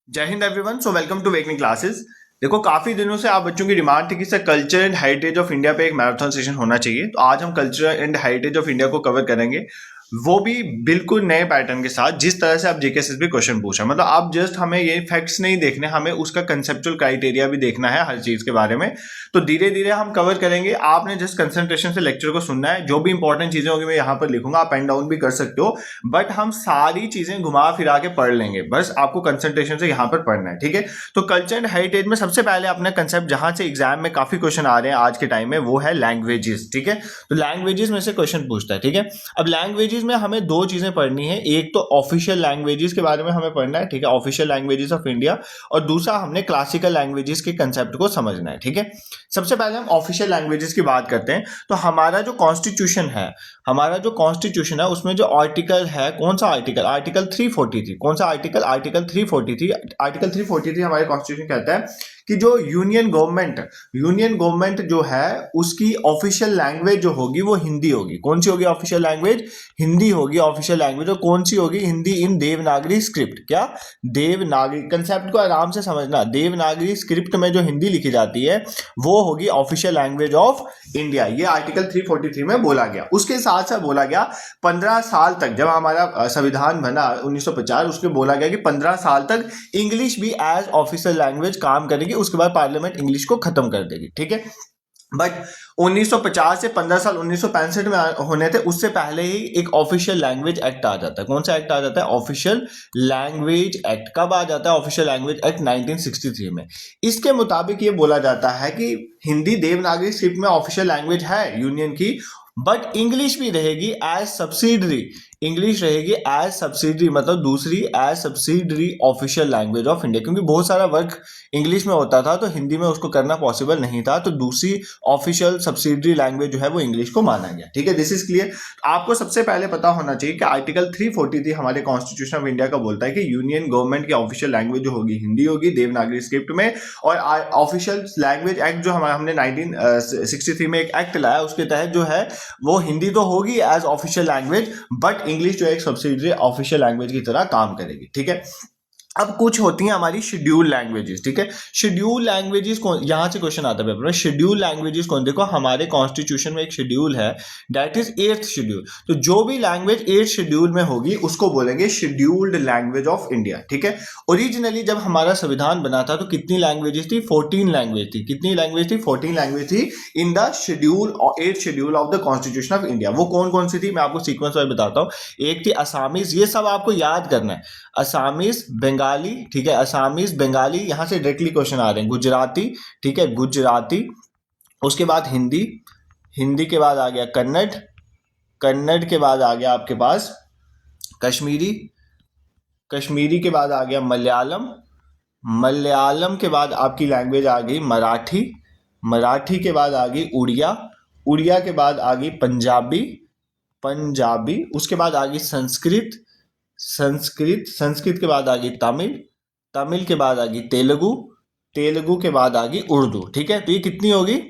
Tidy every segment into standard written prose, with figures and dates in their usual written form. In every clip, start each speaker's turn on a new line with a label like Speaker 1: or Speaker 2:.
Speaker 1: जय हिंद everyone. So welcome to wakening classes. देखो, काफी दिनों से आप बच्चों की डिमांड थी कि sir culture and heritage of India पे एक मैराथन सेशन होना चाहिए। तो आज हम culture and heritage of India को कवर करेंगे, वो भी बिल्कुल नए पैटर्न के साथ, जिस तरह से आप जीकेएसएसबी क्वेश्चन पूछा। मतलब आप जस्ट हमें ये फैक्ट्स नहीं देखने, हमें उसका कंसेप्चुअल क्राइटेरिया भी देखना है हर चीज के बारे में। तो धीरे धीरे हम कवर करेंगे। आपने जस्ट कंसंट्रेशन से लेक्चर को सुनना है। जो भी इंपॉर्टेंट चीजें होगी मैं यहाँ पर लिखूंगा, आप एंड डाउन भी कर सकते हो, बट हम सारी चीजें घुमा फिरा के पढ़ लेंगे। बस आपको कंसंट्रेशन से यहाँ पर पढ़ना है, ठीक है। तो कल्चर एंड हेरिटेज में सबसे पहले अपना कंसेप्ट, जहां से एग्जाम में काफी क्वेश्चन आ रहे हैं आज के टाइम में, वो है लैंग्वेजेस, ठीक है। तो लैंग्वेजेस में से क्वेश्चन पूछता है, ठीक है। अब लैंग्वेजेस में हमें दो चीजें पढ़नी है। एक तो ऑफिशियल लैंग्वेजेस के बारे में हमें पढ़ना है, ठीक है, ऑफिशियल लैंग्वेजेस ऑफ इंडिया। और दूसरा हमने क्लासिकल लैंग्वेजेस के कंसेप्ट को समझना है, ठीक है। सबसे पहले हम ऑफिशियल लैंग्वेजेस की बात करते हैं। तो हमारा जो कॉन्स्टिट्यूशन है उसमें जो आर्टिकल है, कौन सा आर्टिकल? आर्टिकल 343। कौन सा आर्टिकल? आर्टिकल 343। आर्टिकल 343 हमारे कॉन्स्टिट्यूशन कहता है कि जो यूनियन गवर्नमेंट जो है उसकी ऑफिशियल लैंग्वेज जो होगी वो हिंदी होगी। कौन सी होगी ऑफिशियल लैंग्वेज? हिंदी होगी ऑफिशियल लैंग्वेज। और कौन सी होगी? हिंदी इन देवनागरी स्क्रिप्ट। क्या? देवनागरी। कंसेप्ट को आराम से समझना। देवनागरी स्क्रिप्ट में जो हिंदी लिखी जाती है वो होगी ऑफिशियल लैंग्वेज ऑफ इंडिया। ये आर्टिकल 343 में बोला गया। उसके साथ साथ बोला गया 15 साल तक, जब हमारा संविधान बना 1950, उसके बोला गया कि 15 साल तक इंग्लिश भी एज ऑफिशियल लैंग्वेज काम करेगी। उसके बाद पार्लियामेंट इंग्लिश को खत्म कर देगी, ठीक है। बट 1950 से 15 साल 1965 में होने थे, उससे पहले ही एक ऑफिशियल लैंग्वेज एक्ट आ जाता है। कौन सा एक्ट आ जाता है? Official language act. कब आ जाता है ऑफिशियल लैंग्वेज एक्ट? 1963 में। इसके मुताबिक ये बोला जाता है कि हिंदी देवनागरी स्क्रिप्ट में ऑफिशियल लैंग्वेज है यूनियन की, बट इंग्लिश भी रहेगी एज सब्सिडरी। इंग्लिश रहेगी एज सब्सिडरी, मतलब दूसरी as subsidiary official language of India. क्योंकि बहुत सारा वर्क इंग्लिश में होता था तो हिंदी में उसको करना पॉसिबल नहीं था, तो दूसरी ऑफिशियल सब्सिडरी लैंग्वेज जो है वो इंग्लिश को माना गया, ठीक है। This is clear. आपको सबसे पहले पता होना चाहिए कि आर्टिकल 343 हमारे कॉन्स्टिट्यूशन ऑफ इंडिया का बोलता है कि यूनियन गवर्नमेंट की ऑफिशियल लैंग्वेज जो होगी हिंदी होगी देवनागरी स्क्रिप्ट में। और ऑफिशियल लैंग्वेज एक्ट जो हमने 1963 में एक एक्ट लाया, उसके तहत जो है वो हिंदी तो होगी as official language, but English जो एक सब्सिडरी ऑफिशियल लैंग्वेज की तरह काम करेगी, ठीक है। अब कुछ होती हैं हमारी शेड्यूल लैंग्वेजेस, ठीक है। शेड्यूल लैंग्वेजेस कौन? यहां से क्वेश्चन आता है पेपर में। शेड्यूल लैंग्वेजेस कौन? देखो, हमारे कॉन्स्टिट्यूशन में एक शेड्यूल है, दैट इज 8th शेड्यूल। तो जो भी लैंग्वेज 8th शेड्यूल में होगी उसको बोलेंगे शेड्यूल्ड लैंग्वेज ऑफ इंडिया, ठीक है। ओरिजिनली जब हमारा संविधान बना था तो कितनी लैंग्वेजेस थी? 14 लैंग्वेज थी। कितनी लैंग्वेज थी? 14 लैंग्वेज थी in the schedule, 8th schedule of the constitution of India. वो कौन कौन सी थी मैं आपको सीक्वेंस वाइज बताता हूँ। एक थी असामीज, ये सब आपको याद करना है। असामीज, बंगाली, ठीक है, असामीज, बंगाली, यहां से डायरेक्टली क्वेश्चन आ रहे हैं। गुजराती, ठीक है, गुजराती। उसके बाद हिंदी, हिंदी के बाद आ गया कन्नड़, कन्नड़ के बाद आ गया आपके पास कश्मीरी, कश्मीरी के बाद आ गया मलयालम, मलयालम के बाद आपकी लैंग्वेज आ गई मराठी, मराठी के बाद आ गई उड़िया, उड़िया के बाद आ गई पंजाबी, पंजाबी। उसके बाद आ गई संस्कृत, संस्कृत, संस्कृत के बाद आ गई तमिल, तमिल के बाद आ गई तेलुगु, तेलुगु के बाद आ गई उर्दू, ठीक है। तो ये कितनी होगी?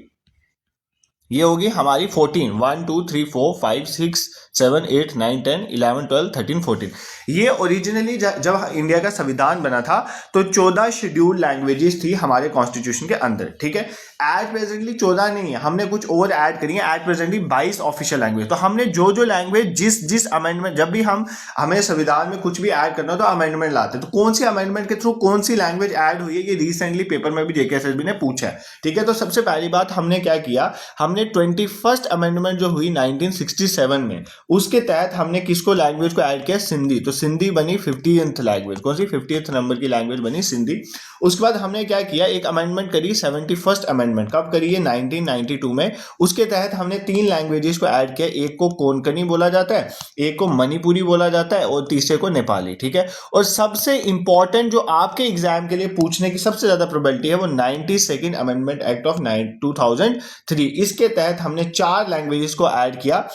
Speaker 1: ये होगी हमारी 14। 1 2 3 4 5 6 7 8 9 10 11 12 13 14। ये ओरिजिनली जब इंडिया का संविधान बना था तो 14 शेड्यूल लैंग्वेजेस थी हमारे कॉन्स्टिट्यूशन के अंदर, ठीक है। एट प्रेजेंटली 14 नहीं है, हमने कुछ और ऐड करी है। At presently 22 official language. तो हमने जो जो लैंग्वेज जिस जिस अमेंडमेंट, जब भी हमें संविधान में कुछ भी ऐड करना हो तो अमेंडमेंट लाते हैं। तो कौन सी अमेंडमेंट के थ्रू कौन सी लैंग्वेज ऐड हुई है, ये रिसेंटली पेपर में भी जेकेएसएसबी ने पूछा है, ठीक है। तो सबसे पहली बात हमने क्या किया, हमने 21st अमेंडमेंट जो हुई 1967 में, उसके तहत हमने किसको लैंग्वेज को ऐड किया? सिंधी। तो सिंधी बनी 50th लैंग्वेज। कौन सी? 50th नंबर की लैंग्वेज बनी सिंधी। उसके बाद हमने क्या किया, एक अमेंडमेंट करी, 71st अमेंडमेंट। कब करी है? 1992 में। उसके तहत हमने 3 लैंग्वेजेस को ऐड किया। एक को कोंकणी बोला जाता है, एक को मणिपुरी बोला जाता है, और तीसरे को नेपाली, ठीक है। और सबसे इंपॉर्टेंट जो आपके एग्जाम के लिए पूछने की सबसे ज्यादा प्रोबेबिलिटी है वो 92nd अमेंडमेंट एक्ट ऑफ 2003। इसके तहत हमने 4 लैंग्वेजेस को ऐड किया।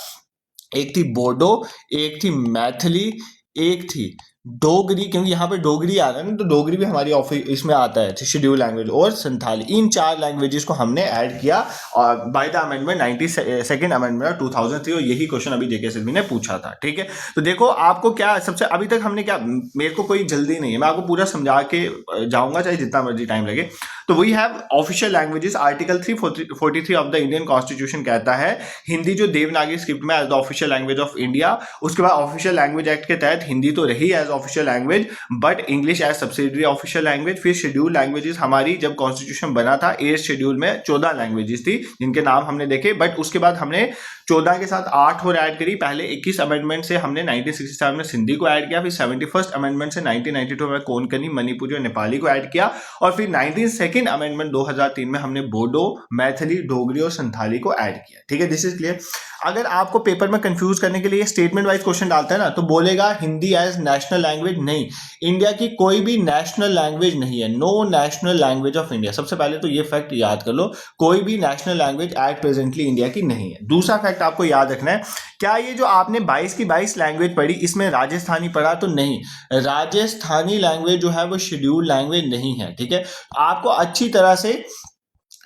Speaker 1: एक थी बोडो, एक थी मैथिली, एक थी डोगरी, क्योंकि यहाँ पे डोगरी आ रहा है ना, तो डोगरी भी हमारी ऑफिस इसमें आता है शेड्यूल लैंग्वेज, और संथाली, इन 4 लैंग्वेजेस को हमने ऐड किया by the amendment 92nd amendment 2003, और यही क्वेश्चन अभी जेकेएसएलवी ने पूछा था। ठीक है, तो देखो आपको क्या सबसे अभी तक हमने क्या, मेरे को कोई जल्दी नहीं है, मैं आपको पूरा समझा के जाऊंगा चाहे जितना मर्जी टाइम लगे। तो we have official languages, article 343 of the Indian constitution कहता है हिंदी जो देवनागरी स्क्रिप्ट में as the official language of India. उसके बाद ऑफिशियल लैंग्वेज एक्ट के तहत हिंदी तो रही as official language, but English as subsidiary official language. फिर शेड्यूल लैंग्वेजेस हमारी जब कॉन्स्टिट्यूशन बना था 8th शेड्यूल में 14 लैंग्वेजेस थी जिनके नाम हमने देखे, बट उसके बाद हमने 14 के साथ 8 और ऐड करी। पहले 21 अमेंडमेंट से हमने 1967 में सिंधी को ऐड किया, फिर 71st अमेंडमेंट से 1992 में कोंकणी, मणिपुरी और नेपाली को ऐड किया, और फिर 92nd अमेंडमेंट 2003 में हमने बोडो, मैथिली, डोगरी और संथाली को ऐड किया। ठीक है, दिस इज क्लियर। अगर आपको पेपर में कंफ्यूज करने के लिए स्टेटमेंट वाइज क्वेश्चन डालता है ना, तो बोलेगा हिंदी एज नेशनल लैंग्वेज। नहीं, इंडिया की कोई भी नेशनल लैंग्वेज नहीं है, no national language of India. सबसे पहले तो ये फैक्ट याद कर लो, कोई भी national language eight presently India की नहीं है। दूसरा फैक्ट आपको याद रखना है, क्या ये जो आपने 22 की 22 लैंग्वेज पढ़ी इसमें राजस्थानी पढ़ा? तो नहीं, राजस्थानी लैंग्वेज जो है वो शेड्यूल लैंग्वेज नहीं है। ठीक है, आपको अच्छी तरह से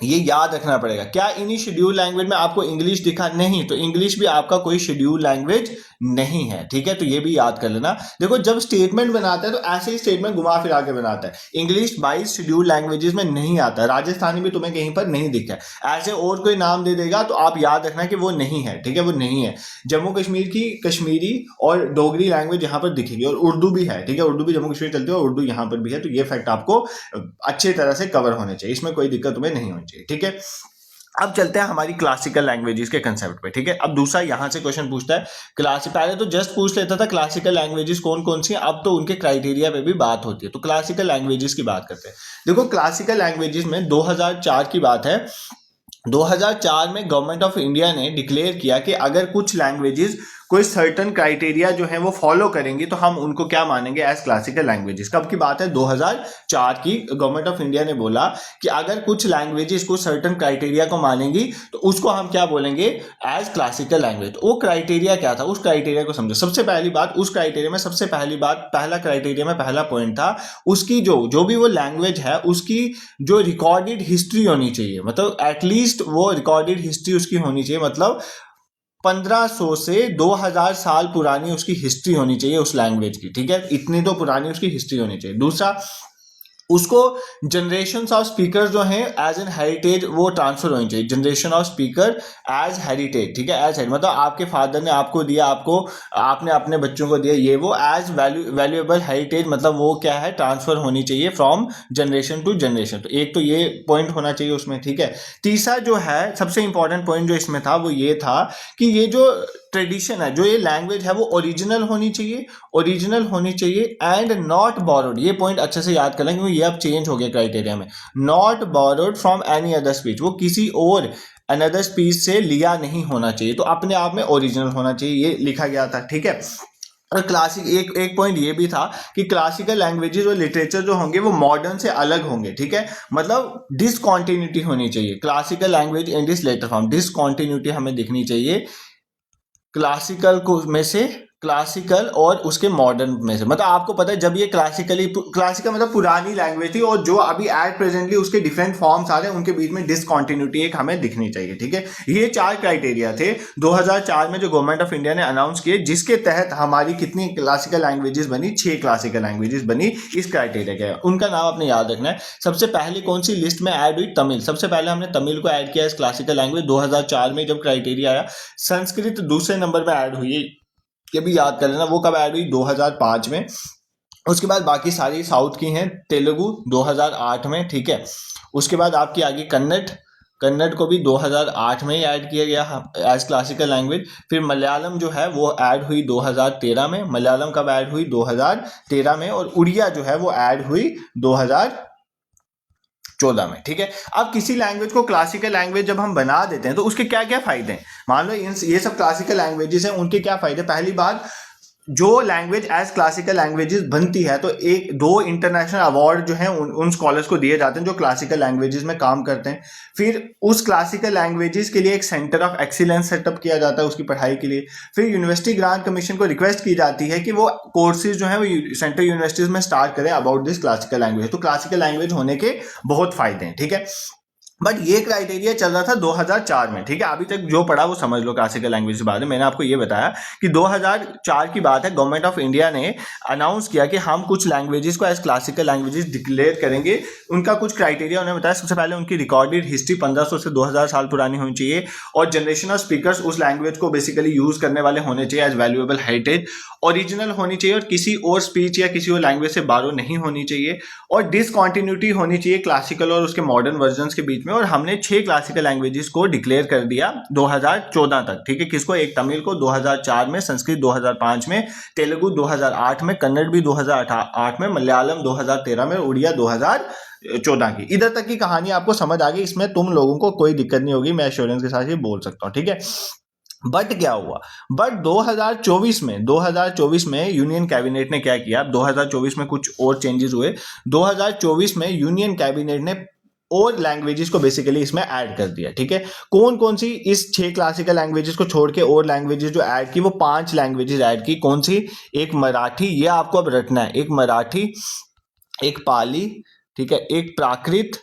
Speaker 1: ये याद रखना पड़ेगा। क्या इन्हीं शेड्यूल लैंग्वेज में आपको इंग्लिश दिखा? नहीं, तो इंग्लिश भी आपका कोई शेड्यूल लैंग्वेज नहीं है। ठीक है, तो ये भी याद कर लेना। देखो जब स्टेटमेंट बनाता है तो ऐसे ही स्टेटमेंट घुमा फिरा के बनाता है। इंग्लिश 22 शेड्यूल लैंग्वेजेस में नहीं आता, राजस्थानी भी तुम्हें कहीं पर नहीं दिखता है। ऐसे और कोई नाम दे देगा तो आप याद रखना कि वो नहीं है। ठीक है, वो नहीं है। जम्मू कश्मीर की कश्मीरी और डोगरी लैंग्वेज यहाँ पर दिखेगी, और उर्दू भी है। ठीक है, उर्दू भी जम्मू कश्मीर चलती है और उर्दू यहाँ पर भी है। तो ये फैक्ट आपको अच्छे तरह से कवर होने चाहिए, इसमें कोई दिक्कत तुम्हें नहीं होनी चाहिए। ठीक है, अब चलते हैं हमारी क्लासिकल लैंग्वेजेस के कंसेप्ट पे। ठीक है, अब दूसरा यहां से क्वेश्चन पूछता है पहले तो जस्ट पूछ लेता था क्लासिकल लैंग्वेजेस कौन कौन सी हैं, अब तो उनके क्राइटेरिया पे भी बात होती है। तो क्लासिकल लैंग्वेजेस की बात करते हैं। देखो क्लासिकल लैंग्वेजेस में 2004 की बात है। 2004 में गवर्नमेंट ऑफ इंडिया ने डिक्लेयर किया कि अगर कुछ लैंग्वेजेस कोई सर्टन क्राइटेरिया जो है वो फॉलो करेंगी तो हम उनको क्या मानेंगे एज क्लासिकल लैंग्वेजेस। कब की बात है? 2004 की। गवर्नमेंट ऑफ इंडिया ने बोला कि अगर कुछ लैंग्वेजेस को सर्टन क्राइटेरिया को मानेंगी तो उसको हम क्या बोलेंगे एज क्लासिकल लैंग्वेज। वो क्राइटेरिया क्या था, उस क्राइटेरिया को समझो। सबसे पहली बात, उस क्राइटेरिया में सबसे पहली बात, पहला क्राइटेरिया में पहला पॉइंट था उसकी जो भी वो लैंग्वेज है उसकी जो रिकॉर्डेड हिस्ट्री होनी चाहिए, मतलब एटलीस्ट वो रिकॉर्डेड हिस्ट्री उसकी होनी चाहिए, मतलब 1500 से 2000 साल पुरानी उसकी हिस्ट्री होनी चाहिए उस लैंग्वेज की। ठीक है, इतनी तो पुरानी उसकी हिस्ट्री होनी चाहिए। दूसरा, उसको जनरेशन ऑफ स्पीकर जो हैं एज एन हेरिटेज वो ट्रांसफर होनी चाहिए। Generation of speaker as heritage. ठीक है, एज हेरिटेज मतलब आपके फादर ने आपको दिया, आपने अपने बच्चों को दिया, ये वो एज वैल्यूएबल हेरिटेज, मतलब वो क्या है, ट्रांसफर होनी चाहिए फ्रॉम जनरेशन टू जनरेशन। तो एक तो ये पॉइंट होना चाहिए उसमें। ठीक है, तीसरा जो है सबसे इंपॉर्टेंट पॉइंट जो इसमें था वो ये था कि ये जो ट्रेडिशन है, जो ये लैंग्वेज है वो ओरिजिनल होनी चाहिए, ओरिजिनल होनी चाहिए एंड नॉट बोरोड। ये पॉइंट अच्छे से याद कर लें क्योंकि ये अब चेंज हो गया क्राइटेरिया में। Not borrowed from any other speech, वो किसी और अनदर स्पीच से लिया नहीं होना चाहिए, तो अपने आप में ओरिजिनल होना चाहिए, ये लिखा गया था। ठीक है, और क्लासिक एक पॉइंट ये भी था कि क्लासिकल लैंग्वेजेस और लिटरेचर जो होंगे वो मॉडर्न से अलग होंगे। ठीक है, मतलब डिसकॉन्टिन्यूटी होनी चाहिए। Classical language in this later form, discontinuity हमें दिखनी चाहिए क्लासिकल को में से, क्लासिकल और उसके मॉडर्न में से। मतलब आपको पता है जब ये क्लासिकल मतलब पुरानी लैंग्वेज थी और जो अभी एट प्रेजेंटली उसके डिफरेंट फॉर्म्स आ रहे हैं उनके बीच में डिसकॉन्टिन्यूटी एक हमें दिखनी चाहिए। ठीक है, ये 4 क्राइटेरिया थे 2004 में जो गवर्नमेंट ऑफ इंडिया ने अनाउंस किए, जिसके तहत हमारी कितनी क्लासिकल लैंग्वेजेस बनी, 6 क्लासिकल लैंग्वेजेस बनी इस क्राइटेरिया के। उनका नाम आपने याद रखना है। सबसे पहले कौन सी लिस्ट में ऐड हुई? तमिल। सबसे पहले हमने तमिल को ऐड किया इस क्लासिकल लैंग्वेज 2004 में जब क्राइटेरिया आया। संस्कृत दूसरे नंबर पर ऐड हुई, ये भी याद कर लेना। वो कब ऐड हुई? 2005 में। उसके बाद बाकी सारी साउथ की हैं। तेलुगु 2008 में। ठीक है, उसके बाद आपकी आगे कन्नड़ को भी 2008 में ही ऐड किया गया एज क्लासिकल लैंग्वेज। फिर मलयालम जो है वो ऐड हुई 2013 में। मलयालम कब ऐड हुई? 2013 में। और उड़िया जो है वो ऐड हुई 2014 में। ठीक है, अब किसी लैंग्वेज को क्लासिकल लैंग्वेज जब हम बना देते हैं तो उसके क्या क्या फायदे हैं? मान लो ये सब क्लासिकल लैंग्वेजेस हैं, उनके क्या फायदे? पहली बात, जो लैंग्वेज एज क्लासिकल लैंग्वेजेस बनती है तो एक दो इंटरनेशनल अवार्ड जो हैं उन स्कॉलर्स को दिए जाते हैं जो क्लासिकल लैंग्वेजेस में काम करते हैं। फिर उस क्लासिकल लैंग्वेजेस के लिए एक सेंटर ऑफ एक्सीलेंस सेटअप किया जाता है उसकी पढ़ाई के लिए। फिर यूनिवर्सिटी ग्रांट कमीशन को रिक्वेस्ट की जाती है कि वो कोर्सेज जो है वो सेंट्रल यूनिवर्सिटीज में स्टार्ट करें अबाउट दिस क्लासिकल लैंग्वेज। तो क्लासिकल लैंग्वेज होने के बहुत फायदे हैं, ठीक है। बट ये क्राइटेरिया चल रहा था 2004 में, ठीक है। अभी तक जो पढ़ा वो समझ लो क्लासिकल लैंग्वेज के बारे में। मैंने आपको ये बताया कि 2004 की बात है, गवर्नमेंट ऑफ इंडिया ने अनाउंस किया कि हम कुछ लैंग्वेजेस को एज क्लासिकल लैंग्वेजेस डिक्लेयर करेंगे। उनका कुछ क्राइटेरिया उन्होंने बताया। सबसे पहले उनकी रिकॉर्डेड हिस्ट्री 1500 से 2000 साल पुरानी होनी चाहिए और जनरेशन ऑफ स्पीकर्स उस लैंग्वेज को बेसिकली यूज करने वाले होने चाहिए एज वैल्यूएबल हेरिटेज, ओरिजिनल होनी चाहिए और किसी और स्पीच या किसी और लैंग्वेज से बारो नहीं होनी चाहिए और डिसकॉन्टिन्यूटी होनी चाहिए क्लासिकल और उसके मॉडर्न वर्जन्स के बीच में। और हमने 6 क्लासिकल लैंग्वेजेस को डिक्लेयर कर दिया 2014 तक, ठीक है। किसको? एक तमिल को 2004 में, संस्कृत 2005 में, तेलुगु 2008 में, कन्नड़ भी 2008 में, मलयालम 2013 में, उड़िया 2014 की। इधर तक की कहानी आपको समझ आ गई, इसमें तुम लोगों को कोई दिक्कत नहीं होगी, मैं एश्योरेंस के साथ ये बोल सकता हूँ, ठीक है। बट क्या हुआ? बट 2024 में यूनियन कैबिनेट ने क्या किया? 2024 में कुछ और चेंजेस हुए। 2024 में यूनियन कैबिनेट ने और लैंग्वेजेस को बेसिकली इसमें ऐड कर दिया, ठीक है। कौन कौन सी? इस 6 क्लासिकल लैंग्वेजेस को छोड़ के और लैंग्वेजेस जो ऐड की वो 5 लैंग्वेजेस ऐड की। कौन सी? एक मराठी, ये आपको अब रटना है, एक मराठी, एक पाली, ठीक है, एक प्राकृत,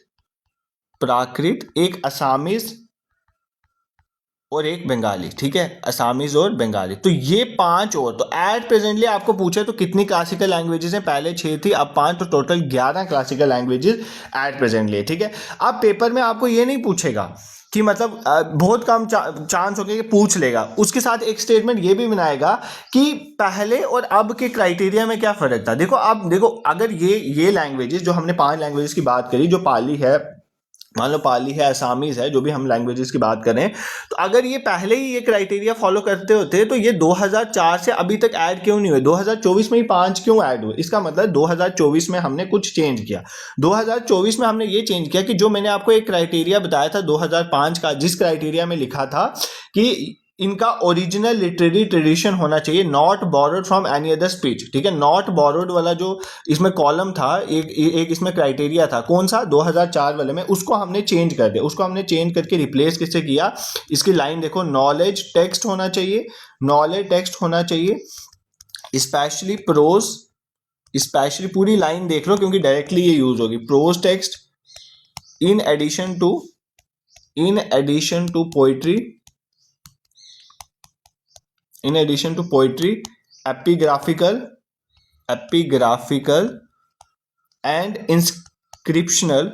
Speaker 1: एक असामीज और एक बंगाली, ठीक है, असामीज और बंगाली। तो ये 5 और तो एट प्रेजेंटली आपको पूछे तो कितनी क्लासिकल लैंग्वेजेस हैं? पहले 6 थी, अब 5, तो total 11 classical languages at presently, ठीक है। अब पेपर में आपको ये नहीं पूछेगा कि मतलब बहुत कम चांस हो गया कि पूछ लेगा, उसके साथ एक स्टेटमेंट ये भी बनाएगा कि पहले और अब के क्राइटेरिया में क्या फर्क था। देखो अब देखो, अगर ये लैंग्वेजेस जो हमने 5 लैंग्वेजेस की बात करी, जो पाली है, मान लो पाली है, असामीज है, जो भी हम लैंग्वेजेस की बात करें, तो अगर ये पहले ही ये क्राइटेरिया फॉलो करते होते तो ये 2004 से अभी तक ऐड क्यों नहीं हुए? 2024 में ही 5 क्यों ऐड हुए? इसका मतलब 2024 में हमने कुछ चेंज किया। 2024 में हमने ये चेंज किया कि जो मैंने आपको एक क्राइटेरिया बताया था 2005 का, जिस क्राइटेरिया में लिखा था कि इनका ओरिजिनल लिटरेरी ट्रेडिशन होना चाहिए, not borrowed from any other speech, ठीक है। नॉट बोरोड वाला जो इसमें कॉलम था, एक इसमें क्राइटेरिया था, कौन सा? 2004 वाले में, उसको हमने चेंज कर दिया। उसको हमने चेंज करके रिप्लेस किससे किया? इसकी लाइन देखो, नॉलेज टेक्स्ट होना चाहिए, नॉलेज टेक्स्ट होना चाहिए, स्पेशली प्रोज, स्पेशली पूरी लाइन देख लो क्योंकि डायरेक्टली ये यूज होगी, prose text in addition to poetry, in addition to poetry, epigraphical and inscriptional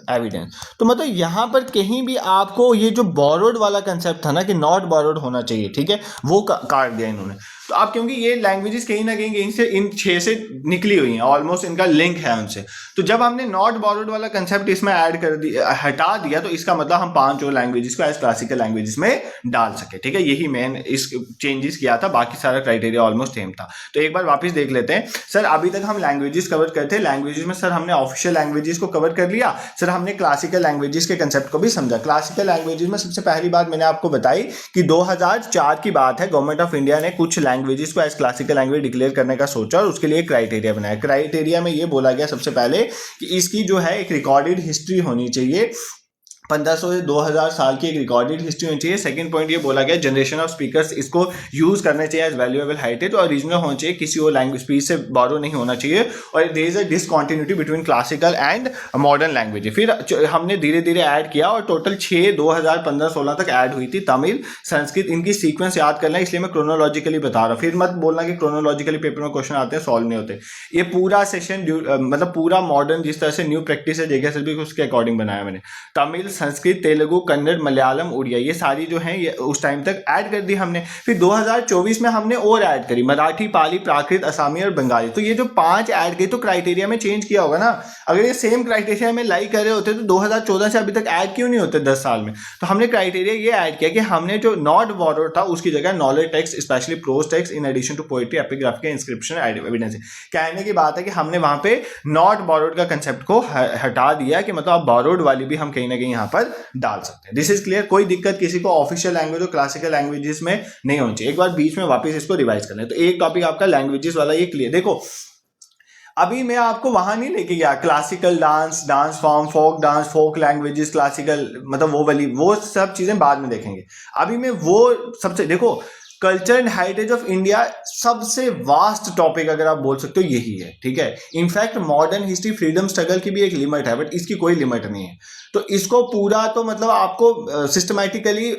Speaker 1: evidence। तो मतलब यहां पर कहीं भी आपको ये जो बोरोड वाला कंसेप्ट था ना कि नॉट बोरोड होना चाहिए, ठीक है, वो काट दिया इन्होंने। तो अब क्योंकि ये लैंग्वेजेस कहीं ना कहीं से इन 6 से निकली हुई हैं, ऑलमोस्ट इनका लिंक है उनसे, तो जब हमने नॉट बोरोड वाला कंसेप्ट इसमें ऐड कर दिया, हटा दिया, तो इसका मतलब हम 5 और लैंग्वेजेस को एज क्लासिकल लैंग्वेजेस में डाल सके, ठीक है। यही मेन इस चेंजेस किया था, बाकी सारा क्राइटेरिया ऑलमोस्ट सेम था। तो एक बार वापस देख लेते हैं। सर अभी तक हम लैंग्वेजेस कवर करते हैं, लैंग्वेजेस में सर हमने ऑफिशियल लैंग्वेजेस को कवर कर लिया, सर हमने क्लासिकल लैंग्वेजेस के कंसेप्ट को भी समझा। क्लासिकल लैंग्वेजेस में सबसे पहली बात मैंने आपको बताई कि 2004 की बात है, गवर्नमेंट ऑफ इंडिया ने कुछ लैंग्वेजेस को एज क्लासिकल लैंग्वेज डिक्लेयर करने का सोचा और उसके लिए क्राइटेरिया बनाया। क्राइटेरिया में ये बोला गया सबसे पहले कि इसकी जो है एक रिकॉर्डेड हिस्ट्री होनी चाहिए, 1500 से 2000 साल की एक रिकॉर्डेड हिस्ट्री होनी चाहिए। सेकंड पॉइंट ये बोला गया जनरेशन ऑफ स्पीकर्स इसको यूज करने चाहिए एज वैल्यूएबल हेरिटेज और ओरिजिनल होना चाहिए, किसी और लैंग्वेज स्पीच से बोरो नहीं होना चाहिए और there is a discontinuity between classical and modern language. फिर हमने धीरे धीरे ऐड किया और टोटल 6 2015-16 तक ऐड हुई थी, तमिल, संस्कृत। इनकी सीक्वेंस याद करना है इसलिए मैं क्रोनोलॉजिकली बता रहा हूँ, फिर मत बोलना कि क्रोनोलॉजिकली पेपर में क्वेश्चन आते हैं सॉल्व नहीं होते। ये पूरा सेशन मतलब पूरा मॉडर्न जिस तरह से न्यू प्रैक्टिस है जेकेएसएलपी को उसके अकॉर्डिंग बनाया मैंने। तमिल, संस्कृत, तेलुगु, कन्नड़, मलयालम, उड़िया, ये सारी जो हैं ये उस टाइम तक ऐड कर दी हमने। फिर 2024 में हमने और ऐड करी मराठी, पाली, प्राकृत, असामी और बंगाली। तो ये जो 5 ऐड गई तो क्राइटेरिया में चेंज किया होगा ना। अगर ये सेम क्राइटेरिया में लाई कर रहे होते तो 2014 से अभी तक ऐड क्यों नहीं होते 10 साल में? तो हमने क्राइटेरिया ये ऐड किया कि हमने जो नॉट बोरोड था उसकी जगह knowledge text specially prose text in addition to poetry, epigraphic, inscription evidence. कहने की बात है कि हमने वहां पे नॉट बोरोड का कंसेप्ट को हटा दिया कि मतलब अब बोरोड वाली भी हम कहीं ना कहीं यहाँ पर डाल सकते हैं। This is clear. कोई दिक्कत किसी को ऑफिशियल लैंग्वेज और क्लासिकल लैंग्वेजेस में नहीं होनी चाहिए। एक बार बीच में वापस इसको रिवाइज करना है। तो एक टॉपिक आपका लैंग्वेजेस वाला ये क्लियर। देखो अभी मैं आपको वहां नहीं लेके गया, classical dance, dance form, folk dance, folk languages, classical मतलब वो सब चीजें बाद में देखेंगे। अभी मैं वो सबसे देखो culture and heritage of India सबसे वास्ट टॉपिक अगर आप बोल सकते हो यही है, ठीक है। In fact modern history freedom struggle की भी एक लिमिट है, बट इसकी कोई लिमिट नहीं है। तो इसको पूरा तो मतलब आपको सिस्टमैटिकली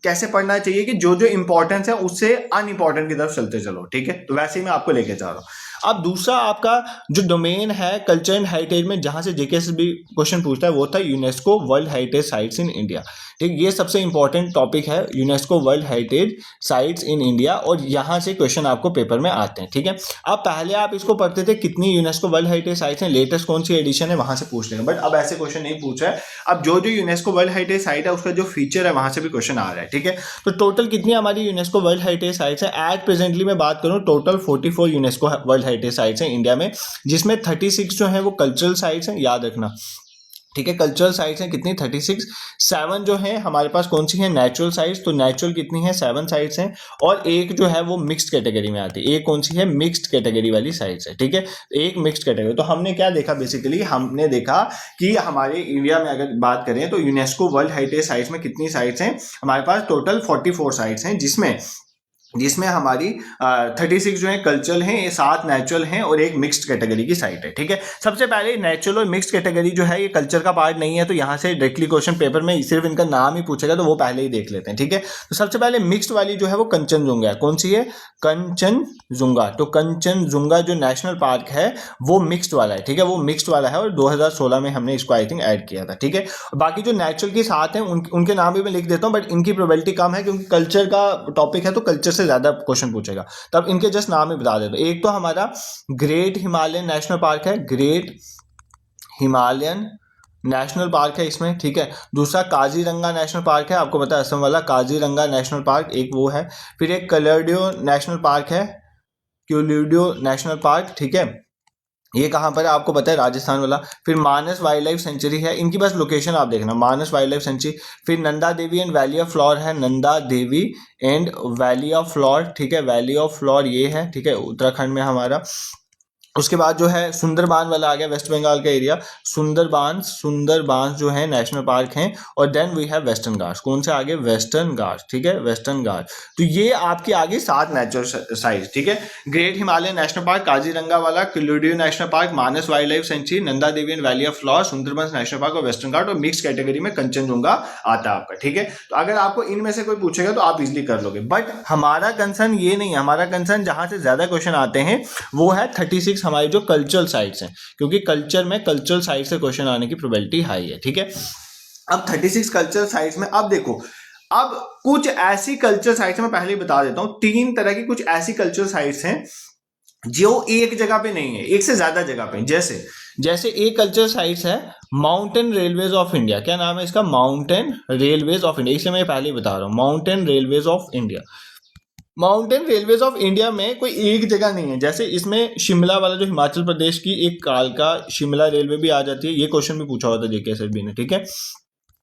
Speaker 1: कैसे पढ़ना चाहिए कि जो जो इंपॉर्टेंस है उससे अनइम्पॉर्टेंट की तरफ चलते चलो, ठीक है। तो वैसे ही मैं आपको लेके जा रहा हूँ। अब दूसरा आपका जो डोमेन है कल्चर एंड हेरिटेज में जहां से जेकेएस भी क्वेश्चन पूछता है वो था UNESCO world heritage sites in India, ठीक। ये सबसे इंपॉर्टेंट टॉपिक है, UNESCO world heritage sites in India, और यहाँ से क्वेश्चन आपको पेपर में आते हैं, ठीक है। अब पहले आप इसको पढ़ते थे कितनी यूनेस्को वर्ल्ड हेरिटेज साइट्स हैं, लेटेस्ट कौन सी एडिशन है वहां से पूछ लेंगे, बट अब ऐसे क्वेश्चन नहीं पूछ रहा है। अब जो जो यूनेस्को वर्ल्ड हेरिटेज साइट है उसका जो फीचर है वहां से भी क्वेश्चन आ रहा है, ठीक है। तो टोटल कितनी हमारी यूनेस्को वर्ल्ड हेरिटेज साइट्स है एट प्रेजेंटली मैं बात करूं, total 44 UNESCO world heritage sites हैं इंडिया में, जिसमें 36 जो है वो कल्चरल साइट्स हैं, याद रखना, ठीक है। कल्चरल साइट्स हैं कितनी 36, 7 जो है हमारे पास कौन सी है नेचुरल साइट्स, तो नेचुरल कितनी है 7 साइट्स हैं, और एक जो है वो मिक्स्ड कैटेगरी में आती है, एक कौन सी है मिक्स्ड कैटेगरी वाली साइट्स है, ठीक है। एक मिक्स्ड कैटेगरी। तो हमने क्या देखा बेसिकली, हमने देखा कि हमारे इंडिया में अगर बात करें तो यूनेस्को वर्ल्ड हेरिटेज साइट्स में कितनी साइट्स हैं हमारे पास, टोटल 44 साइट्स हैं, जिसमें हमारी 36 जो है कल्चरल हैं, 7 नेचुरल हैं और एक मिक्स्ड कैटेगरी की साइट है, ठीक है। सबसे पहले नेचुरल और मिक्स्ड कैटेगरी जो है ये कल्चर का पार्ट नहीं है, तो यहाँ से डायरेक्टली क्वेश्चन पेपर में सिर्फ इनका नाम ही पूछेगा तो वो पहले ही देख लेते हैं, ठीक है। तो सबसे पहले मिक्स्ड वाली जो है वो कंचनजुंगा है, कौन सी है कंचनजुंगा। तो कंचनजुंगा जो नेशनल पार्क है वो मिक्स्ड वाला है, ठीक है, वो मिक्स्ड वाला है और 2016 में हमने इसको आई थिंक ऐड किया था, ठीक है। बाकी जो नेचुरल के साथ हैं उनके नाम भी मैं लिख देता हूँ, बट इनकी प्रोबेबिलिटी कम है क्योंकि कल्चर का टॉपिक है तो कल्चर से ज्यादा क्वेश्चन पूछेगा, तब इनके जस्ट नाम ही बता देते। एक तो हमारा ग्रेट हिमालयन नेशनल पार्क है, ग्रेट हिमालयन नेशनल पार्क है इसमें, ठीक है। दूसरा काजीरंगा नेशनल पार्क है, आपको पता है असम वाला काजीरंगा नेशनल पार्क, एक वो है। फिर एक कलर्डियो नेशनल पार्क है, क्यूलिडियो नेशनल पार्क, ठीक है, ये कहाँ पर है आपको पता है राजस्थान वाला। फिर मानस वाइल्ड लाइफ सेंचुरी है, इनकी बस लोकेशन आप देखना, मानस वाइल्ड लाइफ सेंचुरी। फिर Nanda Devi and valley of floor है, Nanda Devi and valley of floor, ठीक है, वैली ऑफ फ्लोर ये है, ठीक है, उत्तराखंड में हमारा। उसके बाद जो है सुंदरबान वाला आ गया, वेस्ट बंगाल का एरिया, सुंदरबान जो है नेशनल पार्क हैं। और then we have Western Ghats, कौन से आगे वेस्टर्न घाट्स, ठीक है, वेस्टर्न घाट। तो ये आपके आगे 7 नेचुरल साइट्स, ठीक है। Great Himalayan national park, Kaziranga वाला, Keoladeo national park, Manas wild life sanctuary, Nanda Devi and valley of flowers, Sundarban national park और वेस्टर्न घाट, और मिक्स कैटेगरी में कंचनजुंगा आता है आपका, ठीक है। तो अगर आपको इनमें से कोई पूछेगा तो आप इजिली कर लोगे, बट हमारा कंसर्न ये नहीं है, हमारा कंसर्न जहां से ज्यादा क्वेश्चन आते हैं वो है 36 हमारी जो कल्चरल साइट्स हैं, क्योंकि कल्चर में कल्चरल साइट से क्वेश्चन आने की प्रोबेबिलिटी हाई है, ठीक है। अब 36 कल्चरल साइट्स में अब देखो, अब कुछ ऐसी कल्चरल साइट्स मैं पहले ही बता देता हूं, 3 तरह की कुछ ऐसी कल्चरल साइट्स हैं जो एक जगह पे नहीं है, एक से ज्यादा जगह पे। जैसे एक कल्चरल साइट्स है माउंटेन रेलवेज ऑफ इंडिया, क्या नाम है इसका, माउंटेन रेलवेज ऑफ इंडिया, इसे मैं पहले ही बता रहा हूं, mountain railways of India. Mountain railways of India में कोई एक जगह नहीं है, जैसे इसमें शिमला वाला जो हिमाचल प्रदेश की एक कालका शिमला रेलवे भी आ जाती है, ये क्वेश्चन भी पूछा हुआ था जेकेएसएसबी ने, ठीक है,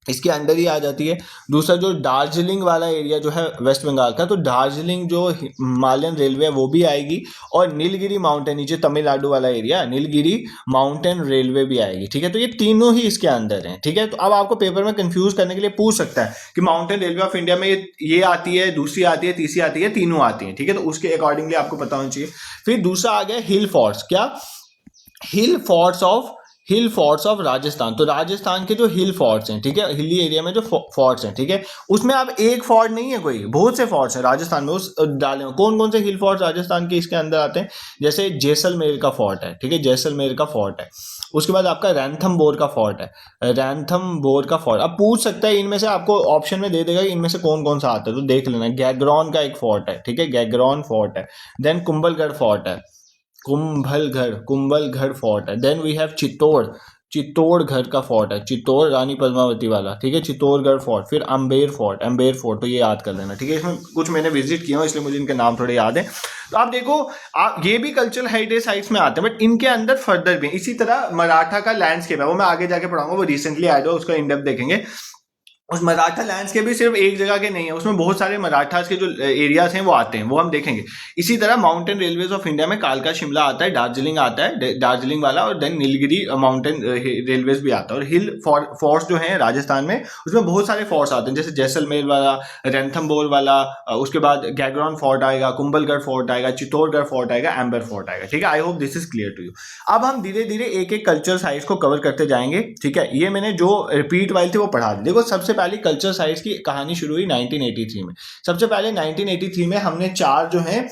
Speaker 1: इसके अंडर ही आ जाती है। दूसरा जो दार्जिलिंग वाला एरिया जो है वेस्ट बंगाल का, तो दार्जिलिंग जो हिमालयन रेलवे है वो भी आएगी, और नीलगिरी माउंटेन नीचे तमिलनाडु वाला एरिया, नीलगिरी माउंटेन रेलवे भी आएगी, ठीक है। तो ये तीनों ही इसके अंदर हैं, ठीक है। तो अब आपको पेपर में कंफ्यूज करने के लिए पूछ सकता है कि माउंटेन रेलवे ऑफ इंडिया में ये आती है, दूसरी आती है, तीसरी आती है, तीनों आती है, ठीक है। तो उसके अकॉर्डिंगली आपको पता होना चाहिए। फिर दूसरा आ गया हिल फोर्ट्स, क्या हिल फोर्ट्स ऑफ राजस्थान। तो राजस्थान के जो हिल फोर्ट्स हैं, ठीक है, हिली एरिया में जो फोर्ट्स हैं, ठीक है, उसमें अब एक फोर्ट नहीं है, कोई बहुत से फोर्ट्स हैं राजस्थान में, उस डाले कौन कौन से हिल फोर्ट्स राजस्थान के इसके अंदर आते हैं, जैसे जैसलमेर का फोर्ट है, ठीक है, जैसलमेर का फोर्ट है। उसके बाद आपका रैंथमबोर का फोर्ट है, रैंथमबोर का फोर्ट। अब पूछ सकता है इनमें से, आपको ऑप्शन में दे देगा कि इनमें से कौन कौन सा आता है, तो देख लेना। गैग्रॉन का एक फोर्ट है, ठीक है, गैग्रॉन फोर्ट है। देन कुंभलगढ़ फोर्ट है, कुंभलगढ़ फोर्ट है। देन वी हैव चित्तौड़गढ़ का फोर्ट है, चित्तौड़ रानी पद्मावती वाला, ठीक है, चित्तौड़गढ़ फोर्ट। फिर अम्बेर फोर्ट, तो ये याद कर लेना, ठीक है। इसमें कुछ मैंने विजिट किया हूँ इसलिए मुझे इनके नाम थोड़े याद है। तो आप देखो, आप ये भी कल्चरल हेरिटेज साइट्स में आते हैं, बट इनके अंदर फर्दर भी इसी तरह मराठा का लैंडस्केप है, वो मैं आगे जाके पढ़ाऊंगा, वो रिसेंटली आया था, उसका इन डेप्थ देखेंगे। उस मराठा लैंडस्केप भी सिर्फ एक जगह के नहीं है, उसमें बहुत सारे मराठास के जो एरियाज हैं वो आते हैं, वो हम देखेंगे। इसी तरह माउंटेन रेलवेज ऑफ इंडिया में कालका शिमला आता है, दार्जिलिंग आता है, दार्जिलिंग वाला, और देन नीलगिरी माउंटेन रेलवेज भी आता है। और हिल फोर्ट्स जो हैं राजस्थान में, उसमें बहुत सारे फोर्ट्स आते हैं, जैसे जैसलमेर वाला, रैंथमबोर वाला, उसके बाद गैगरॉन फोर्ट आएगा, कुंभलगढ़ फोर्ट आएगा, चित्तौड़गढ़ फोर्ट आएगा, एम्बर फोर्ट आएगा, ठीक है। I hope this is clear to you. अब हम धीरे धीरे एक एक कल्चर साइट्स को कवर करते जाएंगे, ठीक है। ये मैंने जो रिपीट वाली थी वो पढ़ा दी। देखो, सबसे पहली कल्चर साइट्स की कहानी शुरू हुई 1983 में। सबसे पहले 1983 में हमने 4 जो है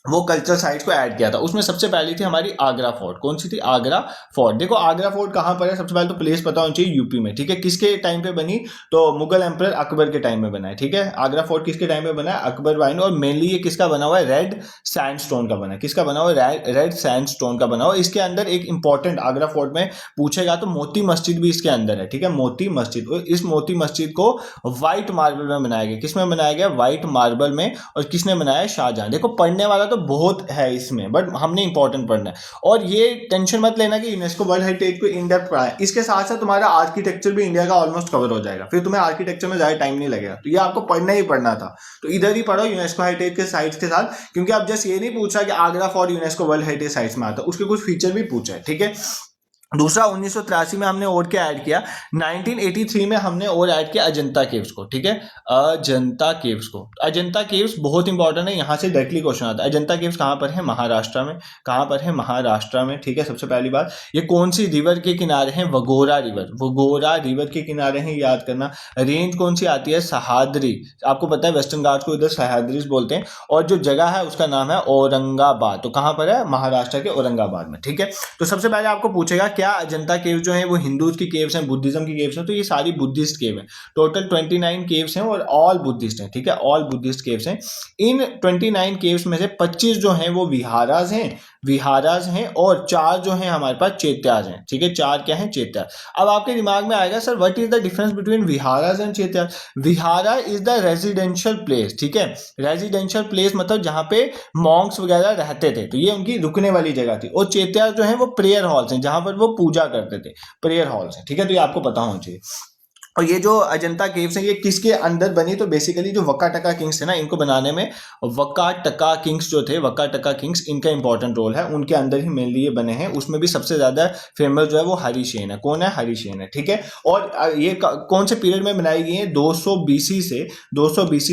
Speaker 1: वो कल्चर साइट्स को ऐड किया था। उसमें सबसे पहली थी हमारी आगरा फोर्ट। कौन सी थी? आगरा फोर्ट। देखो, आगरा फोर्ट कहां पर है? सबसे पहले तो प्लेस पता होना चाहिए, यूपी में, ठीक है। किसके टाइम पे बनी? तो मुगल एम्परर अकबर के टाइम में बना है, ठीक है। आगरा फोर्ट किसके टाइम में बना है? अकबर वाइन। और मेनली ये किसका बना हुआ है? रेड सैंडस्टोन का बना है। किसका बना हुआ है? रेड सैंडस्टोन का बना हुआ है। इसके अंदर एक इंपॉर्टेंट, आगरा फोर्ट में पूछेगा तो मोती मस्जिद भी इसके अंदर है, ठीक है, मोती मस्जिद। इस मोती मस्जिद को व्हाइट मार्बल में बनाया गया। किसमें बनाया गया? व्हाइट मार्बल में। और किसने बनाया? शाहजहां। देखो, पढ़ने वाला तो बहुत है इसमें, बट हमने इंपॉर्टेंट पढ़ना है। और ये टेंशन मत लेना कि यूनेस्को वर्ल्ड हेरिटेज को इन डेप्थ पढ़ा है, इसके साथ साथ तुम्हारा आर्किटेक्चर भी इंडिया का ऑलमोस्ट कवर हो जाएगा, फिर तुम्हें आर्किटेक्चर में ज्यादा टाइम नहीं लगेगा। तो ये आपको पढ़ना ही पढ़ना था, तो इधर ही पढ़ो यूनेस्को हेरिटेज के साइट्स के साथ, क्योंकि आप जस्ट ये नहीं पूछ रहा कि Agra fort UNESCO world heritage sites में आता है, उसके कुछ फीचर भी पूछा है, ठीक है। दूसरा, 1983 में हमने और क्या ऐड किया? 1983 में हमने और ऐड किया अजंता केव्स को, ठीक है, अजंता केव्स को। अजंता केव्स बहुत इंपॉर्टेंट है, यहां से डायरेक्टली क्वेश्चन आता है। अजंता केव्स कहां पर है? महाराष्ट्र में। कहां पर है? महाराष्ट्र में, ठीक है। सबसे पहली बात, ये कौन सी रिवर के किनारे हैं? वगोरा रिवर। वगोरा रिवर के किनारे हैं, याद करना। रेंज कौन सी आती है? सह्याद्री। आपको पता है वेस्टर्न घाट्स को इधर सह्याद्री बोलते हैं। और जो जगह है उसका नाम है औरंगाबाद। तो कहां पर है? महाराष्ट्र के औरंगाबाद में, ठीक है। तो सबसे पहले आपको पूछेगा क्या अजंता केव जो है वो हिंदूज की केव्स हैं, बुद्धिज्म की केव्स हैं? तो ये सारी बुद्धिस्ट केव हैं। टोटल 29 केव्स हैं और ऑल बुद्धिस्ट हैं, ठीक है, ऑल बुद्धिस्ट केव्स हैं। इन 29 केव्स में से 25 जो हैं वो विहाराज हैं और 4 जो हैं हमारे पास चैत्याज हैं, ठीक है। 4 क्या हैं? चैत्याज। अब आपके दिमाग में आएगा, sir what is the difference between viharas and chaityas? Vihara is the residential place, ठीक है। रेजिडेंशियल प्लेस मतलब जहां पे मॉन्क्स वगैरह रहते थे, तो ये उनकी रुकने वाली जगह थी। और चैत्याज जो है वो प्रेयर हॉल्स हैं, जहां पर वो पूजा करते थे, प्रेयर हॉल्स हैं, ठीक है। तो ये आपको पता होना चाहिए। और ये जो अजंता केव्स हैं ये किसके अंदर बनी? तो बेसिकली जो वक्का टका किंग्स थे ना, इनको बनाने में वक्का टका किंग्स जो थे, वक्का टका किंग्स, इनका इंपॉर्टेंट रोल है, उनके अंदर ही मेनली ये बने हैं। उसमें भी सबसे ज्यादा फेमस जो है वो हरिसेन है। कौन है? हरिसेन है, ठीक है। और ये कौन से पीरियड में बनाई गई है? 200 BC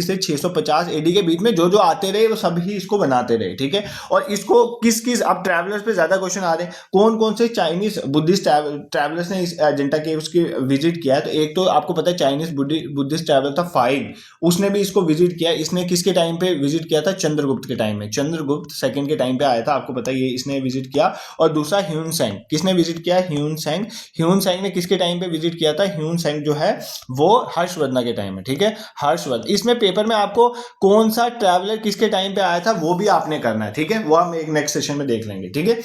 Speaker 1: से 650 AD के बीच में जो जो आते रहे वो सभी इसको बनाते रहे, ठीक है। और इसको किस अब ट्रैवलर्स पे ज्यादा क्वेश्चन आ रहे हैं, कौन कौन से चाइनीज बुद्धिस्ट ट्रैवलर्स ने इस अजंता केव्स की विजिट किया है? तो एक तो आपको पता है चाइनीज बुद्धिस्ट ट्रैवलर था फाइव, उसने भी इसको विजिट किया। इसने किसके टाइम पे विजिट किया था? चंद्रगुप्त के टाइम में, चंद्रगुप्त सेकंड के टाइम पे आया था, आपको पता है, ये इसने विजिट किया। और दूसरा ह्यून सेंग, किसने विजिट किया? ह्यून सेंग ने किसके टाइम पे विजिट किया था? ह्यून सेंग जो है वो हर्षवर्धन के टाइम में, ठीक है, हर्षवर्धन। इसमें पेपर में आपको कौन सा ट्रैवलर किसके टाइम पे आया था वो भी आपने करना है, ठीक है, वो हम एक नेक्स्ट सेशन में देख लेंगे, ठीक है।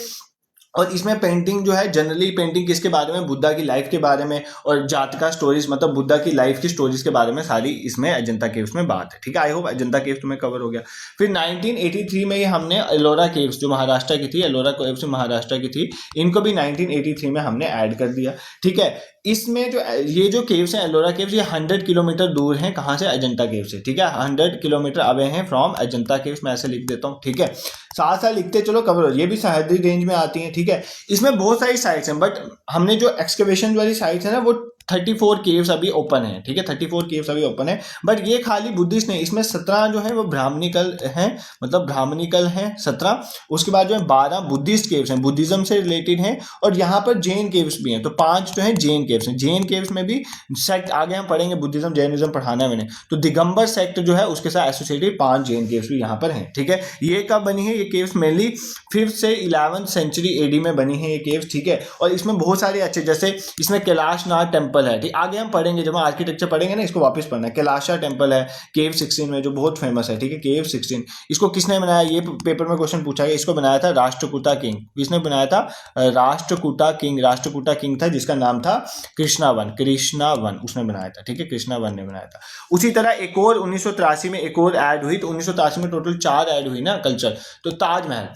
Speaker 1: और इसमें पेंटिंग जो है, जनरली पेंटिंग किसके बारे में? बुद्धा की लाइफ के बारे में और जातका स्टोरीज, मतलब बुद्धा की लाइफ की स्टोरीज के बारे में सारी इसमें अजंता केव्स में बात है, ठीक है। आई होप अजंता केव्स तुम्हें कवर हो गया। फिर 1983 में हमने एलोरा केव्स जो महाराष्ट्र की थी, एलोरा केव्स महाराष्ट्र की थी, इनको भी 1983 में हमने ऐड कर दिया, ठीक है। इसमें जो ये जो केव्स हैं एलोरा केव्स, ये 100 किलोमीटर दूर हैं कहाँ से? अजंता केव से, ठीक है, 100 किलोमीटर अवे हैं फ्रॉम अजंता केव्स। मैं ऐसे लिख देता हूँ, ठीक है, साथ साथ लिखते चलो, कवर हो। ये भी सह्याद्री रेंज में आती हैं, ठीक है। इसमें बहुत सारी साइट्स हैं, बट हमने जो एक्सकवेशन वाली साइट्स है ना वो 34 केव्स अभी ओपन है, ठीक है, 34 केव्स अभी ओपन है। बट ये खाली बुद्धिस्ट नहीं, इसमें 17 जो है वो ब्राह्मणिकल हैं, मतलब ब्राह्मणिकल हैं 17। उसके बाद जो है 12 बुद्धिस्ट केव्स हैं, बुद्धिज्म से रिलेटेड हैं। और यहाँ पर जैन केव्स भी हैं, तो 5 जो है जैन केव्स हैं। जैन केव्स में भी सेक्ट आगे हम पढ़ेंगे, बुद्धिज्म जैनिज्म पढ़ाना है मैंने, तो दिगंबर सेक्ट जो है उसके साथ एसोसिएटेड 5 जैन केव्स भी यहाँ पर हैं, ठीक है। ये कब बनी है? ये केव्स मेनली 5th से 11th सेंचुरी AD में बनी है ये केव्स, ठीक है। और इसमें बहुत सारे अच्छे, जैसे इसमें कैलाशनाथ टेम्पल टेम्पल है, ठीक, आगे हम पढ़ेंगे जब हम आर्किटेक्चर पढ़ेंगे ना, इसको वापस पढ़ना है। कैलाशा टेम्पल है केव 16 में जो बहुत फेमस है, ठीक है, केव 16। इसको किसने बनाया, ये पेपर में क्वेश्चन पूछा गया। इसको बनाया था राष्ट्रकूटा किंग। किसने बनाया था? राष्ट्रकूटा किंग। राष्ट्रकूटा किंग था जिसका नाम था कृष्णावन। कृष्णावन उसने बनाया था, ठीक है, कृष्णावन ने बनाया था। उसी तरह एक और 1983 में एक और ऐड हुई, तो 1983 में टोटल 4 ऐड हुई ना कल्चर। तो ताजमहल,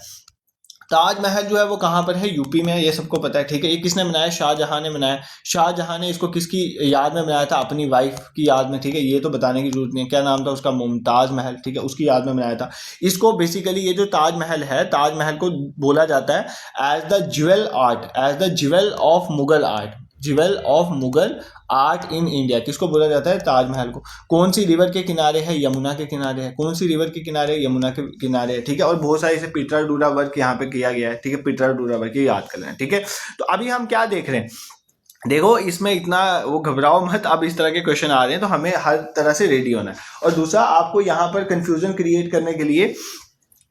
Speaker 1: ताजमहल जो है वो कहाँ पर है? यूपी में है, ये सबको पता है, ठीक है। ये किसने बनाया? शाहजहां ने बनाया। शाहजहां ने इसको किसकी याद में बनाया था? अपनी वाइफ की याद में, ठीक है, ये तो बताने की जरूरत नहीं है। क्या नाम था उसका? मुमताज महल, ठीक है, उसकी याद में बनाया था। इसको बेसिकली ये जो ताजमहल है, ताजमहल को बोला जाता है as the jewel art, as the jewel of Mughal art, jewel of Mughal art in India. किसको बोला जाता है? ताजमहल को। कौन सी रिवर के किनारे है? यमुना के किनारे है। कौन सी रिवर के किनारे? यमुना के किनारे है, ठीक है। और बहुत सारे इसे पिटराडूरा वर्क यहाँ पे किया गया है, ठीक है, पिटराडूरा वर्क, ये याद कर लेना, ठीक है। तो अभी हम क्या देख रहे हैं, देखो इसमें इतना वो घबराओ मत, अब इस तरह के क्वेश्चन आ रहे हैं तो हमें हर तरह से रेडी होना है। और दूसरा, आपको यहाँ पर कंफ्यूजन क्रिएट करने के लिए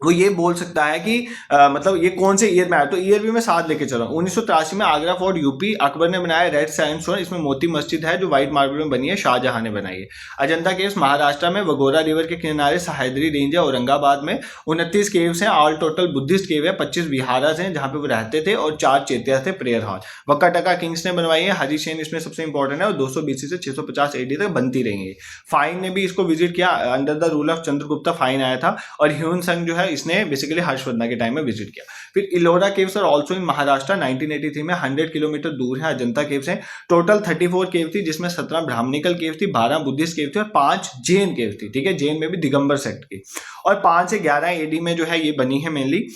Speaker 1: वो ये बोल सकता है कि मतलब ये कौन से ईयर में आया, तो ईयर भी मैं साथ लेके चला हूँ। 1983 में आगरा फोर्ट यूपी, अकबर ने बनाया। रेड सैंडस्टोन, इसमें मोती मस्जिद है जो व्हाइट मार्बल में बनी है, शाहजहां ने बनाई है। अजंता केव्स महाराष्ट्र में, वगोरा रिवर के किनारे सह्याद्री रेंज है औरंगाबाद में। 29 केव्स हैं, ऑल टोटल बुद्धिस्ट केव है। 25 विहारास हैं जहाँ पे वो रहते थे, और 4 चेतिया थे, प्रेयर हॉल। वक्काटका किंग्स ने बनवाई है। हरिसेन इसमें सबसे इंपॉर्टेंट है, और 200 BC से 650 AD तक बनती रही है। फाइन ने भी इसको विजिट किया, under the rule of Chandragupta fine आया था। और ह्यून संग जो है इसने बेसिकली हर्षवर्धन के टाइम में विजिट किया। फिर Ellora caves are also in Maharashtra, 1983 में 100 किलोमीटर दूर है। अजंता केव्स हैं, टोटल 34 केव थी, जिसमें 17 ब्राह्मणिकल केव थी, 12 बुद्धिस्ट केव थी, और 5 जैन केव थी, ठीक है, जैन में भी दिगंबर सेक्ट की। और 5 से 11 AD में जो है ये बनी है मेनली।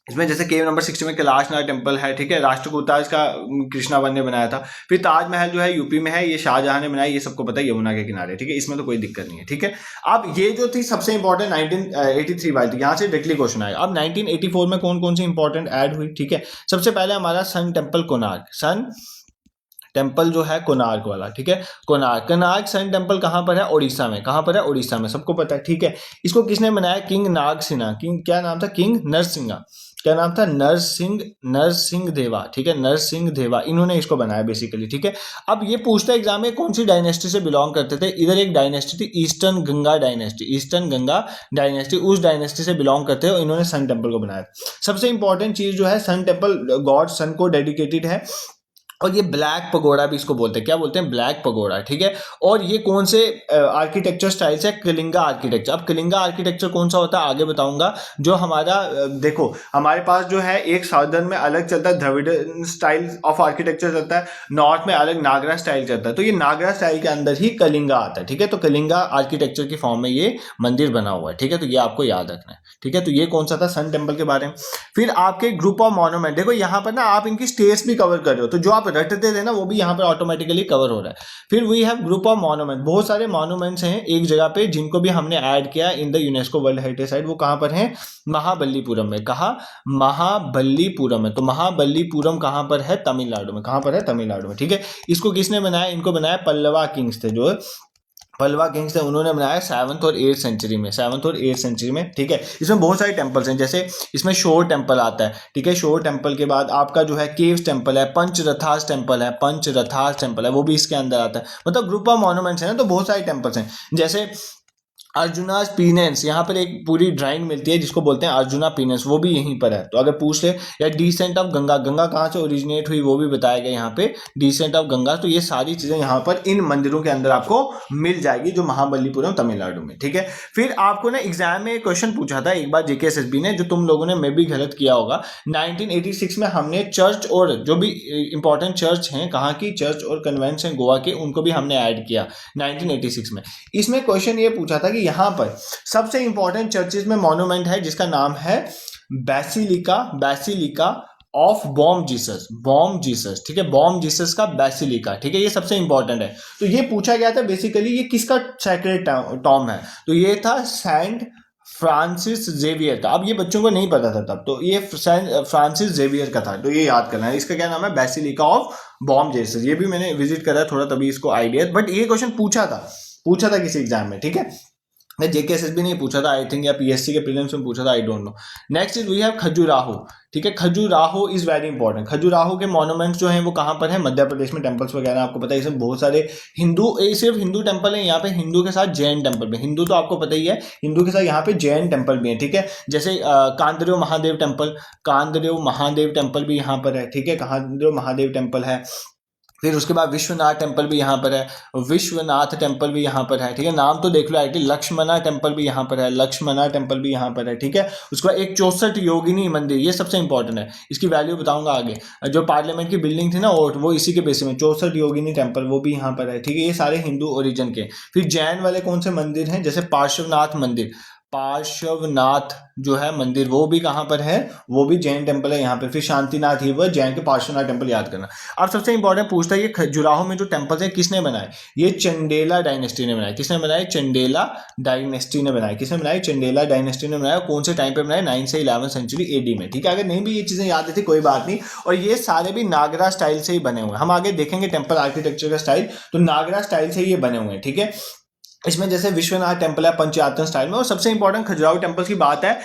Speaker 1: इसमें जैसे केव नंबर 60 में कैलाशनाथ टेम्पल है, ठीक है, राष्ट्रकूटा इसका कृष्णावन ने बनाया था। फिर ताजमहल जो है यूपी में है, ये शाहजहां ने बनाया, ये सबको पता है, यमुना के किनारे, ठीक है, इसमें तो कोई दिक्कत नहीं है, ठीक है। अब ये जो थी सबसे इंपॉर्टेंट 1983 वाली थी, यहाँ से डायरेक्टली क्वेश्चन आएगा। अब 1984 में कौन कौन सी इंपॉर्टेंट ऐड हुई, ठीक है। सबसे पहले हमारा sun temple Konark, sun temple जो है कोणार्क वाला, ठीक है, कोणार्क। कोणार्क सन टेम्पल कहाँ पर है? उड़ीसा में। कहाँ पर है? उड़ीसा में, सबको पता है, ठीक है। इसको किसने बनाया? किंग नागसिन्हा। किंग क्या नाम था? किंग नरसिंहा। क्या नाम था? नरसिंह देवा, ठीक है, नरसिंह देवा, इन्होंने इसको बनाया बेसिकली, ठीक है। अब ये पूछता है एग्जाम में कौन सी डायनेस्टी से बिलोंग करते थे। इधर एक डायनेस्टी थी eastern Ganga dynasty, eastern Ganga dynasty, उस डायनेस्टी से बिलोंग करते हैं, और इन्होंने सन टेम्पल को बनाया। सबसे इंपॉर्टेंट चीज जो है, सन टेम्पल गॉड सन को डेडिकेटेड है। और ये ब्लैक पगोड़ा भी इसको बोलते हैं, क्या बोलते हैं? ब्लैक पगोड़ा, ठीक है। और ये कौन से आर्किटेक्चर स्टाइल से? कलिंगा आर्किटेक्चर। अब कलिंगा आर्किटेक्चर कौन सा होता है आगे बताऊंगा। जो हमारा देखो हमारे पास जो है एक साउदर्न में अलग चलता है, द्रविडियन स्टाइल ऑफ आर्किटेक्चर चलता है, नॉर्थ में अलग नागरा स्टाइल चलता है। तो ये नागरा स्टाइल के अंदर ही कलिंगा आता है, ठीक है। तो कलिंगा आर्किटेक्चर की फॉर्म में ये मंदिर बना हुआ है, ठीक है। तो ये आपको याद रखना है, ठीक है। तो ये कौन सा था? सन टेम्पल के बारे में। फिर आपके ग्रुप ऑफ मॉन्यूमेंट, देखो यहाँ पर ना आप इनकी स्टेट्स भी कवर कर रहे हो, तो जो आप रटते थे ना वो भी यहाँ पर ऑटोमेटिकली कवर हो रहा है। फिर we have group of monument, बहुत सारे मॉन्यूमेंट्स हैं एक जगह पे जिनको भी हमने ऐड किया in the UNESCO world heritage site. वो कहाँ पर है? महाबलीपुरम में। कहा? महाबलीपुरम में। तो महाबलीपुरम कहाँ पर है? तमिलनाडु में। कहाँ पर है? तमिलनाडु में, ठीक है। इसको किसने बनाया? इनको बनाया पल्लवा किंग्स थे, जो पल्लवा किंग्स थे, उन्होंने बनाया 7th और 8th सेंचुरी में, 7th और 8th सेंचुरी में, ठीक है। इसमें बहुत सारे टेम्पल्स हैं, जैसे इसमें शोर टेम्पल आता है, ठीक है। शोर टेम्पल के बाद आपका जो है केव्स टेम्पल है, पंचरथास टेम्पल है, पंचरथास टेम्पल है, वो भी इसके अंदर आता है। मतलब ग्रुप ऑफ मॉन्यूमेंट्स है ना, तो बहुत सारे टेम्पल्स हैं। जैसे अर्जुनाज पीनेंस, यहाँ पर एक पूरी ड्राइंग मिलती है जिसको बोलते हैं अर्जुना पीनेंस, वो भी यहीं पर है। तो अगर पूछ ले, या डिसेंट ऑफ गंगा, गंगा कहाँ से ओरिजिनेट हुई वो भी बताया गया यहाँ पे, डिसेंट ऑफ गंगा। तो ये सारी चीजें यहाँ पर इन मंदिरों के अंदर आपको मिल जाएगी, जो महाबलीपुरम तमिलनाडु में, ठीक है। फिर आपको ना एग्जाम में क्वेश्चन पूछा था एक बार JKSSB ने, जो तुम लोगों ने मे भी गलत किया होगा। 1986 में हमने चर्च और जो भी इंपॉर्टेंट चर्च हैं, कहाँ की चर्च और कन्वेंट्स हैं गोवा के, उनको भी हमने ऐड किया 1986 में। इसमें क्वेश्चन ये पूछा था कि यहाँ पर सबसे इंपॉर्टेंट चर्चेज में मॉन्यूमेंट है जिसका नाम है बेसिलिका ऑफ बॉम जीसस, ठीक है, बॉम जीसस का बेसिलिका, ठीक है, ये सबसे इंपॉर्टेंट है। तो ये पूछा गया था बेसिकली ये किसका सैक्रेड टॉम है, तो ये था सेंट फ्रांसिस जेवियर का। अब ये बच्चों को नहीं पता था तब, तो ये फ्रांसिस जेवियर का था, तो ये याद करना है। इसका क्या नाम है? Basilica of Bom Jesus. ये भी मैंने विजिट करा थोड़ा, तभी इसको आइडिया, बट ये क्वेश्चन पूछा था किसी एग्जाम में, ठीक है। जेकेएसएसबी ने पूछा था आई थिंक, या पीएससी के प्रीलिम्स में पूछा था, I don't know. Next is we have Khajuraho. ठीक है, Khajuraho is very important. Khajuraho के मॉन्यूमेंट्स जो हैं वो कहाँ पर है, मध्य प्रदेश में। टेम्पल्स वगैरह आपको पता है, इसमें बहुत सारे हिंदू, सिर्फ हिंदू टेम्पल है यहाँ पे, हिंदू के साथ जैन टेम्पल भी। हिंदू तो आपको पता ही है, हिंदू के साथ यहाँ पे जैन टेम्पल भी है। ठीक है, जैसे कांद्रेव महादेव टेम्पल, कांद्रेव महादेव टेम्पल भी यहाँ पर है। ठीक है, कांद्रेव महादेव टेम्पल है। फिर उसके बाद विश्वनाथ टेम्पल भी यहाँ पर है, विश्वनाथ टेम्पल भी यहाँ पर है। ठीक है, नाम तो देख लो आईटी। लक्ष्मणा टेम्पल भी यहाँ पर है, लक्ष्मणा टेम्पल भी यहाँ पर है। ठीक है, उसके बाद एक 64 योगिनी मंदिर, ये सबसे इंपॉर्टेंट है, इसकी वैल्यू बताऊंगा आगे। जो पार्लियामेंट की बिल्डिंग थी ना, और वो इसी के बेसिस में 64 योगिनी टेम्पल, वो भी यहाँ पर है। ठीक है, ये सारे हिंदू ओरिजिन के। फिर जैन वाले कौन से मंदिर हैं, जैसे पार्श्वनाथ मंदिर, पार्श्वनाथ जो है मंदिर, वो भी कहाँ पर है, वो भी जैन टेम्पल है यहाँ पे। फिर शांतिनाथ ही वह जैन के पार्श्वनाथ टेम्पल, याद करना। अब सबसे इंपॉर्टेंट पूछता है, ये खजुराहो में जो टेम्पल्स है किसने बनाए, ये चंडेला डायनेस्टी ने बनाए। किसने बनाए, चंडेला डायनेस्टी ने बनाए। किसने बनाए, चंडेला डायनेस्टी ने बनाया। कौन से टाइम पे बनाए, 9 से 11 सेंचुरी एडी में। ठीक है, अगर नहीं भी ये चीजें याद थी कोई बात नहीं। और ये सारे भी नागरा स्टाइल से ही बने हुए हैं। हम आगे देखेंगे टेम्पल आर्किटेक्चर का स्टाइल, तो नागरा स्टाइल से ये बने हुए हैं। ठीक है, इसमें जैसे विश्वनाथ टेम्पल है पंचयातन स्टाइल में। और सबसे इंपॉर्टेंट खजुराहो टेम्पल्स की बात है,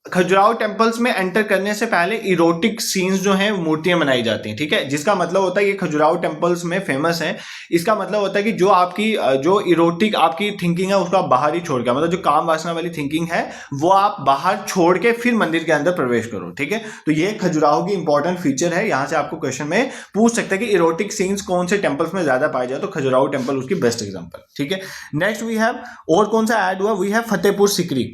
Speaker 1: खजुराहो टेम्पल्स में एंटर करने से पहले इरोटिक सीन्स जो हैं मूर्तियां बनाई जाती हैं। ठीक है, जिसका मतलब होता है ये खजुराहो टेम्पल्स में फेमस है। इसका मतलब होता है कि जो आपकी जो इरोटिक आपकी थिंकिंग है उसको आप बाहर ही छोड़ के, मतलब जो काम वासना वाली थिंकिंग है वो आप बाहर छोड़ के फिर मंदिर के अंदर प्रवेश करो। ठीक है, तो ये खजुराहो की इंपॉर्टेंट फीचर है। यहां से आपको क्वेश्चन में पूछ सकते हैं कि इरोटिक सीन्स कौन से टेम्पल्स में ज्यादा पाए जाए, तो खजुराहो टेम्पल उसकी बेस्ट एग्जाम्पल। ठीक है, नेक्स्ट वी हैव, और कौन सा ऐड हुआ, वी हैव फतेहपुर सिकरी।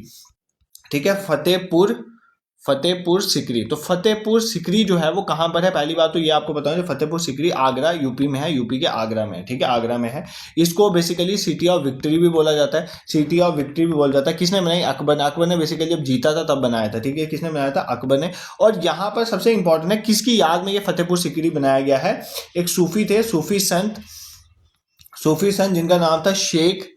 Speaker 1: ठीक है, फतेहपुर सिकरी। तो फतेहपुर सिकरी जो है वो कहां पर है, पहली बात तो ये आपको बताऊं, फतेहपुर सिकरी आगरा यूपी में है, यूपी के आगरा में है। ठीक है, आगरा में है। इसको बेसिकली सिटी ऑफ विक्ट्री भी बोला जाता है, सिटी ऑफ विक्ट्री भी बोला जाता है। किसने बनाई, अकबर ने। अकबर ने बेसिकली जब जीता था तब बनाया था। ठीक है, किसने बनाया था, अकबर ने। और यहाँ पर सबसे इंपॉर्टेंट है किसकी याद में ये फतेहपुर सिकरी बनाया गया है, एक सूफी थे, सूफी संत जिनका नाम था शेख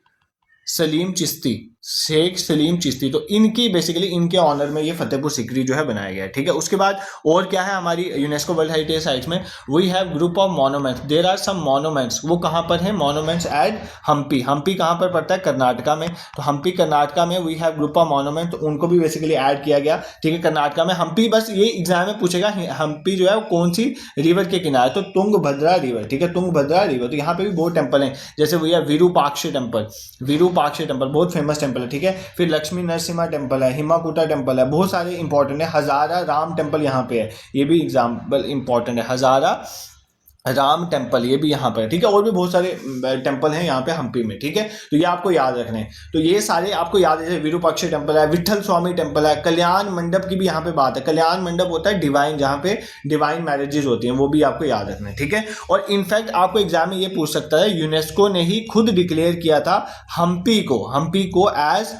Speaker 1: सलीम चिश्ती, शेख सलीम चिश्ती। तो इनकी बेसिकली इनके ऑनर में ये फतेहपुर सिकरी जो है बनाया गया है। ठीक है, उसके बाद और क्या है हमारी यूनेस्को वर्ल्ड हेरिटेज साइट्स में, we have group of monuments, there are some monuments. वो कहाँ पर है, मॉन्यूमेंट्स एट हम्पी। हम्पी कहाँ पर पड़ता है, कर्नाटका में। तो हम्पी कर्नाटका में we have group of monument, तो उनको भी बेसिकली ऐड किया गया। ठीक है, कर्नाटका में हम्पी, बस ये एग्जाम में पूछेगा हम्पी जो है वो कौन सी रिवर के किनारे, तो तुंगभद्रा रिवर। ठीक है, तुंगभद्रा रिवर। तो यहाँ पे भी बहुत टेम्पल है, जैसे we have Virupaksha temple, Virupaksha temple बहुत फेमस टेम्पल है। ठीक है, फिर लक्ष्मी नरसिम्हा टेम्पल है, हिमाकुटा टेम्पल है, बहुत सारे इंपॉर्टेंट है। हजारा राम टेम्पल यहाँ पे है, ये भी एग्जाम्पल इंपॉर्टेंट है। हजारा राम टेम्पल ये भी यहाँ पर है। ठीक है, और भी बहुत सारे टेम्पल हैं यहाँ पे हम्पी में। ठीक है, तो ये आपको याद रखने हैं। तो ये सारे आपको याद है, जैसे विरूपाक्ष टेम्पल है, विठल स्वामी टेम्पल है, कल्याण मंडप की भी यहाँ पे बात है। कल्याण मंडप होता है डिवाइन, जहाँ पे डिवाइन मैरिजेस होती हैं, वो भी आपको याद रखना है। ठीक है, और इनफैक्ट आपको एग्जाम में ये पूछ सकता है, यूनेस्को ने ही खुद डिक्लेयर किया था हम्पी को एज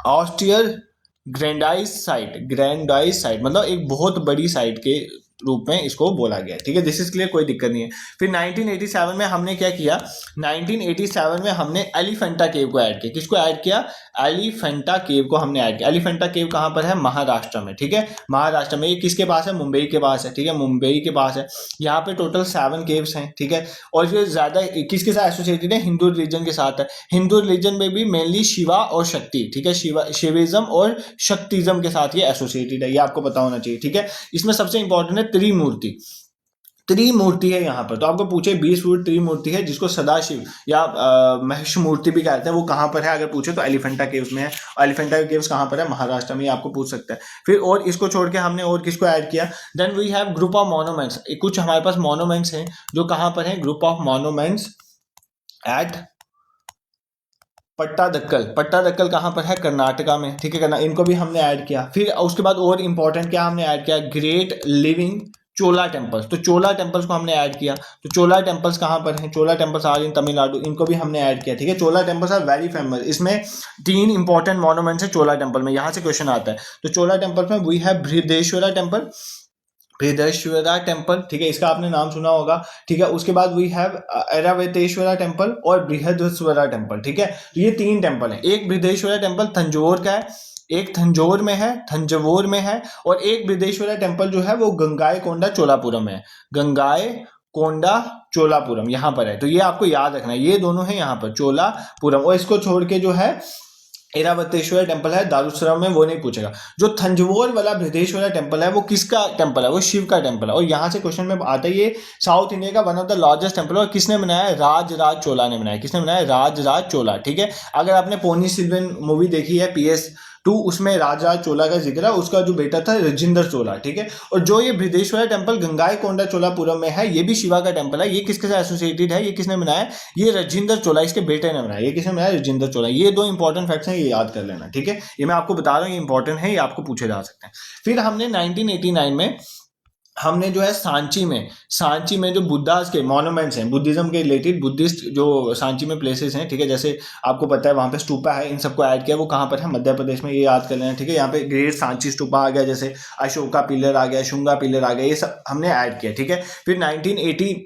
Speaker 1: ऑस्टियर ग्रैंडाइज साइट, मतलब एक बहुत बड़ी साइट के रूप में इसको बोला गया है। ठीक है, दिस इज क्लियर, कोई दिक्कत नहीं है। फिर 1987 में हमने क्या किया, 1987 में हमने एलिफेंटा केव को ऐड किया। किसको ऐड किया, एलिफेंटा केव को हमने ऐड किया। एलिफेंटा केव कहाँ पर है, महाराष्ट्र में। ठीक है, महाराष्ट्र में। ये किसके पास है, मुंबई के पास है। ठीक है, मुंबई के पास है। यहाँ पे टोटल 7 केव्स हैं। ठीक है, और ये ज्यादा किसके साथ एसोसिएटेड है, हिंदू रिलीजन के साथ है। हिंदू रिलीजन में भी मेनली शिवा और शक्ति। ठीक है, शिविज्म और शक्तिज्म के साथ ये एसोसिएटेड है, ये आपको पता होना चाहिए। ठीक है, इसमें सबसे इंपॉर्टेंट है त्रिमूर्ति है यहाँ पर। तो आपको पूछे 20 फुट त्रिमूर्ति है, जिसको सदाशिव या महेश मूर्ति भी कहते हैं, वो कहाँ पर है अगर पूछे तो एलिफेंटा केव्स में है। एलिफेंटा केव्स कहाँ पर है, महाराष्ट्र में, आपको पूछ सकता है। फिर और इसको छोड़ के हमने और किसको ऐड किया, then we have group of monuments. कुछ हमारे पास मॉन्यूमेंट्स हैं जो कहाँ पर है, group of monuments at Pattadakal कहाँ पर है, कर्नाटका में। ठीक है, इनको भी हमने ऐड किया। फिर उसके बाद और इंपॉर्टेंट क्या हमने ऐड किया, ग्रेट लिविंग चोला टेम्पल्स। तो चोला टेम्पल्स को हमने ऐड किया। तो चोला टेम्पल्स कहाँ पर हैं, चोला टेम्पल्स आर इन तमिलनाडु, इनको भी हमने ऐड किया। ठीक है, चोला टेम्पल्स आर वेरी फेमस। इसमें 3 इंपॉर्टेंट मॉन्यूमेंट्स है चोला टेम्पल में, यहाँ से क्वेश्चन आता है। तो चोला टेम्पल में वी हैव बृहदेश्वरा टेम्पल। ठीक है, इसका आपने नाम सुना होगा। ठीक है, उसके बाद वी हैव ऐरावतेश्वरा टेम्पल और बृहदेश्वरा टेम्पल। ठीक है, तो ये 3 टेम्पल हैं। एक बृहदेश्वरा टेम्पल तंजौर का है, एक तंजौर में है और एक बृहदेश्वरा टेम्पल जो है वो गंगाईकोंडा चोलापुरम है। गंगाईकोंडा कोंडा चोलापुरम यहाँ पर है, तो ये आपको याद रखना है, ये दोनों है यहाँ पर चोलापुरम। और इसको छोड़ के जो है ऐरावतेश्वर टेम्पल है दारुसरम में, वो नहीं पूछेगा। जो थंजवोर वाला बृहदेश्वरा टेम्पल है वो किसका टेम्पल है, वो शिव का टेम्पल है। और यहाँ से क्वेश्चन में आता है ये साउथ इंडिया का one of the largest temple, और किसने बनाया है, राजराज चोला ने बनाया। किसने बनाया, राजराज चोला, ठीक है। अगर आपने पोन्नियिन सेल्वन मूवी देखी है PS2, उसमें राजराज चोला का जिक्र है, उसका जो बेटा था राजेंद्र चोला, ठीक है। और जो ये बृहदेश्वरा टेम्पल गंगाईकोंडा चोलापुरम में है, ये भी शिवा का टेम्पल है। ये किसके साथ एसोसिएटेड है, ये किसने बनाया, ये राजेंद्र चोला, इसके बेटे ने बनाया। ये किसने बनाया, राजेंद्र चोला। ये दो इंपॉर्टेंट फैक्ट्स हैं, ये याद कर लेना, ठीक है। ये मैं आपको बता रहा हूँ, ये इंपॉर्टेंट है, ये आपको पूछे जा सकते हैं। फिर हमने 1989 में हमने जो है सांची में जो बुद्धास के मॉन्यूमेंट्स हैं, बुद्धिज्म के रिलेटेड बुद्धिस्ट जो सांची में प्लेसेस हैं, ठीक है, जैसे आपको पता है वहाँ पे स्तूपा है, इन सबको ऐड किया। वो कहाँ पर है, मध्य प्रदेश में, ये याद कर लेना, ठीक है। यहाँ पे ग्रेट सांची स्तूपा आ गया, जैसे अशोका पिलर आ गया, शुंगा पिलर आ गया, ये सब हमने ऐड किया, ठीक है। फिर 1993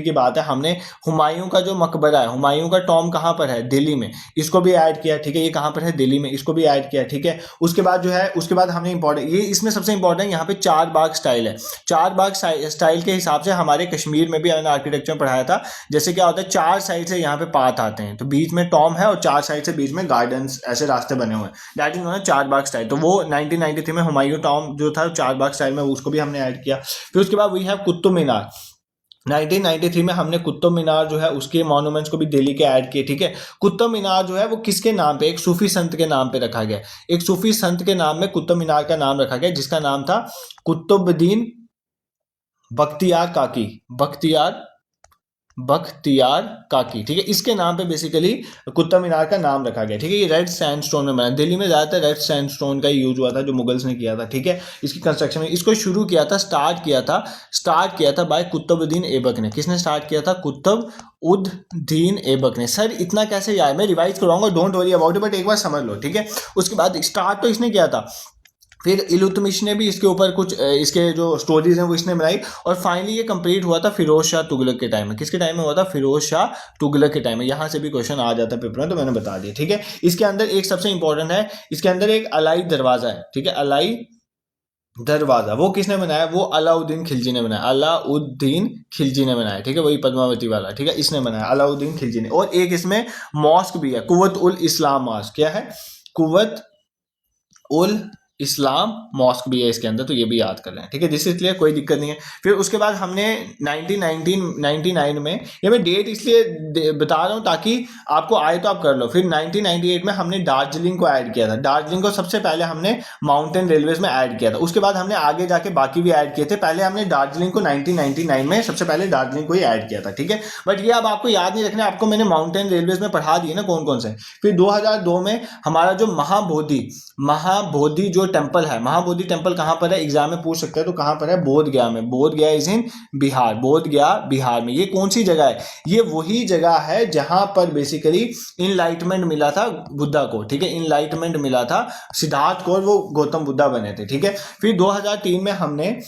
Speaker 1: की बात है, हमने हुमायूं का जो मकबरा है, हुमायूं का टॉम कहाँ पर है, दिल्ली में, इसको भी ऐड किया, ठीक है। ये कहाँ पर है, दिल्ली में, इसको भी ऐड किया, ठीक है। उसके बाद जो है, उसके बाद हमने इंपॉर्टेंट, ये इसमें सबसे इंपॉर्टेंट यहाँ पे चार बाग स्टाइल है। चार बाग स्टाइल के हिसाब से हमारे कश्मीर में भी हमने आर्किटेक्चर पढ़ाया था। जैसे क्या होता है, चार साइड से यहाँ पे पाथ आते हैं, तो बीच में टॉम है और चार साइड से बीच में गार्डन्स, ऐसे रास्ते बने हुए हैं, दैट इज चार बाग स्टाइल। तो वो 1993 में हुमायूं टॉम जो था चार बाग स्टाइल में, उसको भी हमने ऐड किया। फिर उसके बाद वी हैव कुतुब मीनार। 1993 में हमने कुतुब मीनार जो है उसके मॉन्यूमेंट्स को भी दिल्ली के ऐड किए, ठीक है। कुतुब मीनार जो है वो किसके नाम पे, एक सूफी संत के नाम पे रखा गया। एक सूफी संत के नाम में कुतुब मीनार का नाम रखा गया, जिसका नाम था कुतुबुद्दीन बख्तियार काकी, ठीक है। इसके नाम पे बेसिकली कुतुब मीनार का नाम रखा गया, ठीक है। ये रेड सैंडस्टोन में बना, दिल्ली में ज़्यादातर रेड सैंडस्टोन का यूज हुआ था, जो मुगल्स ने किया था, ठीक है। इसकी कंस्ट्रक्शन में इसको स्टार्ट किया था बाय कुतुबुद्दीन ऐबक ने। किसने स्टार्ट किया था, कुतुबुद्दीन ऐबक ने। सर इतना कैसे यार, मैं रिवाइज कराऊंगा, don't worry about it, but एक बार समझ लो, ठीक है। उसके बाद स्टार्ट तो इसने किया था, फिर इल्तुतमिश ने भी इसके ऊपर कुछ इसके जो स्टोरीज हैं वो इसने बनाई, और फाइनली ये कंप्लीट हुआ था फिरोज शाह तुगलक के टाइम में। किसके टाइम में हुआ था, फिरोज शाह तुगलक के टाइम में। यहाँ से भी क्वेश्चन आ जाता है पेपर में, तो मैंने बता दिया, ठीक है। इसके अंदर एक सबसे इंपॉर्टेंट है, इसके अंदर एक अलाई दरवाजा है, ठीक है। अलाई दरवाजा वो किसने बनाया, वो अलाउद्दीन खिलजी ने बनाया, अलाउद्दीन खिलजी ने बनाया, ठीक है। वही पद्मावती वाला, ठीक है, इसने बनाया, अलाउद्दीन खिलजी ने। और एक इसमें मॉस्क भी है, कुव्वत उल इस्लाम मॉस्क। क्या है, कुव्वत उल इस्लाम मॉस्क भी है इसके अंदर, तो ये भी याद कर लें, ठीक है। दिस इज क्लियर, कोई दिक्कत नहीं है। फिर उसके बाद हमने 1999 में, ये मैं डेट इसलिए बता रहा हूँ ताकि आपको आए तो आप कर लो। फिर 1998 में हमने दार्जिलिंग को ऐड किया था। दार्जिलिंग को सबसे पहले हमने माउंटेन रेलवेज में ऐड किया था, उसके बाद हमने आगे जाके बाकी भी ऐड किए थे। पहले हमने दार्जिलिंग को 1999 में सबसे पहले दार्जिलिंग को ही ऐड किया था, ठीक है। बट ये अब आपको याद नहीं रखना, आपको मैंने माउंटेन रेलवेज में पढ़ा दिए ना कौन कौन से। फिर 2002 में हमारा जो महाबोधि जो टेम्पल है, महाबोधि टेम्पल कहाँ पर है, एग्जाम में पूछ सकते हैं, तो कहाँ पर है, बोध गया में। बोध गया इज इन बिहार, बोध गया बिहार में। ये कौन सी जगह है, ये वही जगह है जहां पर बेसिकली इनलाइटमेंट मिला था बुद्धा को, ठीक है। इनलाइटमेंट मिला था सिद्धार्थ को, और वो गौतम बुद्धा बने थे, ठीक है। फिर 2003 में हमने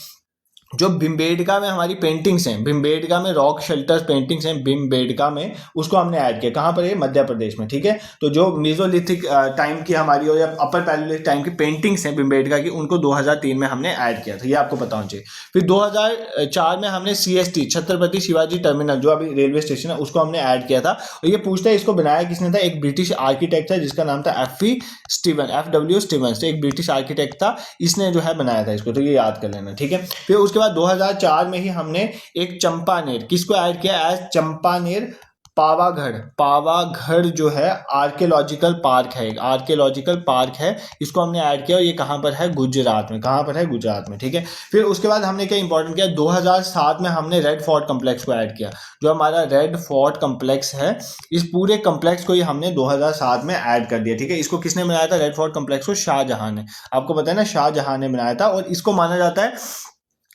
Speaker 1: जो भीमबेडका में हमारी पेंटिंग्स हैं, भीमबेडका में रॉक शेल्टर पेंटिंग्स हैं भीमबेडका में, उसको हमने ऐड किया। कहाँ पर है, मध्य प्रदेश में, ठीक है। तो जो मेसोलिथिक टाइम की हमारी और या अपर पैलेयोलिथिक टाइम की पेंटिंग्स हैं भीमबेडका की, उनको 2003 में हमने ऐड किया था, ये आपको पता होना चाहिए। फिर 2004 में हमने CST छत्रपति शिवाजी टर्मिनल, जो अभी रेलवे स्टेशन है, उसको हमने ऐड किया था। और ये पूछता है इसको बनाया किसने था, एक ब्रिटिश आर्किटेक्ट था जिसका नाम था FW स्टीवंस, एक ब्रिटिश आर्किटेक्ट था, इसने जो है बनाया था इसको, तो ये याद कर लेना, ठीक है। फिर उसके बाद 2004 में ही हमने एक चंपानेर, किसको ऐड किया, एज चंपानेर पावागढ़ जो है आर्कियोलॉजिकल पार्क है, एक आर्कियोलॉजिकल पार्क है, इसको हमने ऐड किया। और ये कहाँ पर है, गुजरात में। कहाँ पर है, गुजरात में, ठीक है। फिर उसके बाद हमने क्या इंपॉर्टेंट किया, 2007 में हमने रेड फोर्ट कम्प्लेक्स को ऐड किया। जो हमारा रेड फोर्ट कम्प्लेक्स है, इस पूरे कम्प्लेक्स को ही हमने 2007 में ऐड कर दिया, ठीक है। इसको किसने बनाया था, रेड फोर्ट कम्प्लेक्स को शाहजहां ने, आपको पता है ना, शाहजहां ने बनाया था। और इसको माना जाता है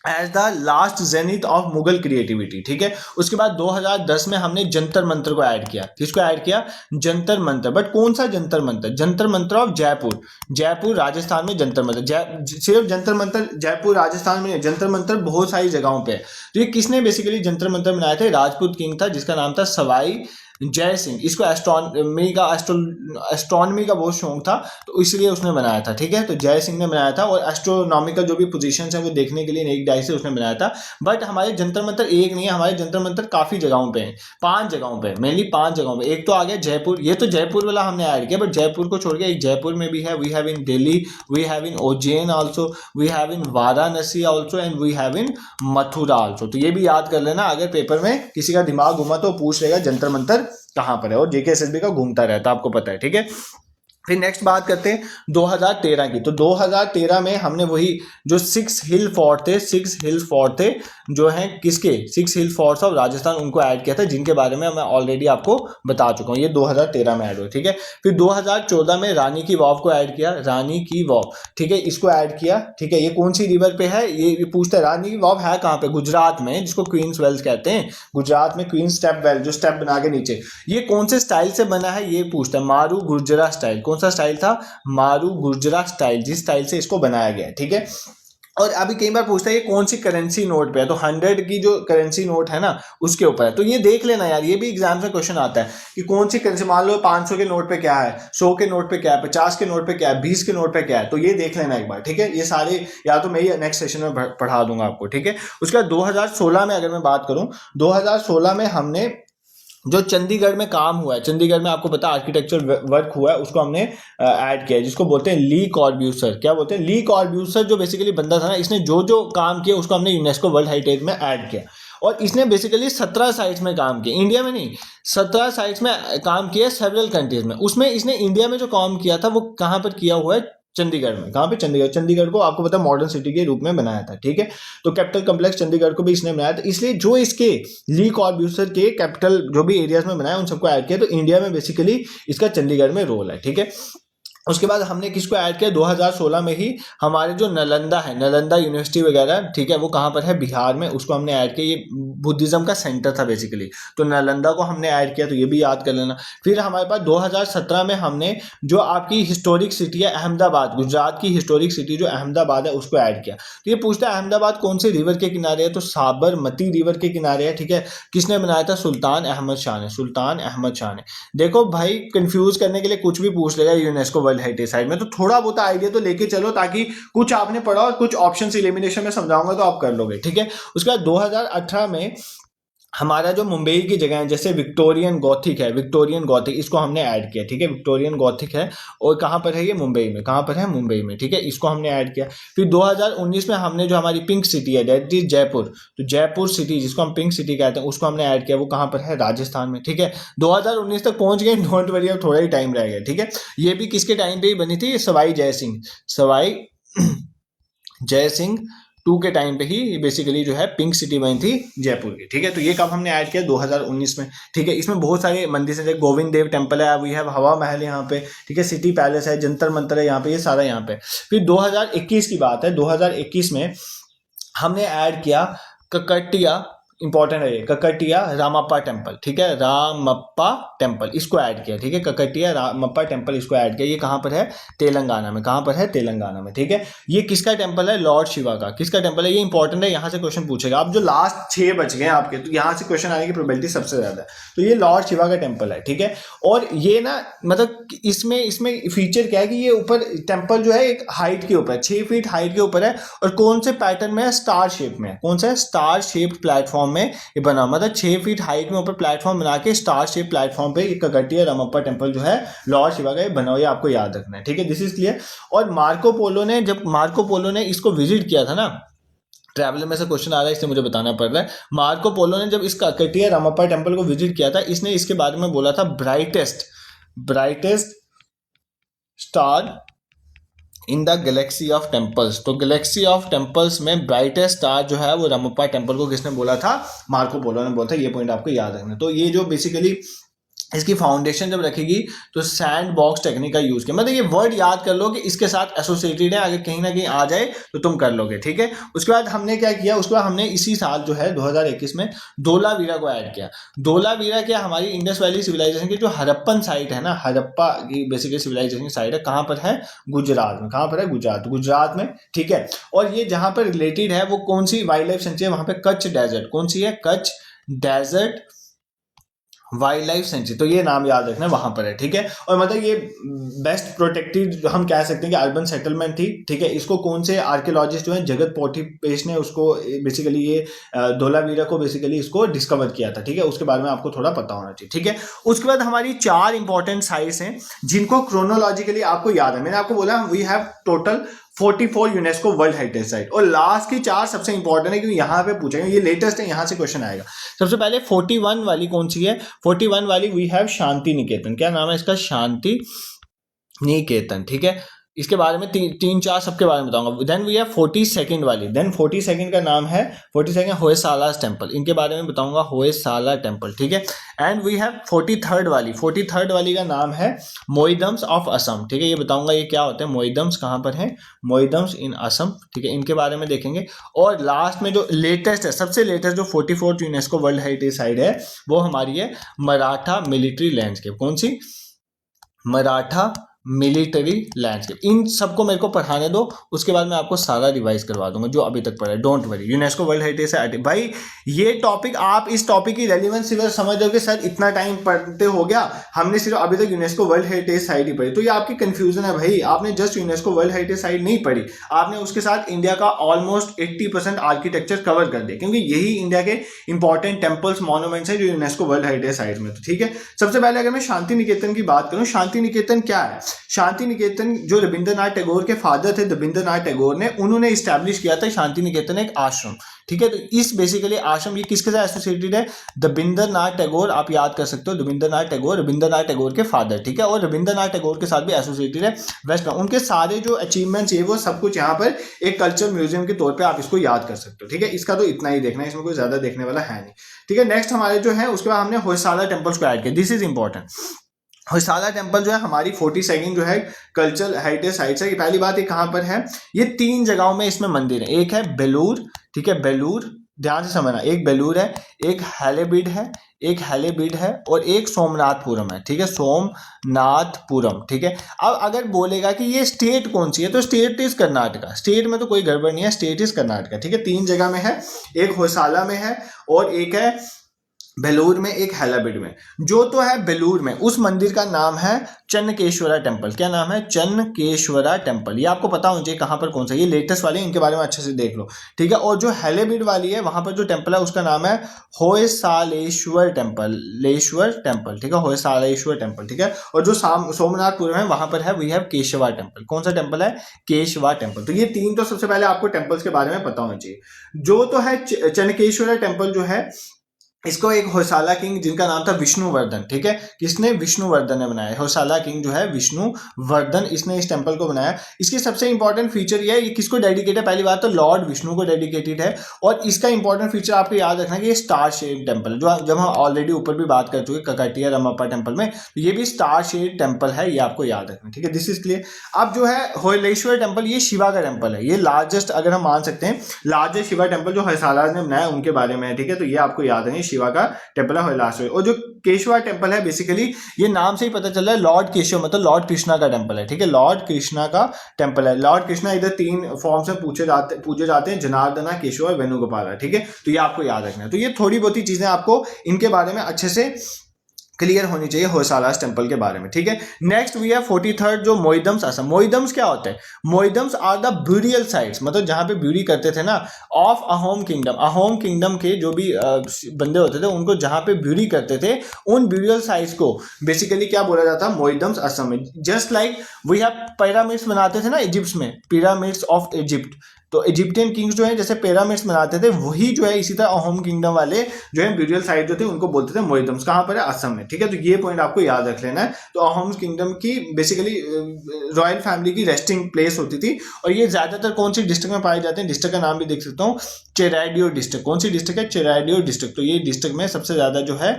Speaker 1: as the last zenith of Mughal creativity, ठीक है। उसके बाद 2010 में हमने जंतर मंतर को ऐड किया। किसको ऐड किया, जंतर मंतर। बट कौन सा जंतर मंतर, जंतर मंतर ऑफ जयपुर राजस्थान में जंतर मंतर। सिर्फ जंतर मंतर जयपुर राजस्थान में, जंतर मंतर बहुत सारी जगहों पे है। तो ये किसने बेसिकली जंतर मंतर बनाए थे, राजपूत किंग था जिसका नाम था सवाई जय सिंह, इसको एस्ट्रोनॉमी का बहुत शौक था, तो इसलिए उसने बनाया था। ठीक है, तो जय सिंह ने बनाया था, और एस्ट्रोनॉमिकल जो भी पोजीशन है वो देखने के लिए एक डाई से उसने बनाया था। बट हमारे जंतर मंतर एक नहीं है, हमारे जंतर मंतर काफी जगहों पे हैं, 5 जगहों पे, मेनली 5 जगहों पे। एक तो आ गया जयपुर, ये तो जयपुर वाला हमने ऐड किया, बट जयपुर को छोड़ के एक जयपुर में भी है, we have in Delhi, we have in Ujjain also, we have in Varanasi also, and we have in Mathura also. तो ये भी याद कर लेना, अगर पेपर में किसी का दिमाग घुमा तो पूछ लेगा जंतर मंतर कहां पर है, और जेकेएसएसबी का घूमता रहता है, आपको पता है। ठीक है, फिर नेक्स्ट बात करते हैं 2013 की। तो 2013 में हमने वही जो 6 हिल फोर्ट थे जो हैं किसके, 6 हिल फोर्ट्स ऑफ राजस्थान, उनको ऐड किया था, जिनके बारे में मैं ऑलरेडी आपको बता चुका हूँ। ये 2013 में ऐड हुए। ठीक है, फिर 2014 में रानी की वाव को ऐड किया, रानी की वाव। ठीक है, इसको ऐड किया। ठीक है, ये कौन सी रिवर पे है, ये पूछता है। रानी की वाव है कहाँ पे, गुजरात में, जिसको क्वींस वेल्स कहते हैं। गुजरात में क्वींस स्टेप वेल, जो स्टेप बना के नीचे, ये कौन से स्टाइल से बना है ये पूछता है। मारू गुर्जरा स्टाइल। कौन सा स्टाइल था, मारू गुर्जरा स्टाइल, जिस स्टाइल से इसको बनाया गया है। ठीक है, और अभी कई बार पूछता है ये कौन सी करेंसी नोट पे है, तो 100 की जो करेंसी नोट है ना उसके ऊपर है। तो ये देख लेना यार, ये भी एग्जाम में क्वेश्चन आता है कि कौन सी करेंसी, मान लो 500 के नोट पे क्या है, 100 के नोट पे क्या है, 50 के नोट पे क्या है, 20 के नोट पे क्या है, तो ये देख लेना एक बार। ठीक है, ये सारे या तो मैं ये नेक्स्ट सेशन में पढ़ा दूंगा आपको। ठीक है, उसके बाद 2016 में अगर मैं बात करूं, 2016 में हमने जो चंडीगढ़ में काम हुआ है, चंडीगढ़ में आपको पता आर्किटेक्चर वर्क हुआ है, उसको हमने ऐड किया है, जिसको बोलते हैं ली कॉर्ब्यूसर। क्या बोलते हैं, ली कॉर्ब्यूसर, जो बेसिकली बंदा था ना, इसने जो जो काम किया उसको हमने यूनेस्को वर्ल्ड हेरिटेज में ऐड किया। और इसने बेसिकली 17 साइट्स में काम किया, इंडिया में नहीं, 17 साइट्स में काम किया, सेवरल कंट्रीज में। उसमें इसने इंडिया में जो काम किया था वो कहाँ पर किया हुआ है, चंडीगढ़ में। कहाँ पे, चंडीगढ़। चंडीगढ़ को आपको पता है मॉडर्न सिटी के रूप में बनाया था। ठीक है, तो कैपिटल कॉम्प्लेक्स चंडीगढ़ को भी इसने बनाया था, इसलिए जो इसके ली कॉर्ब्यूसर के कैपिटल जो भी एरियाज में बनाया उन सबको ऐड किया। तो इंडिया में बेसिकली इसका चंडीगढ़ में रोल है। ठीक है, उसके बाद हमने किसको ऐड किया, 2016 में ही हमारे जो नालंदा है, नालंदा यूनिवर्सिटी वगैरह, ठीक है, वो कहाँ पर है, बिहार में, उसको हमने ऐड किया। ये बुद्धिज्म का सेंटर था बेसिकली, तो नालंदा को हमने ऐड किया, तो ये भी याद कर लेना। फिर हमारे पास 2017 में हमने जो आपकी हिस्टोरिक सिटी है अहमदाबाद, गुजरात की हिस्टोरिक सिटी जो अहमदाबाद है, उसको ऐड किया। तो ये पूछता है अहमदाबाद कौन से रिवर के किनारे है, तो साबरमती रिवर के किनारे है। ठीक है, किसने बनाया था, सुल्तान अहमद शाह ने, सुल्तान अहमद शाह ने। देखो भाई, कंफ्यूज करने के लिए कुछ भी पूछ लेगा यूनेस्को वर्ल्ड हेरिटेज साइट में, तो थोड़ा बहुत आइडिया तो लेके चलो, ताकि कुछ आपने पढ़ा और कुछ ऑप्शंस एलिमिनेशन में समझाऊंगा तो आप कर लोगे। ठीक है, उसके बाद 2018 में हमारा जो मुंबई की जगह है, जैसे विक्टोरियन गॉथिक है, विक्टोरियन गॉथिक, इसको हमने ऐड किया। ठीक है, विक्टोरियन गॉथिक है, और कहाँ पर है ये, मुंबई में। कहाँ पर है, मुंबई में। ठीक है, इसको हमने ऐड किया। फिर 2019 में हमने जो हमारी पिंक सिटी है, दैट इज जयपुर, तो जयपुर सिटी जिसको हम पिंक सिटी कहते हैं, उसको हमने ऐड किया। वो कहाँ पर है, राजस्थान में। ठीक है, 2019 तक पहुंच गए, डोंट वरी, अब थोड़ा ही टाइम रह गया। ठीक है, ये भी किसके टाइम पे ही बनी थी, सवाई जय सिंह, सवाई जय सिंह 2 के टाइम पे ही बेसिकली जो है पिंक सिटी बनी थी जयपुर की। ठीक है, तो ये कब हमने ऐड किया, 2019 में। ठीक है, इसमें बहुत सारे मंदिर हैं, जैसे गोविंद देव टेम्पल है, वी हैव हवा महल यहाँ पे। ठीक है, सिटी पैलेस है, जंतर मंतर है यहाँ पे, ये सारा यहाँ पे। फिर 2021 की बात है, 2021 में हमने ऐड किया ककटिया, इंपॉर्टेंट है ये, ककटिया रामप्पा टेम्पल। ठीक है, रामप्पा टेम्पल, इसको ऐड किया। ठीक है, ककटिया रामप्पा टेम्पल, इसको ऐड किया। ये कहाँ पर है, तेलंगाना में। कहाँ पर है, तेलंगाना में। ठीक है, ये किसका टेम्पल है, लॉर्ड शिवा का। किसका टेम्पल है, ये इंपॉर्टेंट है, यहाँ से क्वेश्चन पूछेगा। अब जो लास्ट 6 बच गए आपके, तो यहाँ से क्वेश्चन आने की प्रोबेबिलिटी सबसे ज्यादा है। तो ये लॉर्ड शिवा का टेम्पल है। ठीक है, और ये ना मतलब इसमें फीचर क्या है कि ये ऊपर टेम्पल जो है एक हाइट के ऊपर, 6 फीट हाइट के ऊपर है, और कौन से पैटर्न में है, स्टार शेप में। कौन सा है, स्टार शेप्ड प्लेटफॉर्म में ये बना, मतलब 6 फीट हाइट में ऊपर प्लेटफॉर्म बना के स्टार शेप प्लेटफॉर्म पे ककटिया रामप्पा टेम्पल जो है लॉर्ड शिवा का बना हुआ है, आपको याद रखना है। ठीक है, दिस इज क्लियर। और मार्को पोलो ने इसको विजिट किया था ना, ट्रैवलर में से क्वेश्चन आ रहा है, इसलिए मुझे बताना पड़ रहा है। मार्को पोलो ने जब इस ककटिया रामप्पा टेम्पल को विजिट किया था, इसने इसके बारे में बोला था brightest star in the Galaxy of temples. तो गैलेक्सी ऑफ टेम्पल्स में ब्राइटेस्ट स्टार जो है वो रामप्पा टेम्पल को किसने बोला था, मार्को पोलो ने बोला था। ये पॉइंट आपको याद रखना। तो ये जो बेसिकली इसकी फाउंडेशन जब रखेगी तो सैंड बॉक्स टेक्निक का यूज किया, मतलब ये वर्ड याद कर लो कि इसके साथ एसोसिएटेड है, अगर कहीं ना कहीं आ जाए तो तुम कर लोगे। ठीक है, उसके बाद हमने क्या किया, उसके बाद हमने इसी साल जो है 2021 में धोलावीरा को ऐड किया। धोलावीरा क्या, हमारी इंडस वैली सिविलाइजेशन की जो हड़प्पन साइट है ना, हड़प्पा की बेसिकली सिविलाइजेशन की साइट है, कहाँ पर है, गुजरात में। कहाँ पर है, गुजरात में। ठीक है, और ये जहाँ पर रिलेटेड है वो कौन सी वाइल्ड लाइफ सेंचुरी है, वहाँ पे कच्छ डेजर्ट। कौन सी है, Kutch desert wild life sanctuary, तो ये नाम याद रखना वहां पर है, ठीक है। और मतलब ये बेस्ट प्रोटेक्टेड हम कह सकते हैं कि अर्बन सेटलमेंट थी, ठीक है। इसको कौन से आर्कियोलॉजिस्ट जो है जगत पोर्टिपेश ने उसको बेसिकली ये धोलावीरा को बेसिकली इसको डिस्कवर किया था, ठीक है। उसके बारे में आपको थोड़ा पता होना चाहिए, ठीक है। उसके बाद हमारी 4 इंपॉर्टेंट साइट्स हैं जिनको क्रोनोलॉजिकली आपको याद है। मैंने आपको बोला we have total 44 UNESCO world heritage site, और लास्ट की 4 सबसे इंपॉर्टेंट है क्योंकि यहां पे पूछेंगे, ये लेटेस्ट है, यहां से क्वेश्चन आएगा। सबसे पहले 41 वाली कौन सी है? 41 वाली वी हैव शांति निकेतन। क्या नाम है इसका? शांति निकेतन, ठीक है। इसके बारे में तीन चार सबके बारे में बताऊंगा। देन वी हैव 42nd वाली, देन 42nd का नाम है 42nd होयसाला टेम्पल, इनके बारे में बताऊंगा, होयसाला टेम्पल, ठीक है। एंड वी हैव 43rd वाली, 43rd वाली का नाम है मोइदम्स ऑफ असम, ठीक है। ये बताऊंगा ये क्या होते हैं, मोइदम्स कहाँ पर है, मोइदम्स इन असम, ठीक है। इनके बारे में देखेंगे। और लास्ट में जो लेटेस्ट है, सबसे लेटेस्ट जो 44th UNESCO world heritage site है वो हमारी है मराठा मिलिट्री लैंडस्केप। कौन सी? Maratha military landscape. इन सबको मेरे को पढ़ाने दो, उसके बाद मैं आपको सारा रिवाइज करवा दूंगा जो अभी तक पढ़ा है। Don't worry, UNESCO world heritage से भाई ये टॉपिक, आप इस टॉपिक की रेलिवेंस सिर्फ समझ रहे हो कि सर इतना टाइम पढ़ते हो गया, हमने सिर्फ अभी तक यूनेस्को वर्ल्ड हेरिटेज साइट ही पढ़ी, तो ये आपकी कंफ्यूजन है भाई। आपने just UNESCO world heritage site नहीं पढ़ी, आपने उसके साथ इंडिया का ऑलमोस्ट 80% आर्किटेक्चर कवर कर दिया, क्योंकि यही इंडिया के इंपॉर्टेंट टेम्पल्स, मॉन्यूमेंट्स है जो यूनेस्को वर्ल्ड हेरिटेज साइट में, तो ठीक है। सबसे पहले अगर मैं शांति निकेतन की बात करूं, शांति निकेतन क्या है? शांति निकेतन जो रविंद्रनाथ टैगोर के फादर थे, रविंद्रनाथ टैगोर ने, उन्होंने इस्टेब्लिश किया था शांति निकेतन एक आश्रम, ठीक है। तो इस बेसिकली आश्रम ये किसके साथ एसोसिएटेड है? रविंद्रनाथ टैगोर, आप याद कर सकते हो, रविंद्रनाथ टैगोर, रविंद्रनाथ टैगोर के फादर, ठीक है। और रविंद्रनाथ टैगोर के साथ भी एसोसिएटेड है वेस्ट में। उनके सारे जो अचीवमेंट्स ये वो सब कुछ यहाँ पर एक कल्चर म्यूजियम के तौर पर आप इसको याद कर सकते हो, ठीक है। इसका तो इतना ही देखना है, इसमें कोई ज्यादा देखने वाला है नहीं, ठीक है। नेक्स्ट हमारे जो है उसके बाद हमने होयसाला टेम्पल्स को ऐड किया, this is important. Hoysala temple जो है हमारी 42nd जो है कल्चरल हेरिटेज साइट्स है। कि पहली बात ये कहां पर है, ये 3 जगहों में इसमें मंदिर है। एक है बेलूर, ठीक है, बेलूर, ध्यान से समझना, एक बेलूर है, एक हैलेबीड है, एक हैलेबीड है, और एक सोमनाथपुरम है, ठीक है, सोमनाथपुरम, ठीक है। अब अगर बोलेगा कि ये स्टेट कौन सी है, तो स्टेट इज कर्नाटका, स्टेट में तो कोई गड़बड़ नहीं है, स्टेट इज कर्नाटका, ठीक है। 3 जगह में है, एक होयसाला में है और एक है बेलूर में, एक हैलाबिड में। जो तो है बेलूर में, उस मंदिर का नाम है चन्नकेश्वरा टेम्पल। क्या नाम है? चन्नकेश्वरा टेम्पल। ये आपको पता होना चाहिए कहां पर कौन सा, ये लेटेस्ट वाले, इनके बारे में अच्छे से देख लो, ठीक है। और जो हैलाबिड वाली है वहां पर जो टेम्पल है उसका नाम है होयसालेश्वर टेम्पल, लेश्वर टेम्पल, ठीक है, होयसालेश्वर टेम्पल, ठीक है। और जो सोमनाथपुरम है वहां पर है वी हैव केशवा टेम्पल। कौन सा टेम्पल है? केशवा टेम्पल। तो ये 3 तो सबसे पहले आपको टेम्पल्स के बारे में पता होना चाहिए। जो तो है चन्नकेश्वरा टेम्पल जो है, इसको एक होयसाला किंग जिनका नाम था विष्णुवर्धन, ठीक है, किसने? विष्णुवर्धन ने बनाया। होयसाला किंग जो है विष्णुवर्धन, इसने इस टेंपल को बनाया। इसकी सबसे इंपॉर्टेंट फीचर ये है, ये किसको डेडिकेटेड है? पहली बात तो लॉर्ड विष्णु को डेडिकेटेड है। और इसका इंपॉर्टेंट फीचर आपको याद रखना कि ये स्टार शेप टेंपल, जो जब हम ऑलरेडी ऊपर भी बात कर चुके ककाटिया रमप्पा टेंपल में, तो ये भी स्टार शेप टेंपल है, ये आपको याद रखना, ठीक है। This is clear. अब जो है होयलेश्वर टेंपल, ये शिवा का टेंपल है, ये लार्जेस्ट, अगर हम मान सकते हैं लार्जेस्ट शिवा टेंपल जो होयसाला ने बनाया उनके बारे में है, ठीक है। तो ये आपको याद है, शिवा का टेंपल है होयलाश्वर। और जो केशवा टेंपल है, बेसिकली ये नाम से ही पता चल रहा है, लॉर्ड केशव मतलब लॉर्ड कृष्णा का टेंपल है, ठीक है, लॉर्ड कृष्णा का टेंपल है। लॉर्ड कृष्णा इधर 3 फॉर्म से पूजे जाते हैं, जनार्दना, केशव और वेणुगोपाला, ठीक है। तो ये आपको याद रखना है। तो ये थोड़ी बहुत ही चीजें आपको इनके बारे में अच्छे से क्लियर होनी चाहिए होयसाला टेंपल के बारे में, ठीक है। नेक्स्ट वी है 43rd जो मोइदम्स असम। मोइदम्स क्या होते हैं? Moidams are the burial sites, मतलब जहां पे ब्यूरी करते थे ना, of Ahom kingdom. Ahom kingdom के जो भी बंदे होते थे उनको जहां पे ब्यूरी करते थे, उन ब्यूरियल साइट्स को बेसिकली क्या बोला जाता है? मोइदम्स असम में। Just like we have pyramids बनाते थे ना इजिप्ट में, पिरामिड्स ऑफ इजिप्ट, तो इजिप्टियन किंग्स जो है जैसे पिरामिड्स बनाते थे, वही जो है इसी तरह अहोम किंगडम वाले जो है ब्यूरियल साइट जो थे उनको बोलते थे मोइदम्स। कहां पर है? असम में, ठीक है। तो ये पॉइंट आपको याद रख लेना है। तो अहोम किंगडम की बेसिकली रॉयल फैमिली की रेस्टिंग प्लेस होती थी, और ये ज्यादातर कौन सी डिस्ट्रिक्ट में पाए जाते हैं? डिस्ट्रिक्ट का नाम भी देख सकता हूँ, चेराडियो डिस्ट्रिक्ट। कौन सी डिस्ट्रिक्ट है? चेराडियो डिस्ट्रिक्ट। तो ये डिस्ट्रिक्ट में सबसे ज्यादा जो है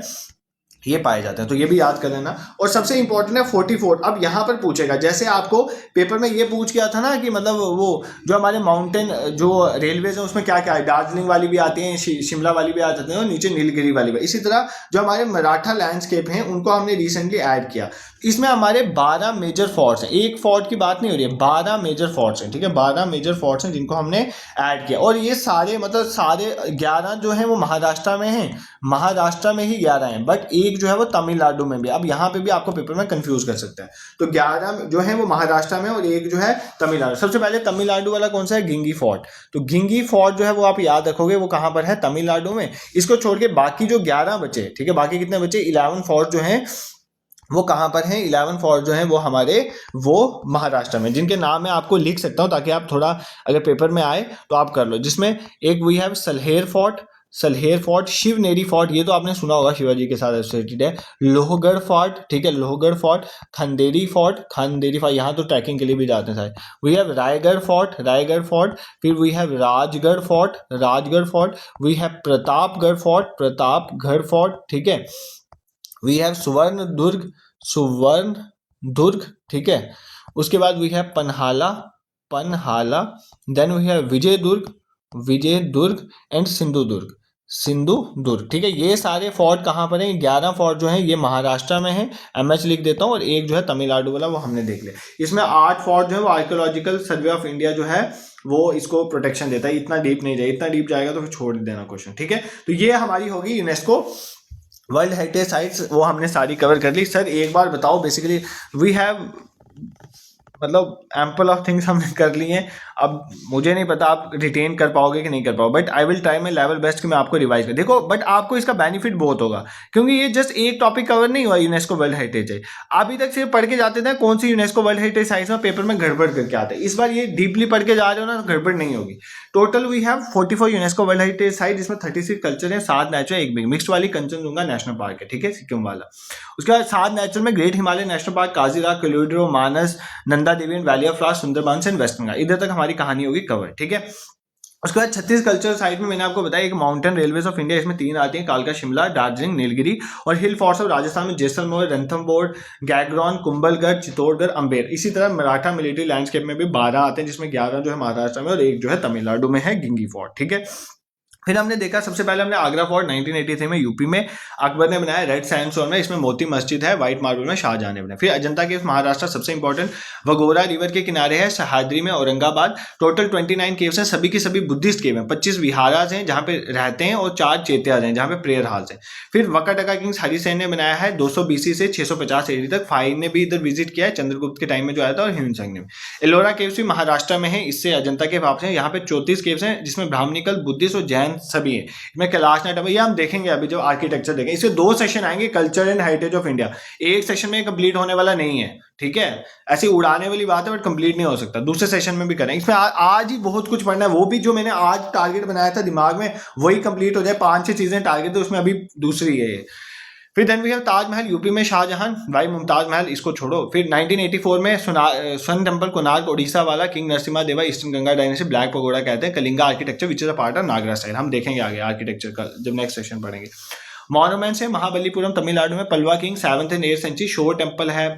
Speaker 1: ये पाए जाते हैं, तो ये भी याद कर लेना। और सबसे इंपॉर्टेंट है 44। अब यहां पर पूछेगा, जैसे आपको पेपर में ये पूछ गया था ना कि मतलब वो जो हमारे माउंटेन जो रेलवेज है उसमें क्या क्या है, दार्जिलिंग वाली भी आती है, शिमला वाली भी आ जाती है, और नीचे नीलगिरी वाली भी। इसी तरह जो हमारे मराठा लैंडस्केप हैं उनको हमने रिसेंटली ऐड किया। इसमें हमारे 12 मेजर फोर्ट्स हैं, एक फोर्ट की बात नहीं हो रही है, 12 मेजर फोर्ट्स हैं, ठीक है, 12 मेजर फोर्ट्स हैं जिनको हमने ऐड किया। और ये सारे मतलब सारे 11 जो हैं वो महाराष्ट्र में हैं, महाराष्ट्र में ही 11 हैं, बट एक एक जो है वो तमिलनाडु में भी। अब यहाँ पे भी आपको पेपर में कंफ्यूज कर सकता है। तो 11 जो है वो महाराष्ट्र में और एक जो है तमिलनाडु। सबसे पहले तमिलनाडु वाला कौन सा है, गिंगी फोर्ट। तो गिंगी फोर्ट जो है वो आप याद रखोगे वो कहाँ पर है, तमिलनाडु में। इसको छोड़ के बाकी जो 11 बचे, ठीक है, बाकी कितने बचे, 11 फोर्ट जो है वो कहाँ पर हैं, 11 फोर्ट जो हैं वो हमारे वो महाराष्ट्र में, जिनके नाम मैं आपको लिख सकता हूँ ताकि आप थोड़ा अगर पेपर में आए तो आप कर लो। जिसमें एक we have Salher fort, Shivneri fort, ये तो आपने सुना होगा, शिवाजी के साथ एसोसिएटेड है। लोहगढ़ फोर्ट, ठीक है, लोहगढ़ फोर्ट। खंडेरी फोर्ट, यहाँ तो ट्रैकिंग के लिए भी जाते हैं सारे। We have Raigad fort. फिर we have Rajgad fort. We have Pratapgad fort, ठीक है। वी हैव सुवर्ण दुर्ग, ठीक है। उसके बाद we have Panhala, then we have Vijaydurg and Sindhudurg, ठीक है। ये सारे फोर्ट कहाँ पर हैं, 11 फोर्ट जो हैं ये महाराष्ट्र में हैं, एमएच लिख देता हूँ, और एक जो है तमिलनाडु वाला वो हमने देख लिया। इसमें 8 फोर्ट जो है वो आर्कियोलॉजिकल सर्वे ऑफ इंडिया जो है वो इसको प्रोटेक्शन देता है। इतना डीप नहीं जाए, इतना डीप जाएगा तो फिर छोड़ देना क्वेश्चन, ठीक है। तो ये हमारी होगी यूनेस्को वर्ल्ड हेरिटेज साइट्स, वो हमने सारी कवर कर ली। सर एक बार बताओ, बेसिकली वी हैव मतलब एम्पल ऑफ थिंग्स हमने कर ली हैं। अब मुझे नहीं पता आप रिटेन कर पाओगे कि नहीं कर पाओगे, but I will try my level best कि मैं आपको रिवाइज कर। देखो बट आपको इसका बेनिफिट बहुत होगा, क्योंकि ये जस्ट एक टॉपिक कवर नहीं हुआ यूनेस्को वर्ल्ड हेरिटेज है। अभी तक सिर्फ पढ़ के जाते थे कौन सी यूनेस्को वर्ल्ड हेरिटेज साइट्स में, पेपर में गड़बड़ करके आते हैं। इस बार ये डीपली पढ़ के जा रहे हो ना, तो गड़बड़ नहीं होगी। Total we have 44 UNESCO world heritage site, जिसमें 36 कल्चर है, 7 नेचुरल, एक बिग मिक्स्ड वाली कंचनजुंगा नेशनल पार्क है, ठीक है, सिक्किम वाला। उसके बाद 7 नेचुरल में great Himalaya national park, Kaziranga, Keoladeo, Manas, Nanda Devi, valley of flowers, Sundarbans and West Bengal. इधर तक हमारी कहानी होगी कवर, ठीक है। उसके बाद 36 कल्चरल साइट में मैंने आपको बताया एक माउंटेन रेलवेज ऑफ इंडिया, इसमें 3 आती हैं, कालका, शिमला, दार्जिलिंग, नीलगिरी। और हिल फोर्ट्स ऑफ राजस्थान में जैसलमेर, रणथंबोर, गैगरॉन, कुंभलगढ़, चित्तौड़गढ़, अम्बेर। इसी तरह मराठा मिलिट्री लैंडस्केप में भी 12 आते हैं, जिसमें 11 जो है महाराष्ट्र में और एक जो है तमिलनाडु में है, गिंगी फोर्ट, ठीक है। फिर हमने देखा सबसे पहले हमने आगरा फोर्ट 1983 में यूपी में अकबर ने बनाया, रेड सैंडस्टोन में, इसमें मोती मस्जिद है, व्हाइट मार्बल में शाहजहां ने बनाया। फिर अजंता केव्स महाराष्ट्र सबसे इंपॉर्टेंट, वगोरा रिवर के किनारे है, सहाद्री में, औरंगाबाद। टोटल 29 केव्स हैं, सभी की सभी बुद्धिस्ट केव हैं। 25 विहाराज हैं जहां पे रहते हैं, और 4 चैत्याज हैं जहां पे प्रेयर हाल्स हैं। फिर वकाटका किंग्स हरिसेन ने बनाया है 200 BC से 650 AD तक। फाइन ने भी इधर विजिट किया है, चंद्रगुप्त के टाइम में जो आया था, और ह्यूनसेंग ने। एलोरा केव्स भी महाराष्ट्र में है, इससे अजंता के वापस है। यहाँ पे 34 केव्स हैं, जिसमें ब्राह्मणिकल, बुद्धिस्ट और जैन सभी है। मैं कैलाश नाइट, ये हम देखेंगे अभी जब आर्किटेक्चर देखेंगे। इससे 2 सेशन आएंगे, culture and heritage of India. एक सेशन में कंप्लीट होने वाला नहीं है, ठीक है, ऐसी उड़ाने वाली बात है, बट कंप्लीट नहीं हो सकता। दूसरे सेशन में भी करेंगे। इसमें आज ही बहुत कुछ पढ़ना है, वो भी जो मैंने आज टारगेट बनाया था दिमाग में वही कंप्लीट हो जाए। 5-6 चीजें टारगेट, तो उसमें अभी दूसरी है ये। फिर then we have Taj Mahal, UP में शाहजहां, भाई मुमताज महल, इसको छोड़ो। फिर 1984 में सन टेम्पल, कोणार्क, ओडिशा वाला, king Narasimha Deva, eastern Ganga dynasty, black pagoda कहते हैं। Kalinga architecture which is a part of Nagara style, हम देखेंगे आगे आर्किटेक्चर का जब नेक्स्ट सेशन पढ़ेंगे। मॉन्यूमेंट्स है, महाबलीपुरम तमिलनाडु में, Pallava king 7th and 8th century, shore temple है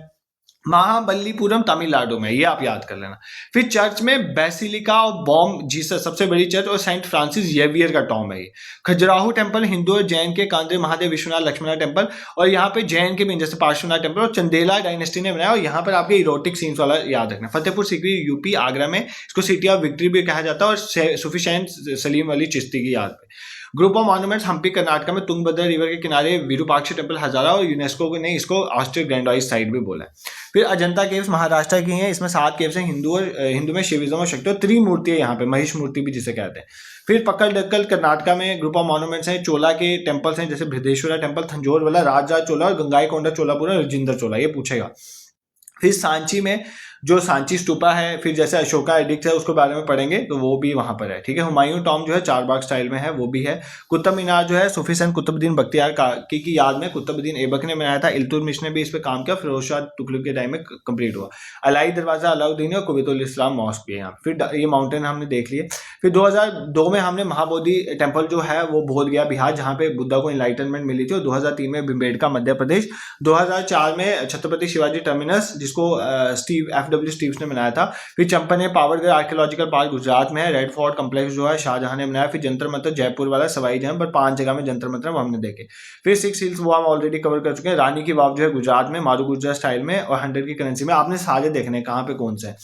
Speaker 1: महाबलीपुरम तमिलनाडु में, ये आप याद कर लेना। फिर चर्च में बेसिलिका ऑफ बॉम जीसस सबसे बड़ी चर्च, और सेंट फ्रांसिस जेवियर का टॉम है ये। खजुराहो टेम्पल हिंदू और जैन के, कांद्रे महादेव, विश्वनाथ लक्ष्मणा टेम्पल, और यहाँ पे जैन के भी जैसे पार्श्वनाथ टेम्पल, और चंदेला डायनेस्टी ने बनाया। और यहाँ पर आपके इरोटिक सीन्स वाला याद रखना। फतेहपुर सीकरी यूपी आगरा में, इसको सिटी ऑफ विक्ट्री भी कहा जाता है, और सुफिशिएंट सलीम अली चिश्ती की याद पे। Group of monuments Hampi Karnataka में, तुंगभद्रा रिवर के किनारे, विरूपाक्ष टेम्पल हजारा, और यूनेस्को ने इसको ऑस्ट्रिक ग्रैंडोइज साइट भी बोला है। फिर अजंता केव्स महाराष्ट्र की हैं, इसमें 7 केव्स हैं, हिंदू में शिविज्म और शक्ति, और त्रिमूर्ति है यहाँ पे, महिष मूर्ति भी जिसे कहते हैं। फिर पकड़दक्कल कर्नाटका में ग्रुप ऑफ मॉन्यूमेंट्स हैं, चोला के टेम्पल्स हैं, जैसे बृहदेश्वरा टेम्पल, तंजौर वाला, राजराज चोला, और गंगाईकोंडा चोलापुरम, राजेंद्र चोला, ये पूछेगा। फिर सांची में जो सांची स्तूपा है, फिर जैसे अशोका एडिक्ट है उसके बारे में पढ़ेंगे, तो वो भी वहां पर है, ठीक है। हुमायूं टॉम जो है 4 बाग स्टाइल में है, वो भी है। कुतुब मीनार जो है सुफीसन कुतुबुद्दीन बख्तियार की याद में कुतुबुद्दीन ऐबक ने बनाया था। इल्तुतमिश ने भी इस पे काम किया, फिरोज शाह तुगलक के टाइम में कंप्लीट हुआ। अलाई दरवाजा अलाउद्दीन और कुबैतुल इस्लाम मॉस्क भी है यहाँ। फिर ये माउंटेन हमने देख लिए। फिर 2002 में हमने महाबोधि टेम्पल जो है वो बोधगया बिहार, जहाँ पे बुद्धा को इनलाइटनमेंट मिली थी। और 2003 में भिम्बेटका मध्य प्रदेश। 2004 में छत्रपति शिवाजी टर्मिनस, जिसको FW स्टीव्स ने बनाया था। फिर चंपने पावरगढ़ आर्कियोलॉजिकल पार्क गुजरात में है। रेड फोर्ट कम्प्लेक्स जो है शाहजहां ने बनाया। फिर जंतर मंतर जयपुर वाला सवाई जहां पर 5 जगह में जंतर मंतर वो हमने देखे। फिर 6 हिल्स वो हम ऑलरेडी कवर कर चुके हैं। रानी की वाव जो है गुजरात में, मारू गुजरात स्टाइल में, और 100 की करेंसी में। आपने सारे देखने कहाँ पे कौन से है।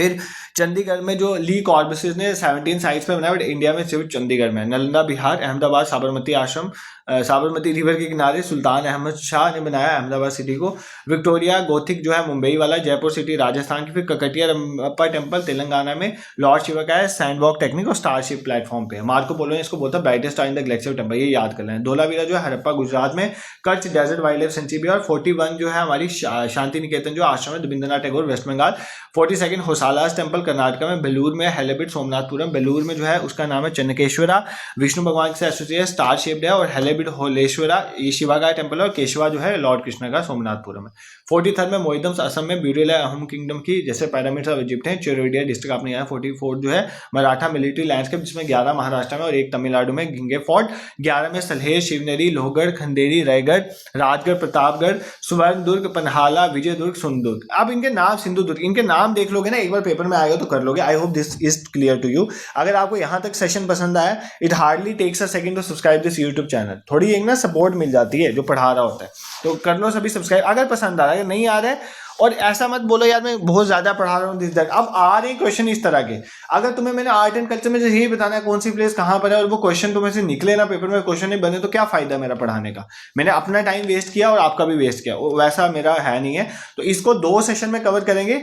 Speaker 1: फिर चंडीगढ़ में जो ली कॉर्बसिस ने 17 साइट्स पे बनाया, बट इंडिया में सिर्फ चंडीगढ़ में। नालंदा बिहार, अहमदाबाद साबरमती आश्रम, साबरमती रिवर के किनारे सुल्तान अहमद शाह ने बनाया अहमदाबाद सिटी को। विक्टोरिया गोथिक जो है मुंबई वाला, जयपुर सिटी राजस्थान की। फिर ककटिया रमप्पा टेम्पल तेलंगाना में, लॉर्ड शिवा का है सैंडवॉक टेक्निक और स्टारशिप प्लेटफॉर्म पे है। मार्को पोलो ने इसको बोलता है brightest star in the Galaxy temple, ये याद कर लें। धोलावीरा जो है हड़प्पा गुजरात में, Kutch desert wild life sanctuary, और 41 जो है हमारी शांति निकेतन जो आश्रम है रविंद्रनाथ टैगोर वेस्ट बंगाल। 42 होसालास टेम्पल कर्नाटक में। बेलूर में हेलेबिट सोमनाथपुरम, बेलूर में जो है उसका नाम है चन्नकेश्वरा, विष्णु भगवान से एसोसिएट स्टार शेप्ड है। और हेलेबिट होलेश्वरा ये शिवा का टेम्पल है, और केशवा जो है लॉर्ड कृष्ण का सोमनाथपुरम है। 43 में मोहिदम्स असम में, ब्यूरेला अहोम किंगडम की जैसे पिरामिड्स ऑफ इजिप्ट हैं। चिरोडिया डिस्ट्रिक्ट आपने यहाँ। 44 जो है मराठा मिलिट्री लैंडस्केप, जिसमें 11 महाराष्ट्र में और 1 तमिलनाडु में गिंगे फोर्ट। 11 में सलहेर, शिवनेरी, लोहगढ़, खंडेरी, रायगढ़, राजगढ़, प्रतापगढ़, सुवर्णदुर्ग, पन्हाला, विजयदुर्ग, सुंदुर्ग। अब इनके नाम, सिंधुदुर्ग, इनके नाम देख लोगे ना, एक बार पेपर में आएगा तो कर लोगे। I hope this is clear to you. अगर आपको यहाँ तक सेशन पसंद आया, it hardly takes a second to subscribe this YouTube channel. थोड़ी एक ना सपोर्ट मिल जाती है जो पढ़ा रहा होता है, तो कर लो सभी सब्सक्राइब अगर पसंद आ रहा है। अगर नहीं आ रहा है, और ऐसा मत बोलो यार मैं बहुत ज्यादा पढ़ा रहा हूँ दिस दैट। अब आ रहे क्वेश्चन इस तरह के, अगर तुम्हें मैंने आर्ट एंड कल्चर में जैसे यही बताना है कौन सी प्लेस कहाँ पर है, और वो क्वेश्चन तुम्हें से निकले ना पेपर में, क्वेश्चन नहीं बने, तो क्या फायदा मेरा पढ़ाने का। मैंने अपना टाइम वेस्ट किया और आपका भी वेस्ट किया, वैसा मेरा है नहीं है। तो इसको 2 सेशन में कवर करेंगे।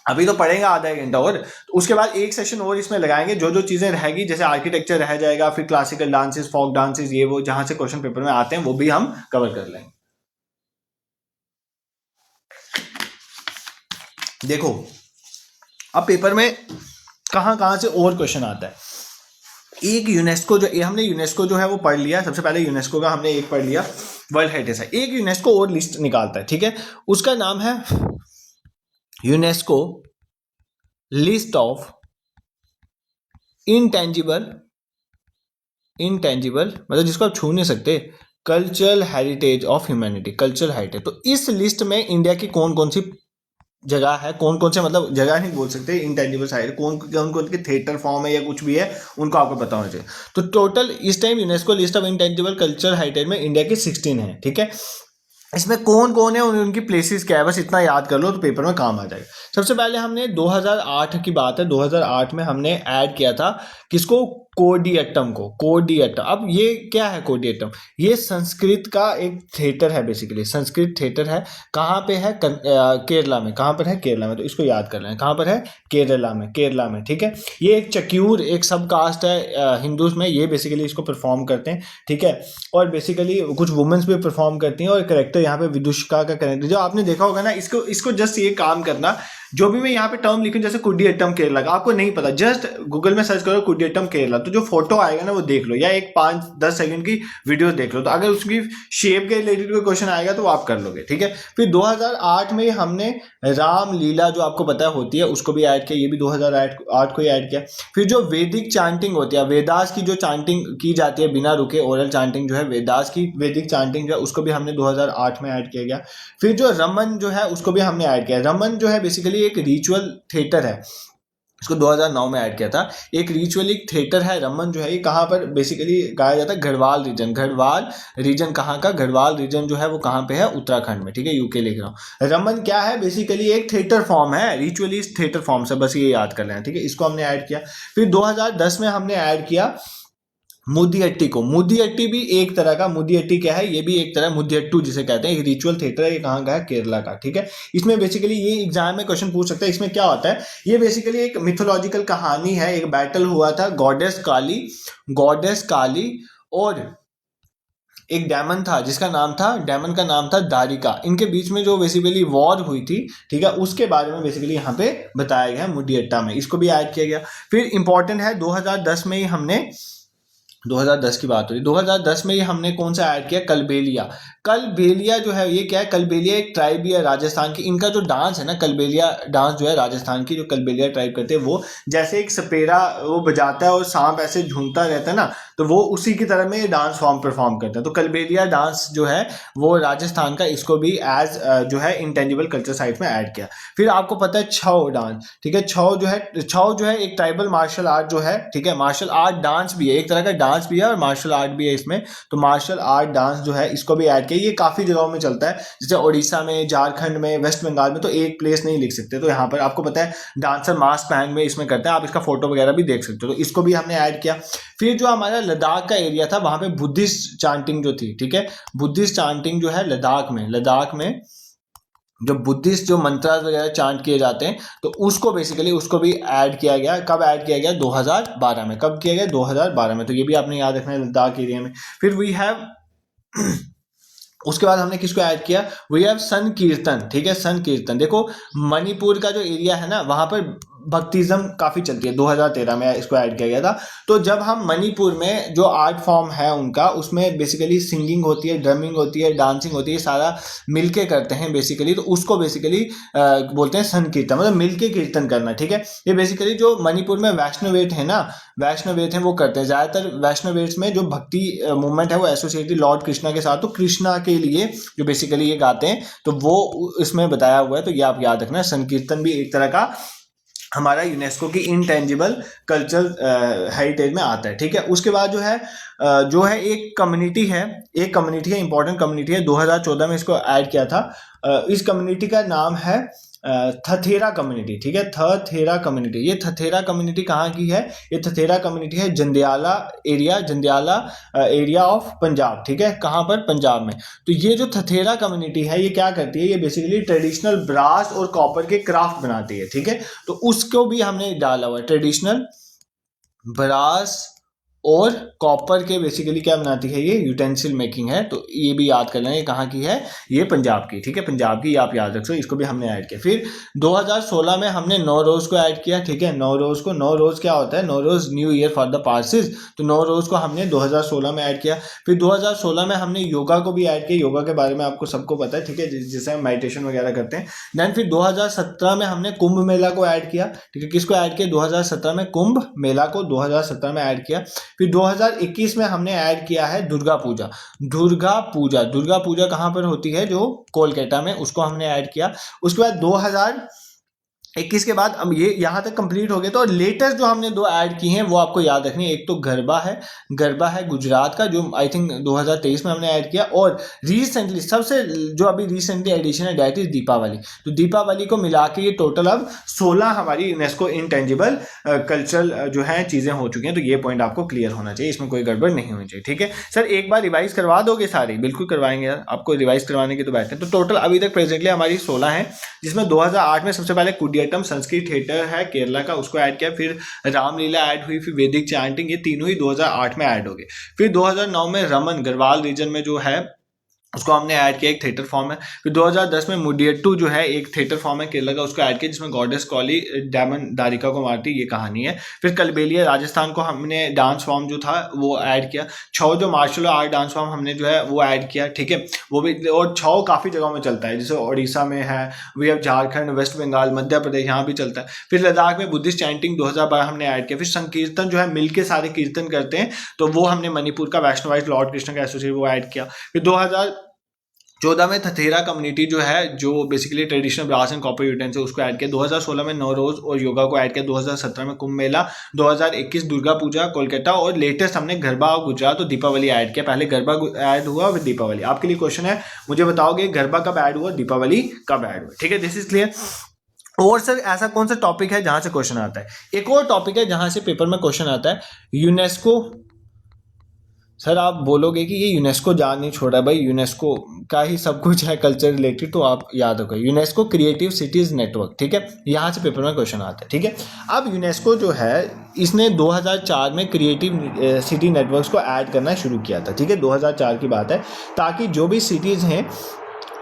Speaker 1: अभी तो पढ़ेगा आधा घंटा, और उसके बाद 1 सेशन और इसमें लगाएंगे। जो जो चीजें रहेगी, जैसे आर्किटेक्चर रह जाएगा, फिर क्लासिकल डांसेस, फोक डांसेस, ये वो जहां से क्वेश्चन पेपर में आते हैं वो भी हम कवर कर लेंगे। देखो अब पेपर में कहां कहां से और क्वेश्चन आता है। एक यूनेस्को जो हमने यूनेस्को जो है वो पढ़ लिया। सबसे पहले यूनेस्को का हमने एक पढ़ लिया, वर्ल्ड हेरिटेज है। एक यूनेस्को और लिस्ट निकालता है, ठीक है, उसका नाम है यूनेस्को लिस्ट ऑफ इंटेंजिबल मतलब जिसको आप छू नहीं सकते, cultural heritage of humanity, cultural heritage. तो इस लिस्ट में इंडिया की कौन कौन सी जगह है, कौन कौन से, मतलब जगह नहीं बोल सकते, इंटेंजिबल साइड, कौन कौन के थिएटर फॉर्म है या कुछ भी है, उनको आपको पता होना चाहिए। तो टोटल इस time UNESCO list of intangible cultural heritage में इंडिया की 16 है, ठीक है। इसमें कौन कौन है, उनकी प्लेसेस क्या है, बस इतना याद कर लो तो पेपर में काम आ जाएगा। सबसे पहले हमने 2008 की बात है, 2008 में हमने ऐड किया था किसको, कोडियट्टम को, कोडियट्टम। अब ये क्या है कोडियट्टम, ये संस्कृत का एक थिएटर है, बेसिकली संस्कृत थिएटर है। कहाँ पे है, केरला में। कहाँ पर है, केरला में। तो इसको याद कर लें, कहाँ पर है, केरला में, ठीक है। ये एक चक्यूर, एक सब कास्ट है हिंदूज में, ये बेसिकली इसको परफॉर्म करते हैं, ठीक है। और बेसिकली कुछ वुमेन्स भी परफॉर्म करती हैं, और करेक्टर यहाँ पे विदुषका का करेक्टर जो आपने देखा होगा ना, इसको जस्ट ये काम करना, जो भी मैं यहाँ पे टर्म लिखूं, जैसे कुडियट्टम केरला का, आपको नहीं पता, जस्ट गूगल में सर्च करो कुडियट्टम केरला, तो जो फोटो आएगा ना वो देख लो, या एक 5-10 सेकंड की वीडियो देख लो, तो अगर उसकी शेप के रिलेटेड कोई क्वेश्चन आएगा तो आप कर लोगे, ठीक है। फिर 2008 में हमने रामलीला जो आपको पता होती है उसको भी ऐड किया, ये भी 2008 को ही ऐड किया। फिर जो वैदिक चांटिंग होती है, वेदास की जो चांटिंग की जाती है बिना रुके, ओरल चांटिंग जो है, वेदास की वैदिक चांटिंग जो है, उसको भी हमने 2008 में ऐड किया गया। फिर जो रमन जो है उसको भी हमने ऐड किया। रमन जो है बेसिकली एक रिचुअल थिएटर है, इसको 2009 में ऐड किया था। एक रिचुअलिक थिएटर है रमन जो है, ये कहाँ पर बेसिकली गाया जाता है, गढ़वाल रीजन कहाँ का, गढ़वाल रीजन जो है वो कहाँ पे है, उत्तराखंड में, ठीक है, यूके लिख रहा हूँ। रमन क्या है, बेसिकली एक थिएटर फॉर्म है, रिचुअलिस्ट थिएटर फॉर्म से, बस ये याद कर लेना, ठीक है। इसको हमने ऐड किया। फिर 2010 में हमने ऐड किया मुदियट्टी को। मुदियट्टी भी एक तरह का, मुदियट्टी क्या है, ये भी एक तरह, मुदियट्टू जिसे कहते हैं, एक रिचुअल थिएटर है। ये कहाँ का है, केरला का, ठीक है। इसमें बेसिकली ये एग्जाम में क्वेश्चन पूछ सकता है। इसमें क्या होता है, ये बेसिकली एक मिथोलॉजिकल कहानी है। एक बैटल हुआ था गॉडेस काली और एक डेमन था जिसका नाम था, डेमन का नाम था दारिका। इनके बीच में जो बेसिकली वॉर हुई थी, ठीक है, उसके बारे में बेसिकली यहाँ पे बताया गया मुदियट्टा में, इसको भी ऐड किया गया। फिर इंपॉर्टेंट है 2010 में ही हमने, 2010 की बात हो रही, 2010 में ही हमने कौन सा ऐड किया, कलबेलिया जो है, ये क्या है, कलबेलिया एक ट्राइब है राजस्थान की। इनका जो डांस है ना, कलबेलिया डांस जो है राजस्थान की, जो कलबेलिया ट्राइब करते हैं, वो जैसे एक सपेरा वो बजाता है और सांप ऐसे झूमता रहता है ना, तो वो उसी की तरह में डांस फॉर्म परफॉर्म करते हैं। तो कलबेलिया डांस जो है वो राजस्थान का, इसको भी एज जो है इंटेंजिबल कल्चर साइट में ऐड किया। फिर आपको पता है छऊ डांस, ठीक है। छऊ जो है एक ट्राइबल मार्शल आर्ट जो है, ठीक है, मार्शल आर्ट डांस भी है, एक तरह का डांस भी है और मार्शल आर्ट भी है इसमें। तो मार्शल आर्ट डांस जो है इसको भी ऐड किया। ये काफी जगहों में चलता है, जैसे उड़ीसा में, झारखंड में, वेस्ट बंगाल में, तो एक प्लेस नहीं लिख सकते। तो यहाँ पर आपको पता है डांसर मास्क पहन में इसमें करते हैं, आप इसका फोटो वगैरह भी देख सकते हो। तो इसको भी हमने ऐड किया। फिर जो हमारा लद्दाख का एरिया था वहां पे बुद्धिस्ट चांटिंग जो थी, ठीक है, बुद्धिस्ट चांटिंग जो है लद्दाख में जो बुद्धिस्ट जो मंत्रास वगैरह चांट किए जाते हैं, तो उसको बेसिकली उसको भी ऐड किया गया। कब ऐड किया गया? 2012 में। कब किया गया? 2012 में। तो ये भी आपने याद रखना है लद्दाख एरिया में। फिर वी हैव उसके बाद हमने किसको ऐड किया? वी हैव संकीर्तन, ठीक है, संकीर्तन। देखो मणिपुर का जो एरिया है ना, वहां पर भक्तिज्म काफी चलती है। 2013 में इसको ऐड किया गया था। तो जब हम मणिपुर में जो आर्ट फॉर्म है उनका, उसमें बेसिकली सिंगिंग होती है, ड्रमिंग होती है, डांसिंग होती है, सारा मिलके करते हैं बेसिकली। तो उसको बेसिकली बोलते हैं संकीर्तन, मतलब मिलके कीर्तन करना, ठीक है। ये बेसिकली जो मणिपुर में वैष्णवेट है ना, वैष्णवेट है वो करते हैं। ज्यादातर वैष्णवेट्स में जो भक्ति मूवमेंट है वो एसोसिएटेड लॉर्ड कृष्णा के साथ, तो कृष्णा के लिए जो बेसिकली ये गाते हैं, तो वो इसमें बताया हुआ है। तो ये आप याद रखना। संकीर्तन भी एक तरह का हमारा यूनेस्को की इंटेंजिबल कल्चरल हेरिटेज में आता है, ठीक है। उसके बाद जो है एक कम्युनिटी है, इंपॉर्टेंट कम्युनिटी है, 2014 में इसको ऐड किया था। इस कम्युनिटी का नाम है थथेरा कम्युनिटी, ठीक है, थथेरा कम्युनिटी। ये थथेरा कम्युनिटी कहाँ की है? ये थथेरा कम्युनिटी है जंडियाला एरिया ऑफ पंजाब, ठीक है। कहाँ पर? पंजाब में। तो ये जो थथेरा कम्युनिटी है ये क्या करती है? ये बेसिकली ट्रेडिशनल ब्रास और कॉपर के क्राफ्ट बनाती है, ठीक है। तो उसको भी हमने डाला हुआ है, ट्रेडिशनल ब्रास और कॉपर के बेसिकली क्या बनाती है? ये यूटेंसिल मेकिंग है। तो ये भी याद कर लेना, ये कहाँ की है? ये पंजाब की, ठीक है, पंजाब की, आप याद रखो। इसको भी हमने ऐड किया। फिर 2016 में हमने नौरोज को ऐड किया, ठीक है। नौरोज क्या होता है? Nowruz new year for the Parsis. तो नौरोज को हमने 2016 में ऐड किया। फिर 2016 में हमने योगा को भी ऐड किया। योगा के बारे में आपको सबको पता है, ठीक है, जिसे हम मेडिटेशन वगैरह करते हैं। देन फिर 2017 में हमने कुंभ मेला को ऐड किया, ठीक है। किसको ऐड किया? 2017 में कुंभ मेला को 2017 में ऐड किया। फिर 2021 में हमने ऐड किया है दुर्गा पूजा कहाँ पर होती है? जो कोलकाता में, उसको हमने ऐड किया। उसके बाद 2021 के बाद अब ये यहाँ तक कंप्लीट हो गया। तो लेटेस्ट जो हमने 2 ऐड की हैं वो आपको याद रखनी है। एक तो गरबा है गुजरात का, जो आई थिंक 2023 में हमने ऐड किया। और रिसेंटली सबसे जो अभी रिसेंटली एडिशन है दैट इज दीपावली। तो दीपावली को मिला के ये टोटल अब 16 हमारी यूनेस्को इंटेंजिबल कल्चरल जो है चीजें हो चुकी हैं। तो ये पॉइंट आपको क्लियर होना चाहिए, इसमें कोई गड़बड़ नहीं होनी चाहिए, ठीक है। सर एक बार रिवाइज करवा दोगे सारी? बिल्कुल करवाएंगे यार, आपको रिवाइज करवाने की तो बैठे। तो टोटल अभी तक प्रेजेंटली हमारी 16 है, जिसमें 2008 में सबसे पहले कुडियट्टम संस्कृत थिएटर है केरला का, उसको ऐड किया। फिर रामलीला ऐड हुई, फिर वैदिक चैंटिंग, ये तीनों ही 2008 में ऐड हो गए। फिर 2009 में रमन गढ़वाल रीजन में जो है उसको हमने ऐड किया, एक थिएटर फॉर्म है। फिर 2010 में मुडियट्टू जो है एक थिएटर फॉर्म है केरला का, उसको ऐड किया, जिसमें गॉडेस कॉली डायमन दारिका को मारती ये कहानी है। फिर कलबेलिया राजस्थान को हमने डांस फॉर्म जो था वो ऐड किया। छऊ जो मार्शल आर्ट डांस फॉर्म हमने जो है वो ऐड किया, ठीक है, वो भी। और छऊ काफ़ी जगहों में चलता है, जैसे उड़ीसा में है, we have Jharkhand, West Bengal, Madhya Pradesh, यहाँ भी चलता है। फिर लद्दाख में बुद्धिस्ट चैंटिंग 2012 हमने ऐड किया। फिर संकीर्तन जो है मिलके सारे कीर्तन करते हैं, तो वो हमने मणिपुर का वैष्णवाइट लॉर्ड कृष्ण का एसोसिएट वो ऐड किया। फिर 2014 में थथेरा कम्युनिटी जो है, जो basically traditional brass and copper utensil, उसको ऐड किया। 2016 में नौरोज और योगा को ऐड किया। 2017 में कुंभ मेला, 2021 दुर्गा पूजा कोलकाता, और लेटेस्ट हमने गरबा और गुजरात और दीपावली ऐड किया। पहले गरबा ऐड हुआ फिर दीपावली। आपके लिए क्वेश्चन है, मुझे बताओगे गरबा कब ऐड हुआ, दीपावली कब ऐड हुआ, ठीक है। This is clear. और सर ऐसा कौन सा टॉपिक है जहां से क्वेश्चन आता है? एक और टॉपिक है जहां से पेपर में क्वेश्चन आता है, यूनेस्को। सर आप बोलोगे कि ये यूनेस्को जान नहीं छोड़ा, भाई यूनेस्को का ही सब कुछ है कल्चर रिलेटेड, तो आप याद रखो यूनेस्को क्रिएटिव सिटीज नेटवर्क, ठीक है, यहाँ से पेपर में क्वेश्चन आता है, ठीक है। अब यूनेस्को जो है इसने 2004 में क्रिएटिव सिटी नेटवर्क्स को ऐड करना शुरू किया था, ठीक है, 2004 की बात है, ताकि जो भी सिटीज़ हैं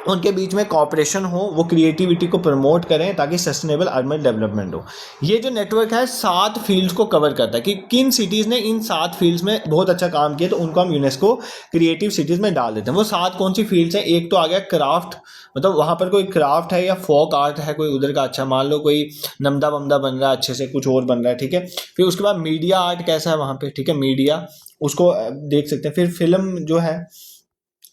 Speaker 1: उनके बीच में कॉपरेशन हो, वो क्रिएटिविटी को प्रमोट करें ताकि सस्टेनेबल अर्बन डेवलपमेंट हो। ये जो नेटवर्क है 7 फील्ड्स को कवर करता है कि किन सिटीज़ ने इन 7 फील्ड्स में बहुत अच्छा काम किया, तो उनको हम यूनेस्को क्रिएटिव सिटीज़ में डाल देते हैं। वो 7 कौन सी फील्ड्स हैं? एक तो आ गया क्राफ्ट, मतलब वहाँ पर कोई क्राफ्ट है या फोक आर्ट है कोई उधर का, अच्छा मान लो कोई नमदा वमदा बन रहा है, अच्छे से कुछ और बन रहा है, ठीक है। फिर उसके बाद मीडिया आर्ट कैसा है वहाँ पे, ठीक है, मीडिया उसको देख सकते हैं। फिर फिल्म जो है,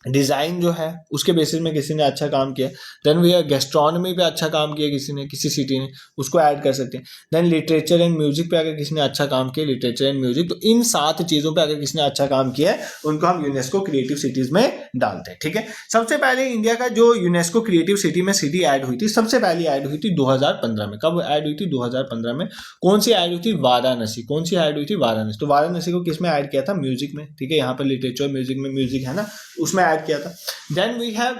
Speaker 1: डिज़ाइन जो है उसके बेसिस में किसी ने अच्छा काम किया। देन वी आर गेस्ट्रॉनमी पे अच्छा काम किया किसी ने, किसी सिटी ने, उसको ऐड कर सकते हैं। देन लिटरेचर एंड म्यूजिक पे अगर किसी ने अच्छा काम किया, लिटरेचर एंड म्यूजिक, तो इन 7 चीज़ों पे अगर किसी ने अच्छा काम किया है उनको हम यूनेस्को क्रिएटिव सिटीज़ में डालते हैं, ठीक है। सबसे पहले इंडिया का जो यूनेस्को क्रिएटिव सिटी में सिटी ऐड हुई थी, सबसे पहली ऐड हुई थी 2015 में। कब ऐड हुई थी? 2015 में। कौन सी ऐड हुई थी? वाराणसी। कौन सी ऐड हुई थी? वाराणसी। तो वाराणसी को किस में ऐड किया था? म्यूजिक में, ठीक है। यहाँ पर लिटरेचर म्यूजिक में म्यूजिक है ना, उसमें ऐड किया था। देन वी हैव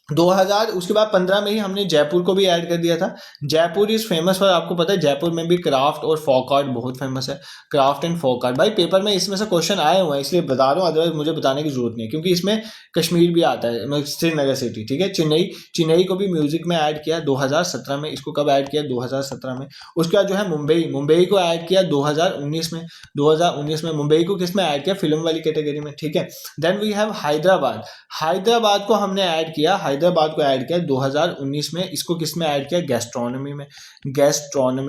Speaker 1: 2000, उसके बाद 15 में ही हमने जयपुर को भी ऐड कर दिया था। जयपुर इज फेमस फॉर, आपको पता है जयपुर में भी क्राफ्ट और फोक आर्ट बहुत फेमस है। क्राफ्ट एंड फोक आर्ट, भाई पेपर में इसमें से क्वेश्चन आए हुए हैं इसलिए बता रहा हूँ, अदरवाइज मुझे बताने की जरूरत नहीं है, क्योंकि इसमें कश्मीर भी आता है, श्रीनगर सिटी, ठीक है। चेन्नई को भी म्यूजिक में ऐड किया 2017 में। इसको कब ऐड किया? 2017 में। उसके बाद जो है मुंबई को ऐड किया 2019 में। 2019 में मुंबई को किस में ऐड किया? फिल्म वाली कैटेगरी में, ठीक है। देन वी हैव हैदराबाद को हमने ऐड किया, हैदराबाद को ऐड किया 2019 में। इसको किस में ऐड किया? गैस्ट्रोनॉमी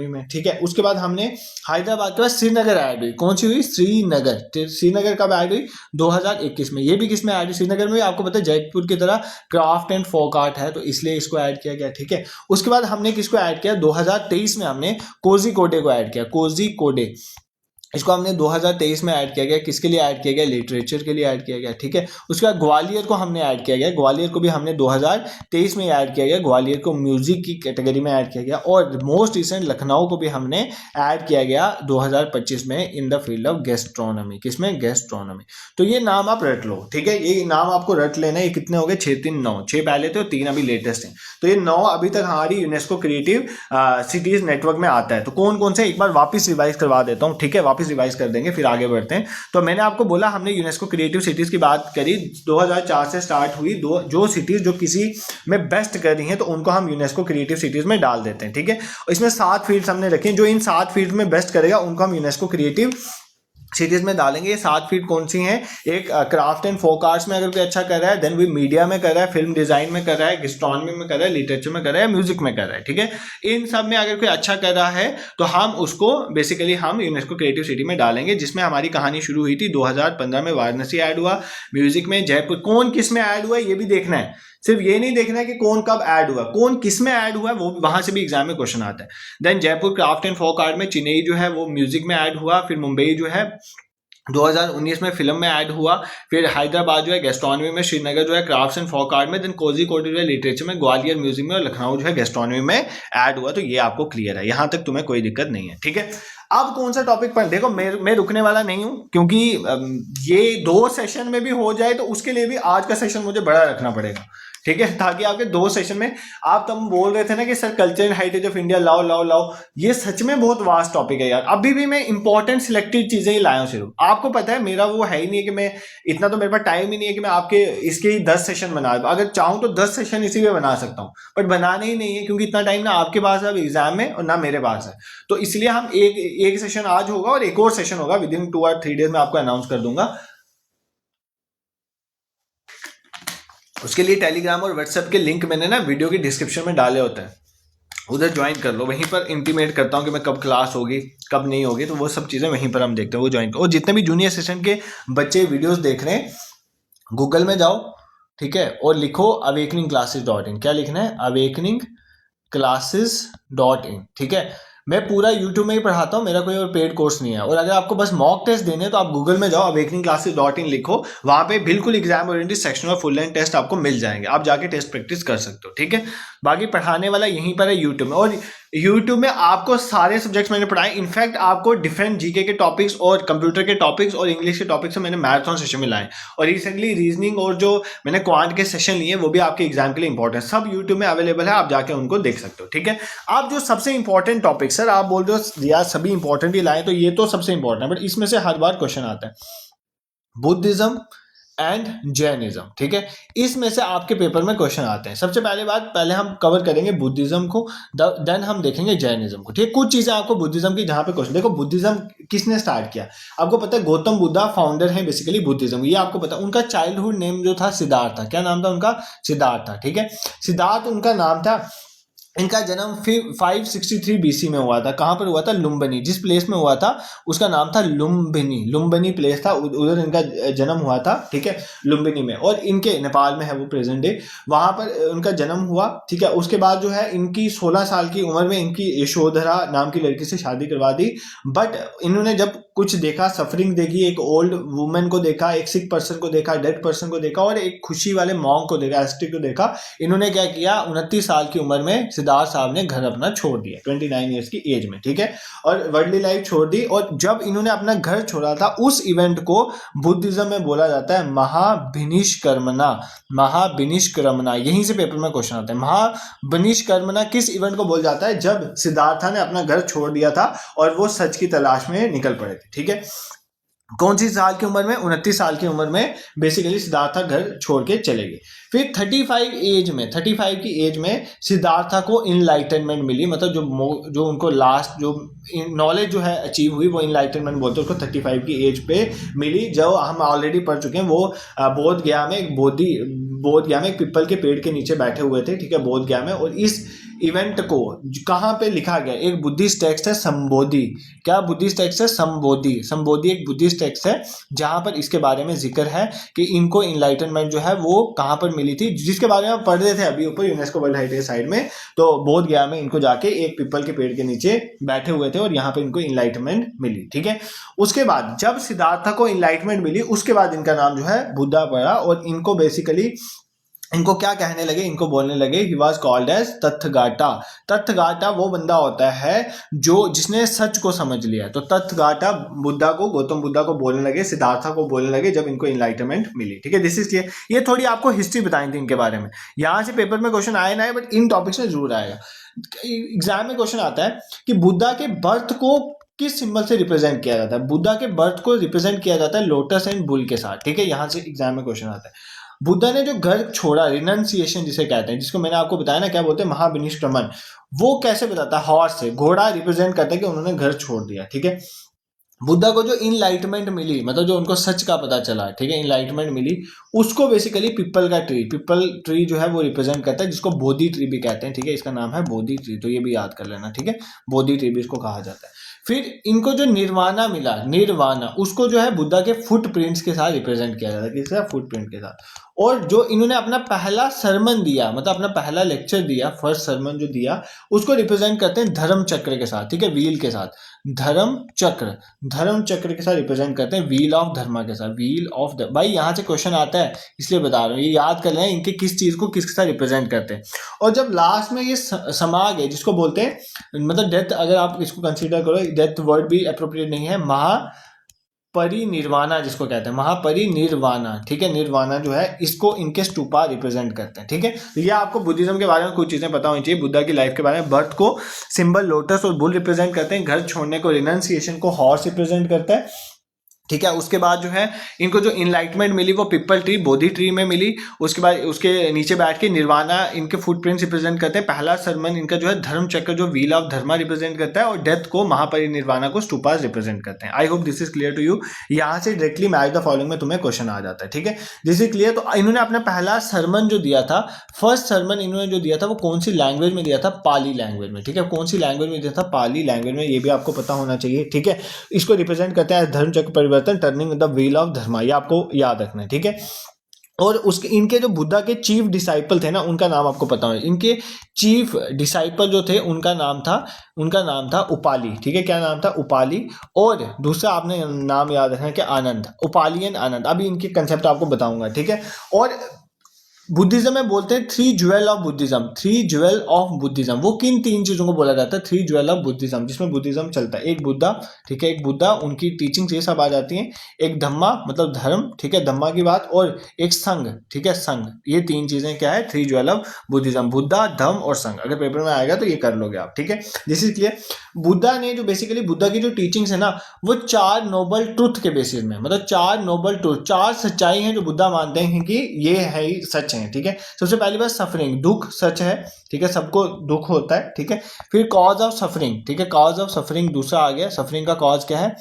Speaker 1: में, ठीक है। उसके बाद हमने हैदराबाद के बाद श्रीनगर ऐड हुई। कौन सी हुई? श्रीनगर कब ऐड हुई? 2021 में। ये भी किस में ऐड हुई? श्रीनगर में भी आपको पता है जयपुर की तरह क्राफ्ट एंड फोक आर्ट है, तो इसलिए इसको ऐड किया गया, ठीक है। उसके बाद हमने किसको ऐड किया? 2023 में हमने कोझिकोडे को ऐड किया, कोझिकोडे। इसको हमने 2023 में ऐड किया गया। किसके लिए ऐड किया गया? लिटरेचर के लिए ऐड किया गया, ठीक है। उसके बाद ग्वालियर को हमने ऐड किया गया, ग्वालियर को भी हमने 2023 में ऐड किया गया। ग्वालियर को म्यूजिक की कैटेगरी में ऐड किया गया। और मोस्ट रिसेंट लखनऊ को भी हमने ऐड किया गया 2025 में in the field of gastronomy. किसमें? गैस्ट्रोनॉमी। तो ये नाम आप रट लो, ठीक है। ये नाम आपको रट लेना है। ये कितने हो गए? 6 3 9, 6 पहले थे और 3 अभी लेटेस्ट हैं। तो ये 9 अभी तक हमारी यूनेस्को क्रिएटिव सिटीज नेटवर्क में आता है। तो कौन कौन से, एक बार वापस रिवाइज करवा देता हूँ, ठीक है। वापस रिवाइज कर देंगे फिर आगे बढ़ते हैं। तो मैंने आपको बोला हमने यूनेस्को क्रिएटिव सिटीज की बात करी, 2004 से स्टार्ट हुई। जो सिटीज जो किसी में बेस्ट कर रही हैं तो उनको हम यूनेस्को क्रिएटिव सिटीज में डाल देते हैं, ठीक है। इसमें 7 फील्ड्स हमने रखे हैं। जो इन 7 फील्ड में बेस्ट करेगा उनको हम यूनेस्को क्रिएटिव सिटीज में डालेंगे। ये 7 फील्ड कौन सी हैं? एक क्राफ्ट एंड फोक आर्ट्स में अगर कोई अच्छा कर रहा है, देन भी मीडिया में कर रहा है, फिल्म डिजाइन में कर रहा है, गैस्ट्रोनॉमी में कर रहा है, लिटरेचर में कर रहा है, म्यूजिक में कर रहा है, ठीक है। इन सब में अगर कोई अच्छा कर रहा है तो हम उसको बेसिकली हम यूनेस्को क्रिएटिव सिटी में डालेंगे। जिसमें हमारी कहानी शुरू हुई थी 2015 में, वाराणसी ऐड हुआ। म्यूजिक में जयपुर, कौन किस में ऐड हुआ ये भी देखना है। सिर्फ ये नहीं देखना है कि कौन कब ऐड हुआ, कौन किस में ऐड हुआ है, वो वहां से भी एग्जाम में क्वेश्चन आता है। Then Jaipur craft and folk art में, चेन्नई जो है वो म्यूजिक में ऐड हुआ। फिर मुंबई जो है 2019 में फिल्म में ऐड हुआ। फिर हैदराबाद जो है गैस्ट्रोनॉमी में, श्रीनगर जो है क्राफ्ट्स एंड फोक आर्ट में, देन कोझिकोड जो है लिटरेचर में, ग्वालियर म्यूजिक में और लखनऊ जो है गैस्ट्रोनॉमी में ऐड हुआ। तो ये आपको क्लियर है, यहां तक तुम्हें कोई दिक्कत नहीं है, ठीक है। अब कौन सा टॉपिक पर देखो, मैं रुकने वाला नहीं हूं, क्योंकि ये 2 सेशन में भी हो जाए तो उसके लिए भी आज का सेशन मुझे बड़ा रखना पड़ेगा, ठीक है। ताकि आपके 2 सेशन में, आप तुम बोल रहे थे ना कि sir culture and heritage of India लाओ, ये सच में बहुत वास्ट टॉपिक है यार। अभी भी मैं इंपॉर्टेंट सिलेक्टेड चीजें ही लाया हूं सिर्फ। आपको पता है मेरा वो है ही नहीं है कि मैं इतना, तो मेरे पास टाइम ही नहीं है कि मैं आपके इसके ही 10 सेशन बना, अगर चाहूं तो 10 सेशन इसी में बना सकता हूं, बट बनाने ही नहीं है क्योंकि इतना टाइम ना आपके पास है एग्जाम में और ना मेरे पास है। तो इसलिए हम एक सेशन आज होगा और एक और सेशन होगा विद इन 2 और 3 डेज में आपको अनाउंस कर दूंगा। उसके लिए टेलीग्राम और व्हाट्सएप के लिंक मैंने ना वीडियो की डिस्क्रिप्शन में डाले होते हैं, उधर ज्वाइन कर लो। वहीं पर इंटीमेट करता हूँ कि मैं कब क्लास होगी कब नहीं होगी, तो वो सब चीज़ें वहीं पर हम देखते हैं, वो ज्वाइन करो। और जितने भी जूनियर सेशन के बच्चे वीडियोस देख रहे हैं, गूगल में जाओ, ठीक है, और लिखो awakeningclasses.in। क्या लिखना है? awakeningclasses.in, ठीक है। मैं पूरा यूट्यूब में ही पढ़ाता हूँ, मेरा कोई और पेड कोर्स नहीं है। और अगर आपको बस मॉक टेस्ट देने हैं तो आप गूगल में जाओ, awakeningclasses.in लिखो, वहां पे बिल्कुल एग्जाम ओरिएंटेड सेक्शन और फुल लेंथ टेस्ट आपको मिल जाएंगे, आप जाके टेस्ट प्रैक्टिस कर सकते हो, ठीक है। बाकी पढ़ाने वाला यहीं पर है यूट्यूब में, और यूट्यूब में आपको सारे सब्जेक्ट्स मैंने पढ़ाए। इनफैक्ट आपको डिफरेंट जीके के टॉपिक्स और कंप्यूटर के टॉपिक्स और इंग्लिश के टॉपिक्स से मैंने मैराथन सेशन में लाए। और रिसेंटली रीजनिंग और जो मैंने क्वांट के सेशन लिए वो भी आपके एग्जाम के लिए इंपॉर्टेंट, सब यूट्यूब में अवेलेबल है, आप जाके उनको देख सकते हो, ठीक है। आप जो सबसे इंपॉर्टेंट टॉपिक, सर आप बोल रहे हो यार सभी इंपॉर्टेंट ही लाए, तो ये तो सबसे इंपॉर्टेंट है, बट इसमें से हर बार क्वेश्चन आता है। Buddhism and Jainism. ठीक है, इसमें से आपके पेपर में क्वेश्चन आते हैं। सबसे पहले बात, पहले हम कवर करेंगे बुद्धिज्म को, देन हम देखेंगे जैनिज्म को। ठीक है, कुछ चीजें आपको बुद्धिज्म की जहां पे क्वेश्चन, देखो बुद्धिज्म किसने स्टार्ट किया, आपको पता है गौतम बुद्धा फाउंडर है बेसिकली बुद्धिज्म, ये आपको पता है। उनका चाइल्डहुड नेम जो था सिद्धार्थ था। क्या नाम था उनका? सिद्धार्थ था। ठीक है, सिद्धार्थ उनका नाम था। इनका जन्म 563 बीसी में हुआ था। कहां पर हुआ था? लुम्बिनी, जिस प्लेस में हुआ था उसका नाम था लुम्बिनी। लुम्बिनी प्लेस था, उधर इनका जन्म हुआ था। ठीक है, लुम्बिनी में, और इनके नेपाल में है वो प्रेजेंट डे, वहां पर उनका जन्म हुआ। ठीक है, उसके बाद जो है इनकी 16 साल की उम्र में इनकी यशोधरा नाम की लड़की से शादी करवा दी। बट इन्होंने जब कुछ देखा, सफरिंग देखी, एक ओल्ड वुमेन को देखा, एक सिक पर्सन को देखा, डेड पर्सन को देखा, और एक खुशी वाले मॉन्क को देखा, एस्टिक को देखा, इन्होंने क्या किया, 29 साल की उम्र में सिद्धार्थ साहब ने घर अपना छोड़ दिया 29 ईयर्स की एज में। ठीक है, और वर्ल्डली लाइफ छोड़ दी। और जब इन्होंने अपना घर छोड़ा था, उस इवेंट को बुद्धिज्म में बोला जाता है महाभिनिष्क्रमणा। महाभिनिष्क्रमणा, यहीं से पेपर में क्वेश्चन आता है। महाभिनिष्क्रमणा किस इवेंट को बोला जाता है? जब सिद्धार्था ने अपना घर छोड़ दिया था और वो सच की तलाश में निकल पड़े थे। ठीक है, कौन सी साल की उम्र में? 29 साल की उम्र में बेसिकली सिद्धार्था घर छोड़ के चले गए। फिर 35 की एज में सिद्धार्था को इनलाइटनमेंट मिली, मतलब जो उनको लास्ट जो नॉलेज जो है अचीव हुई, वो इनलाइटनमेंट बोलते हैं उसको। 35 की एज पे मिली, जो हम ऑलरेडी पढ़ चुके हैं। वो बोध गया में एक पीपल के पेड़ के नीचे बैठे हुए थे। ठीक है, बोध गया में। और इस इवेंट को कहाँ पे लिखा गया? एक बुद्धिस्ट टेक्स्ट है संबोधि। क्या बुद्धिस्ट टेक्स्ट है? संबोधि एक बुद्धिस्ट टेक्स्ट है जहां पर इसके बारे में जिक्र है कि इनको इनलाइटनमेंट जो है वो कहां पर मिली थी, जिसके बारे में हम पढ़ रहे थे अभी ऊपर यूनेस्को वर्ल्ड हेरिटेज साइट में। तो बोध गया में इनको जाके एक पीपल के पेड़ के नीचे बैठे हुए थे और यहाँ पे इनको इनलाइटमेंट मिली। ठीक है, उसके बाद जब सिद्धार्था को इनलाइटमेंट मिली, उसके बाद इनका नाम जो है बुद्धा पड़ा। और इनको बेसिकली इनको क्या कहने लगे? इनको बोलने लगे ही वॉज कॉल्ड एज तथगाटा। तथगाटा वो बंदा होता है जिसने सच को समझ लिया। तो तथगाटा बुद्धा को, गौतम बुद्धा को बोलने लगे, सिद्धार्था को बोलने लगे जब इनको इनलाइटमेंट मिली। ठीक है, दिस इज क्लियर। ये थोड़ी आपको हिस्ट्री बताई थी इनके बारे में। यहां से पेपर में क्वेश्चन आए ना आए, बट इन टॉपिक्स में जरूर आएगा। एग्जाम में क्वेश्चन आता है कि बुद्धा के बर्थ को किस सिंबल से रिप्रेजेंट किया जाता है? बुद्धा के बर्थ को रिप्रेजेंट किया जाता है लोटस एंड बुल के साथ। ठीक है, यहां से एग्जाम में क्वेश्चन आता है। बुद्धा ने जो घर छोड़ा, रिनंसिएशन जिसे कहते हैं, जिसको मैंने आपको बताया ना, क्या बोलते हैं? महाभिनिष्क्रमण। वो कैसे बताता है? हॉर्स से। घोड़ा रिप्रेजेंट करता है कि उन्होंने घर छोड़ दिया। ठीक है, बुद्धा को जो इनलाइटमेंट मिली, मतलब जो उनको सच का पता चला, ठीक है, इनलाइटमेंट मिली, उसको बेसिकली पीपल ट्री जो है वो रिप्रेजेंट करता है, जिसको बोधि ट्री भी कहते हैं। ठीक है, इसका नाम है बोधि ट्री, तो ये भी याद कर लेना। ठीक है, बोधि ट्री भी इसको कहा जाता है। फिर इनको जो निर्वाणा मिला, निर्वाणा, उसको जो है बुद्धा के फुटप्रिंट्स के साथ रिप्रेजेंट किया जाता है। किसके साथ? फुटप्रिंट के साथ। और जो इन्होंने अपना पहला सरमन दिया, मतलब अपना पहला लेक्चर दिया, फर्स्ट सरमन जो दिया, उसको रिप्रेजेंट करते हैं धर्म चक्र के साथ। ठीक है, व्हील के साथ, धर्म चक्र के साथ रिप्रेजेंट करते हैं, व्हील ऑफ धर्मा के साथ, व्हील ऑफ भाई यहां से क्वेश्चन आता है इसलिए बता रहा हूँ, ये याद कर लें इनके किस चीज को किसके साथ रिप्रेजेंट करते हैं। और जब लास्ट में ये समाग है, जिसको बोलते हैं, मतलब डेथ, अगर आप इसको कंसीडर करो, डेथ वर्ड भी अप्रोप्रिएट नहीं है, महापरिनिर्वाणा जिसको कहते हैं, महापरिनिर्वाणा। ठीक है, निर्वाणा जो है, इसको इनके स्टूपा रिप्रेजेंट करते हैं। ठीक है, तो ये आपको बुद्धिज्म के बारे में कुछ चीजें पता होनी चाहिए। बुद्धा की लाइफ के बारे में, बर्थ को सिंबल लोटस और बुल रिप्रेजेंट करते हैं, घर छोड़ने को, रिनंसिएशन को हॉर्स रिप्रेजेंट करता है। ठीक है, उसके बाद जो है इनको जो इनलाइटमेंट मिली वो पीपल ट्री, बोधि ट्री में मिली। उसके बाद उसके नीचे बैठ के निर्वाणा इनके फुटप्रिंट्स रिप्रेजेंट करते हैं। पहला सरमन इनका जो है धर्म चक्र, जो व्हील ऑफ धर्मा रिप्रेजेंट करता है। और डेथ को, महापरिनिर्वाणा को स्टूपास रिप्रेजेंट करते हैं। I hope this is clear to you. यहाँ से डायरेक्टली मैच द फॉलोइंग में तुम्हें क्वेश्चन आ जाता है। ठीक है, दिस इज क्लियर। तो इन्होंने अपना पहला सरमन जो दिया था, फर्स्ट सरमन इन्होंने जो दिया था, वो कौन सी लैंग्वेज में दिया था? पाली लैंग्वेज में। ठीक है, कौन सी लैंग्वेज में दिया था? पाली लैंग्वेज में। ये भी आपको पता होना चाहिए। ठीक है, इसको रिप्रेजेंट करते हैं धर्म चक्र परिवर्तन, टर्निंग द व्हील ऑफ धर्मा। ये आपको याद रखना है। ठीक है, और उसके इनके जो बुद्धा के चीफ डिसाइपल थे ना, उनका नाम आपको पता होगा। इनके चीफ डिसाइपल जो थे उनका नाम था उपाली। ठीक है, क्या नाम था? उपाली। और दूसरा आपने नाम याद रखना कि आनंद, उपालियन आनंद। अभी इनके कंसेप्ट आपको बताऊंगा। ठीक है, और बुद्धिज्म में बोलते हैं three jewel of Buddhism, three jewel of Buddhism. वो किन तीन चीजों को बोला जाता है? थ्री ज्वेल ऑफ बुद्धिज्म, जिसमें बुद्धिज्म चलता है। एक बुद्धा, ठीक है, एक बुद्धा, उनकी टीचिंग्स ये सब आ जाती हैं। एक धम्मा मतलब धर्म, ठीक है, धम्मा की बात, और एक संघ, ठीक है, संघ। ये तीन चीजें क्या है? Three jewel of Buddhism, Buddha, Dhamma और संघ। अगर पेपर में आएगा तो ये कर लोगे आप, ठीक है। This is clear. बुद्धा ने जो बेसिकली बुद्धा की जो टीचिंग्स है ना, वो चार नोबल ट्रुथ के बेसिस में, मतलब चार नोबल ट्रुथ, चार सच्चाई हैं जो बुद्धा मानते हैं कि ये है ही सच है, ठीक है। सबसे पहली बात सफरिंग, दुख सच है, ठीक है, सबको दुख होता है, ठीक है। फिर कॉज ऑफ सफरिंग, ठीक है, कॉज ऑफ सफरिंग दूसरा आ गया। सफरिंग का कॉज क्या है?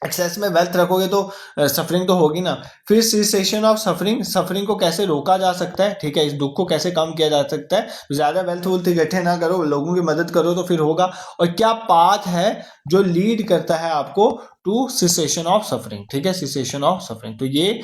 Speaker 1: एक्सेस में वेल्थ रखोगे तो सफरिंग तो होगी ना। फिर सीसेशन ऑफ सफरिंग, सफरिंग को कैसे रोका जा सकता है, ठीक है, इस दुख को कैसे कम किया जा सकता है। ज्यादा वेल्थ वुल्थ इकट्ठे ना करो, लोगों की मदद करो तो फिर होगा। और क्या पाथ है जो लीड करता है आपको टू सीसेशन ऑफ सफरिंग, ठीक है, सीसेशन ऑफ सफरिंग। तो ये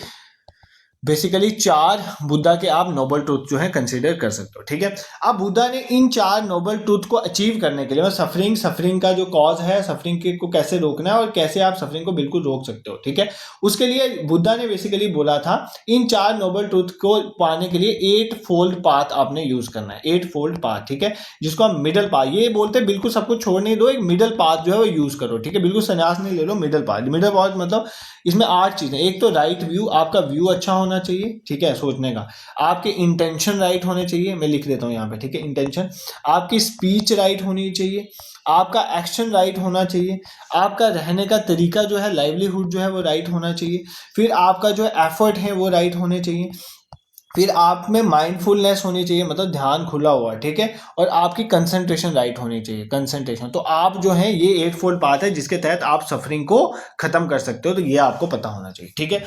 Speaker 1: बेसिकली चार बुद्धा के आप नोबल ट्रूथ जो है कंसीडर कर सकते हो, ठीक है। अब बुद्धा ने इन चार नोबल ट्रूथ को अचीव करने के लिए, सफरिंग, सफरिंग का जो कॉज है, सफरिंग को कैसे रोकना है और कैसे आप सफरिंग को बिल्कुल रोक सकते हो, ठीक है, उसके लिए बुद्धा ने बेसिकली बोला था इन चार नोबल ट्रूथ को पाने के लिए 8 फोल्ड पाथ आपने यूज करना है। 8 फोल्ड पाथ, ठीक है, जिसको हम मिडल पाथ, ये बोलते हैं बिल्कुल सबको छोड़ नहीं दो, एक मिडल पाथ जो है वो यूज करो, ठीक है, बिल्कुल संन्यास नहीं ले लो, मिडल पाथ। मिडल पाथ मतलब इसमें 8 चीजें। एक तो राइट व्यू, आपका व्यू अच्छा होना चाहिए, ठीक है, सोचने का। आपके इंटेंशन राइट होने चाहिए, मैं लिख देता हूं यहाँ पे, ठीक है, इंटेंशन। आपकी स्पीच राइट होनी चाहिए, आपका एक्शन राइट होना चाहिए, आपका रहने का तरीका जो है, लाइवलीहुड जो है वो राइट होना चाहिए। फिर आपका जो एफर्ट है वो राइट होने चाहिए। फिर आप में माइंडफुलनेस होनी चाहिए, मतलब ध्यान खुला हुआ, ठीक है। और आपकी कंसंट्रेशन राइट होनी चाहिए, कंसंट्रेशन। तो आप जो है ये 8 फोल्ड पाथ है जिसके तहत आप सफरिंग को खत्म कर सकते हो, तो ये आपको पता होना चाहिए, ठीक है।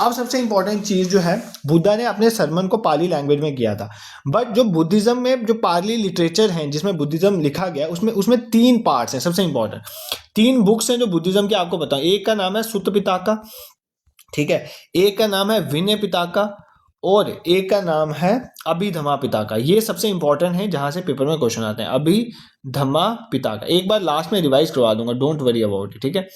Speaker 1: अब सबसे इंपॉर्टेंट चीज जो है, बुद्धा ने अपने सरमन को पाली लैंग्वेज में किया था, बट जो बुद्धिज्म में जो पाली लिटरेचर है जिसमें बुद्धिज्म लिखा गया, उसमें उसमें 3 पार्ट्स हैं। सबसे इंपॉर्टेंट 3 बुक्स हैं जो बुद्धिज्म की आपको बताऊं। एक का नाम है सुत्त पिताका, ठीक है, एक का नाम है विनय पिताका, और एक का नाम है अभिधम्मा पिताका। ये सबसे इंपॉर्टेंट है जहां से पेपर में क्वेश्चन आते हैं, अभिधम्मा पिताका। एक बार लास्ट में रिवाइज करवा दूंगा, डोंट वरी अबाउट इट, ठीक है।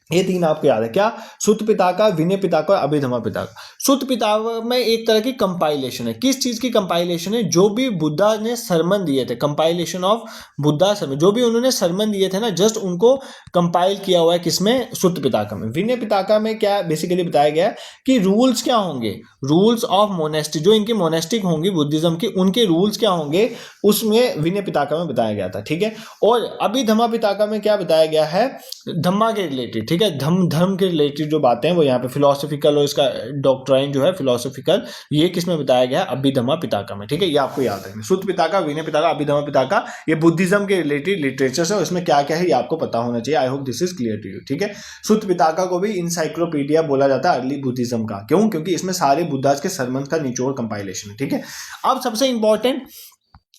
Speaker 1: ये 3 आपको याद है क्या? सुत्त पिताका, विनय पिताका और अभिधम्मा पिताका। सुत्त पिताका में एक तरह की कंपाइलेशन है। किस चीज की कंपाइलेशन है? जो भी बुद्धा ने सरमन दिए थे, कंपाइलेशन ऑफ बुद्धा सरमन, जो भी उन्होंने सरमन दिए थे ना, जस्ट उनको कंपाइल किया हुआ है किसमें? सुत्त पिताका में। विनय पिताका में क्या बेसिकली बताया गया है कि रूल्स क्या होंगे, रूल्स ऑफ मोनेस्टिक, जो इनकी मोनेस्टिक होंगी बुद्धिज्म की, उनके रूल्स क्या होंगे, उसमें विनय पिताका में बताया गया था, ठीक है। और अभिधम्मा पिताका में क्या बताया गया है? धम्मा के रिलेटेड, ठीक है, धर्म के रिलेटेड जो बातें हैं वो यहाँ पे फिलोसफिकल, और इसका डॉक्ट्राइन जो है फिलोसफिकल, ये किसमें बताया गया है? अभिधम्मा पिताका में, ठीक है। ये आपको याद रखना, सुत्त पिताका, विनय पिताका, अभिधम्मा पिताका, ये बुद्धिज्म के रिलेटेड लिटरेचर है, उसमें क्या क्या है ये आपको पता होना चाहिए। I hope this is clear to you, ठीक है। सुत्त पिताका को भी इंसाइक्लोपीडिया बोला जाता है अर्ली बुद्धिज्म का। क्यों? क्योंकि इसमें सारे बुद्धाज के सरमन का निचोड़ कंपाइलेशन है, ठीक है। अब सबसे इंपॉर्टेंट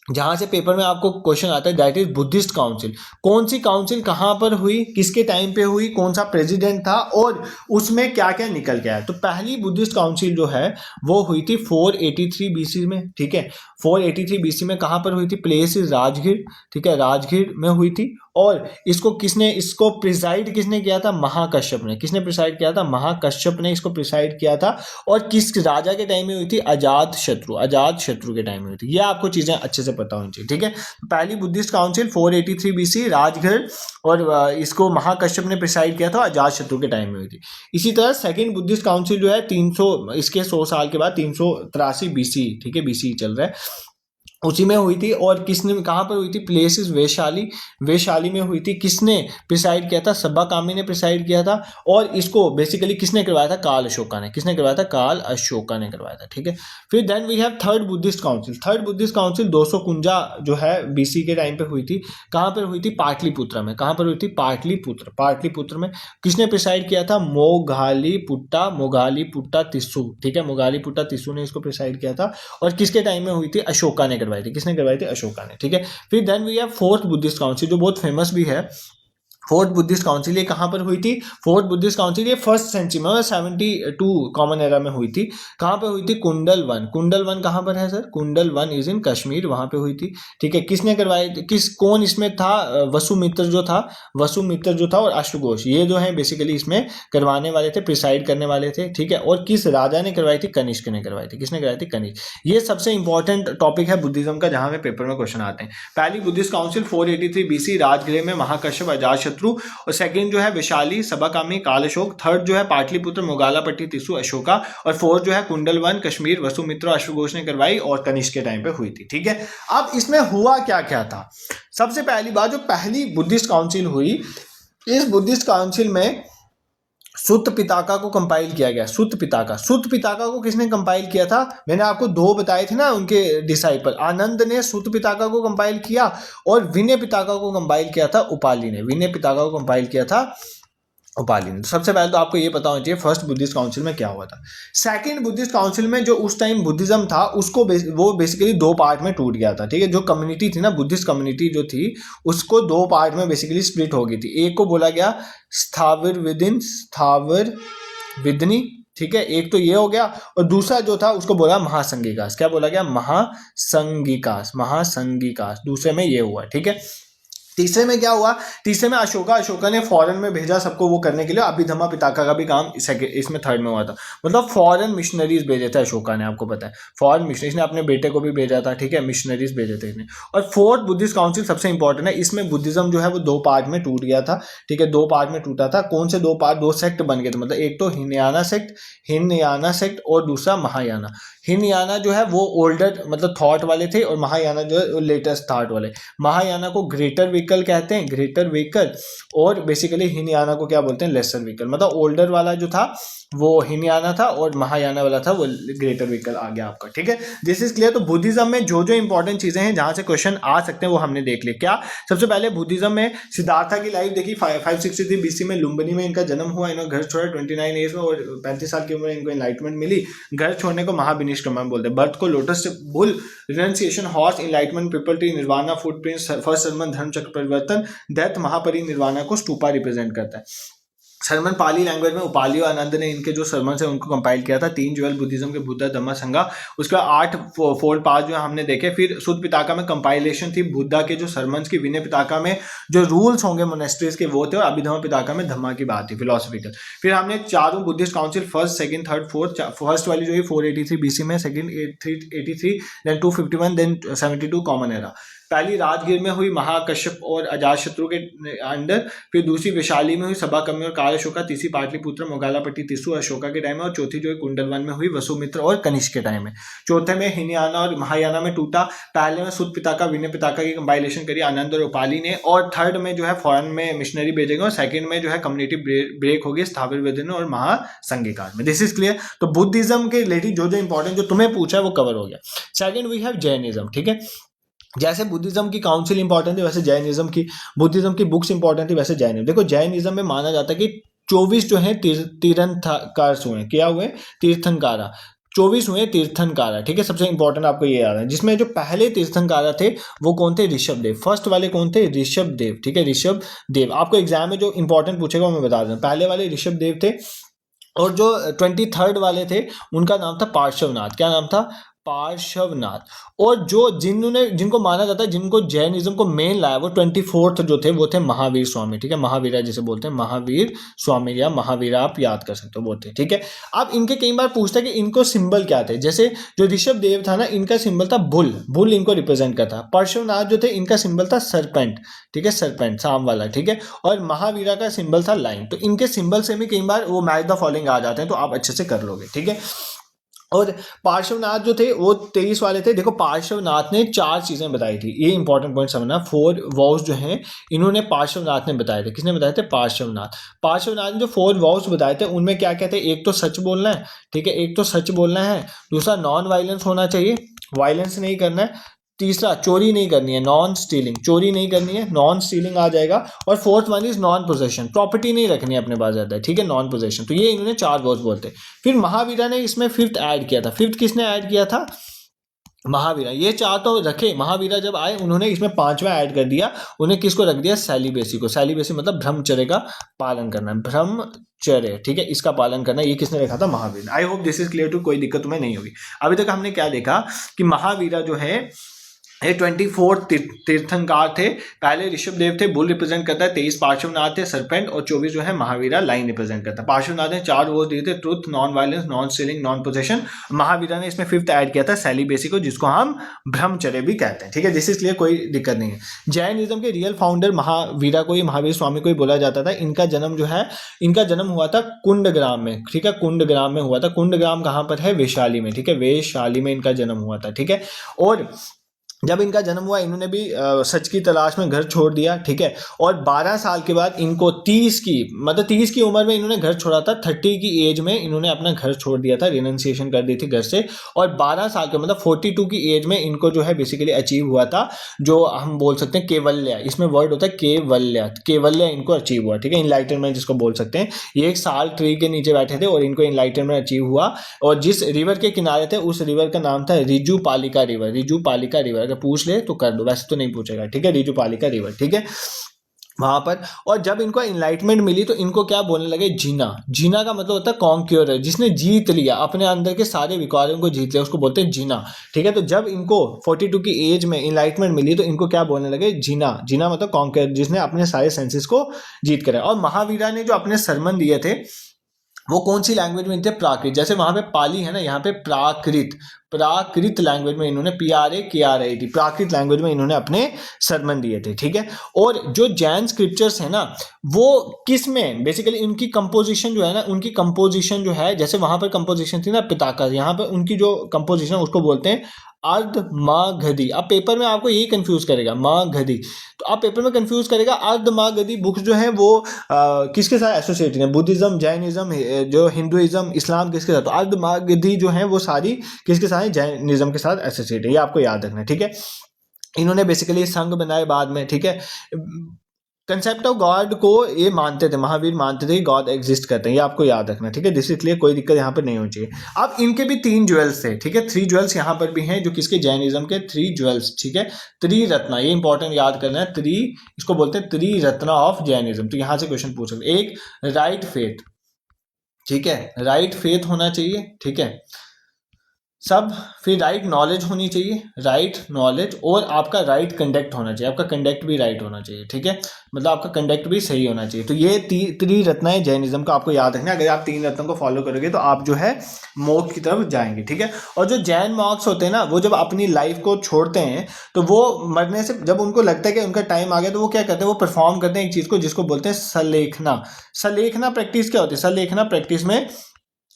Speaker 1: जहां से पेपर में आपको क्वेश्चन आता है, दैट इज बुद्धिस्ट काउंसिल। कौन सी काउंसिल कहां पर हुई, किसके टाइम पे हुई, कौन सा प्रेसिडेंट था, और उसमें क्या क्या निकल के आया? तो पहली बुद्धिस्ट काउंसिल जो है वो हुई थी 483 बीसी में, ठीक है। 483 बीसी में कहां पर हुई थी? प्लेस इज राजगीर, ठीक है, राजगीर में हुई थी। और इसको प्रिसाइड किसने किया था? महाकश्यप ने। किसने प्रिसाइड किया था? महाकश्यप ने इसको प्रिसाइड किया था। और किस राजा के टाइम में हुई थी? अजात शत्रु के टाइम में हुई थी। ये आपको चीजें अच्छे से पता होनी चाहिए, ठीक है। पहली बुद्धिस्ट काउंसिल 483 बीसी राजगढ़, और इसको महाकश्यप ने प्रिसाइड किया था, अजात शत्रु के टाइम में हुई थी। इसी तरह सेकंड बुद्धिस्ट काउंसिल जो है 300, इसके 100 साल के बाद 383 बीसी, ठीक है, बीसी चल रहा है, उसी में हुई थी। और किसने, कहाँ पर हुई थी? प्लेस इज वैशाली में हुई थी। किसने प्रिसाइड किया था? सब्बाकामी ने प्रिसाइड किया था। और इसको बेसिकली किसने करवाया था? काल अशोका ने। किसने करवाया था? काल अशोका ने करवाया था, ठीक है। फिर then we have third Buddhist council. Third Buddhist council 251 जो है बीसी के टाइम पे हुई थी। कहाँ पर हुई थी? पाटलिपुत्र में। कहाँ पर हुई थी? पाटलिपुत्र में। किसने प्रिसाइड किया था? मोगालीपुट्टा तिस्सू, ठीक है, मोगालीपुट्टा तिस्सू ने इसको प्रिसाइड किया था। और किसके टाइम में हुई थी? अशोका ने करवाई थी। किसने करवाई थी? अशोका ने, ठीक है। फिर then we have fourth Buddhist council जो बहुत फेमस भी है, फोर्थ बुद्धिस्ट काउंसिल ये कहाँ पर हुई थी? फोर्थ बुद्धिस्ट काउंसिल ये फर्स्ट सेंचुरी में 72 कॉमन एरा में हुई थी। कहाँ पे हुई थी? कुंडल वन। कुंडल वन कहाँ पर है सर? कुंडल वन इज इन कश्मीर, वहां पे हुई थी। ठीक है, किसने करवाई? कौन इसमें था? वसुमित्र जो था, वसुमित्र जो था और अश्वघोष, ये जो है बेसिकली इसमें करवाने वाले थे, प्रिसाइड करने वाले थे। ठीक है, और किस राजा ने करवाई थी? कनिष्क ने करवाई थी। किसने करवाई थी? कनिष्क। ये सबसे इंपॉर्टेंट टॉपिक है बुद्धिज्म का, जहां पे पेपर में क्वेश्चन आते हैं। पहली बुद्धिस्ट काउंसिल 483 BC राजगृह में महाकश्यप अजातशत्रु, और सेकंड जो है विशाली सभाकामी काल अशोक, थर्ड जो है पाटलिपुत्र मोगालापट्टी तिसु अशोका, और फोर्थ जो है कुंडल वन कश्मीर वसुमित्र अश्वघोष ने करवाई और कनिष्क के टाइम पे हुई थी। ठीक है, अब इसमें हुआ क्या क्या था? सबसे पहली बात, जो पहली बुद्धिस्ट काउंसिल हुई, इस बुद्धिस्ट काउंसिल में सुत्त पिताका को कंपाइल किया गया। सुत्त पिताका को किसने कंपाइल किया था? मैंने आपको दो बताए थे ना उनके डिसाइपल। आनंद ने सुत्त पिताका को कंपाइल किया और विनय पिताका को कंपाइल किया था उपाली ने। विनय पिताका को कंपाइल किया था उपाली ने। सबसे पहले तो आपको ये पता होना चाहिए फर्स्ट बुद्धिस्ट काउंसिल में क्या हुआ था। सेकंड बुद्धिस्ट काउंसिल में जो उस टाइम बुद्धिज्म था उसको वो बेसिकली दो पार्ट में टूट गया था। ठीक है, जो कम्युनिटी थी ना, बुद्धिस्ट कम्युनिटी जो थी, उसको दो पार्ट में बेसिकली स्प्लिट हो गई थी। एक को बोला गया स्थावर विदनी, ठीक है, एक तो ये हो गया, और दूसरा जो था उसको बोला महासंगिकास। क्या बोला गया? महासंगिकास। दूसरे में ये हुआ। ठीक है, तीसरे में क्या हुआ? तीसरे में अशोका ने फॉरेन में भेजा सबको वो करने के लिए। अभिधम्मा पिताका का भी काम इसमें थर्ड में हुआ था। मतलब फॉरेन मिशनरीज भेजे थे अशोका ने, आपको पता है, फॉरेन मिशनरीज ने अपने बेटे को भी भेजा था। ठीक है, मिशनरीज भेजे थे इसने। और फोर्थ बुद्धिस्ट काउंसिल सबसे इंपॉर्टेंट है, इसमें बुद्धिज्म जो है वो दो पार्ट में टूट गया था। ठीक है, दो पार्ट में टूटा था। कौन से दो पार्ट? दो सेक्ट बन गए थे, मतलब एक तो हिनयाना सेक्ट और दूसरा महायाना। हिनयाना जो है वो ओल्डर मतलब थॉट वाले थे, और महायाना जो है लेटेस्ट थॉट वाले। महायाना को ग्रेटर व्हीकल कहते हैं, ग्रेटर व्हीकल, और बेसिकली हिनयाना को क्या बोलते हैं? Laser vehicle. मतलब ओल्डर वाला जो था वो हिनयाना था और महायाना वाला था वो ग्रेटर व्हीकल आ गया आपका। ठीक है, दिस इज क्लियर। तो बुद्धिज्म में जो जो इंपॉर्टेंट चीजें हैं जहां से क्वेश्चन आ सकते हैं वो हमने देख लिया। क्या? सबसे पहले बुद्धिज्म में सिद्धार्था की लाइफ देखी। 563 BC में लुम्बिनी में इनका जन्म हुआ। इन्होंने घर छोड़ा 29 एज में, और 35 साल की उम्र में इनको एनलाइटमेंट मिली। घर छोड़ने को महाविनिष्क्रमण बोलते हैं। बर्थ को lotus bull, renunciation horse, enlightenment peepal tree, nirvana footprints, first sermon Dharma chakra परिवर्तन, डेथ महापरिनिर्वाणा को स्तूपा रिप्रेजेंट करता है। सरमन पाली लैंग्वेज में उपाली और आनंद ने इनके जो सरमन है उनको कंपाइल किया था। 3 ज्वेल बुद्धिज्म के बुद्धा धम्मा संघा, उसका 8 फोल्ड पास जो हमने देखे। फिर सुद पिताका में कंपाइलेशन थी बुद्धा के जो सरमन्स की। विनय पिताका में जो रूल्स होंगे मोनेस्ट्रीज के वो थे, और अभिधम्मा पिताका में धम्मा की बात थी, फिलोसफिकल। फिर हमने चारों Buddhist council, first second third fourth, first वाली जो है 483 BC में, second 383, then 251, then 72 common era. पहली राजगीर में हुई महाकश्यप और अजातशत्रु के अंडर, फिर दूसरी विशाली में हुई सभाकम्य और काल अशोका, तीसरी पाटलिपुत्र मोगालापट्टी तिसु अशोका के टाइम में, और चौथी जो है कुंडलवन में हुई वसुमित्र और कनिष्क के टाइम में। चौथे में हिनयाना और महायाना में टूटा। पहले में सुत पिताका विनय पिताका की कंपाइलेशन करी आनंद और उपाली ने, और थर्ड में जो है फॉरेन में मिशनरी भेजेंगे, और सेकंड में जो है कम्युनिटी ब्रेक होगी स्थावर वेदन और महासंघिकार में। This is clear. तो बुद्धिज्म के रिलेटेड जो जो इंपॉर्टेंट जो तुम्हें पूछा है वो कवर हो गया। Second we have Jainism. ठीक है, जैसे बुद्धिज्म की काउंसिल इंपॉर्टेंट थी वैसे जैनिज्म की, बुद्धिज्म की बुक्स इंपॉर्टेंट थी वैसे जैनिज्म। देखो जैनिज्म में माना जाता है कि 24 जो है तीर्थंकार हुए, क्या हुए? तीर्थंकारा। 24 हुए तीर्थंकारा। ठीक है, सबसे इंपॉर्टेंट आपको ये याद है। जिसमें जो पहले तीर्थंकारा थे वो कौन थे? ऋषभदेव। फर्स्ट वाले कौन थे? ऋषभदेव। ठीक है, ऋषभदेव। आपको एग्जाम में जो इंपॉर्टेंट पूछेगा वो मैं बता दूं। पहले वाले ऋषभदेव थे, और जो 23rd वाले थे उनका नाम था पार्श्वनाथ। क्या नाम था? पार्श्वनाथ। और जो जिनको माना जाता है, जिनको जैनिज्म को मेन लाया, वो 24th जो थे वो थे महावीर स्वामी। ठीक है, महावीरा जिसे बोलते हैं, महावीर स्वामी या महावीरा आप याद कर सकते हो, वो थे। ठीक है, अब इनके कई बार पूछता है कि इनको सिंबल क्या थे। जैसे जो ऋषभ देव था ना, इनका सिंबल था बुल इनको रिप्रेजेंट करता। पार्श्वनाथ जो थे इनका सिंबल था सरपेंट। ठीक है, सरपेंट सांप वाला। ठीक है, और महावीरा का सिंबल था लाइन। तो इनके सिंबल से भी कई बार वो मैच द फॉलोइंग आ जाते हैं, तो आप अच्छे से कर लोगे। ठीक है, और पार्श्वनाथ जो थे वो 23 वाले थे। देखो पार्श्वनाथ ने 4 चीजें बताई थी, ये इंपॉर्टेंट पॉइंट समझना। 4 वॉव्स जो हैं इन्होंने पार्श्वनाथ ने बताए थे। किसने बताए थे? पार्श्वनाथ ने जो 4 वॉव्स बताए थे उनमें क्या क्या थे? एक तो सच बोलना है। ठीक है, एक तो सच बोलना है। दूसरा नॉन वायलेंस होना चाहिए, वायलेंस नहीं करना है। तीसरा चोरी नहीं करनी है, नॉन स्टीलिंग, चोरी नहीं करनी है, नॉन स्टीलिंग आ जाएगा। और fourth one is non possession, property नहीं रखनी है अपने पास ज्यादा। ठीक है, नॉन पोजेशन। तो ये इन्होंने 4 वर्ड्स बोलते। फिर महावीरा ने इसमें 5th ऐड किया था। 5th किसने ऐड किया था? महावीरा, ये चार तो रखे, महावीरा जब आए उन्होंने इसमें पांचवा ऐड कर दिया, उन्हें किसको रख दिया, सेलिबेसी को। सेलिबेसी मतलब ब्रह्मचर्य का पालन करना, ब्रह्मचर्य, ठीक है, इसका पालन करना, ये किसने रखा था, Mahavir. I hope this is clear to, कोई दिक्कत तुम्हें नहीं होगी। अभी तक हमने क्या देखा कि महावीरा जो है ये 24 तीर्थंकार थे। पहले ऋषभ देव थे, बुल रिप्रेजेंट करता है, 23 पार्श्वनाथ थे सरपेंट, और 24 जो है महावीरा लाइन रिप्रेजेंट करता है। पार्श्वनाथ ने 4 वो दिए थे, truth, non violence, non stealing, non possession. Mahavira ने इसमें 5th ऐड किया था, सेलिबेसी को, जिसको हम ब्रह्मचर्य भी कहते हैं, ठीक है, जिस इसलिए कोई दिक्कत नहीं है। जैनिज्म के रियल फाउंडर महावीरा को ही, महावीर स्वामी को ही बोला जाता था। इनका जन्म जो है, इनका जन्म हुआ था कुंडग्राम में, ठीक है, कुंडग्राम में हुआ था। कुंडग्राम कहाँ पर है, वैशाली में, ठीक है, वैशाली में इनका जन्म हुआ था, ठीक है। और जब इनका जन्म हुआ इन्होंने भी सच की तलाश में घर छोड़ दिया, ठीक है। और 12 साल के बाद इनको 30 की उम्र में इन्होंने घर छोड़ा था। 30 की एज में इन्होंने अपना घर छोड़ दिया था, रिनंसिएशन कर दी थी घर से। और 12 साल के मतलब 42 की एज में इनको जो है बेसिकली अचीव हुआ था, जो हम बोल सकते हैं केवल्य, इसमें वर्ड होता है केवल्य, केवल्य इनको अचीव हुआ, ठीक है, इनलाइटनमेंट जिसको बोल सकते हैं। ये एक साल ट्री के नीचे बैठे थे और इनको इनलाइटनमेंट अचीव हुआ। और जिस रिवर के किनारे थे उस रिवर का नाम था रिजू पालिका रिवर, रिजू पालिका रिवर। पूछ ले तो कर दो, वैसे तो नहीं पूछेगा, ठीक है, रिजू पालिका रिवर, ठीक है, वहां पर। और जब इनको इनलाइटमेंट मिली तो इनको क्या बोलने लगे, जीना। जीना का मतलब होता है कॉन्क्योरर, जिसने जीत लिया, अपने अंदर के सारे विकारों को जीत लिया, उसको बोलते हैं जीना, ठीक है। तो जब इनको 42 की एज में इनलाइटमेंट मिली तो इनको क्या बोलने लगे, जीना। जीना मतलब कॉन्क्योरर, जिसने अपने सारे सेंसेस को जीत कर। और महावीरा ने जो अपने सरमन दिए थे वो कौन सी लैंग्वेज में थे, प्राकृत। जैसे वहां पे पाली है ना, यहाँ पे प्राकृत लैंग्वेज में इन्होंने PRAKRIT प्राकृत लैंग्वेज में इन्होंने अपने सरमन दिए थे, ठीक है। और जो जैन स्क्रिप्चर्स है ना, वो किस में बेसिकली उनकी कंपोजिशन जो है ना, उनकी कंपोजिशन जो है, जैसे वहां पर कंपोजिशन थी ना पिताकर, यहाँ पर उनकी जो कंपोजिशन उसको बोलते हैं अर्धमागधी। अब पेपर में आपको यही कंफ्यूज करेगा, मागधी, तो आप पेपर में कंफ्यूज करेगा। अर्धमागधी बुक्स जो है वो किसके साथ एसोसिएटेड है, बुद्धिज्म, जैनिज्म, जो हिंदुइज्म, इस्लाम, किसके साथ, तो अर्धमागधी जो है वो सारी किसके साथ, जैनिज्म के साथ एसोसिएटेड है, ये आपको याद रखना है, ठीक है। इन्होंने बेसिकली संघ बनाए बाद में, ठीक है। कंसेप्ट ऑफ गॉड को ये मानते थे, महावीर मानते थे कि गॉड एग्जिस्ट करते हैं, ये आपको याद रखना, ठीक है, जिसके लिए कोई दिक्कत यहाँ पर नहीं होनी चाहिए। अब इनके भी 3 ज्वेल्स थे, ठीक है, 3 ज्वेल्स यहाँ पर भी हैं, जो किसके, जैनिज्म के 3 ज्वेल्स, ठीक है। त्रिरत्ना, ये इंपॉर्टेंट याद करना है, इसको बोलते हैं त्रिरत्ना ऑफ जैनिज्म। तो यहाँ से क्वेश्चन पूछ सकते, एक राइट फेथ, ठीक है, राइट फेथ होना चाहिए, ठीक है, सब। फिर राइट नॉलेज होनी चाहिए, राइट नॉलेज, और आपका राइट कंडक्ट होना चाहिए, आपका कंडक्ट भी राइट होना चाहिए, ठीक है, मतलब आपका कंडक्ट भी सही होना चाहिए। तो ये त्रिरत्नाएं जैनिज्म का आपको याद रखना है। अगर आप 3 रत्नों को फॉलो करोगे तो आप जो है मोक्ष की तरफ जाएंगे, ठीक है। और जो जैन मॉन्क्स होते हैं ना, वो जब अपनी लाइफ को छोड़ते हैं तो वो मरने से जब उनको लगता है कि उनका टाइम आ गया, तो वो क्या करते हैं, वो परफॉर्म करते हैं एक चीज को जिसको बोलते हैं सलेखना। सलेखना प्रैक्टिस क्या होती है, सलेखना प्रैक्टिस में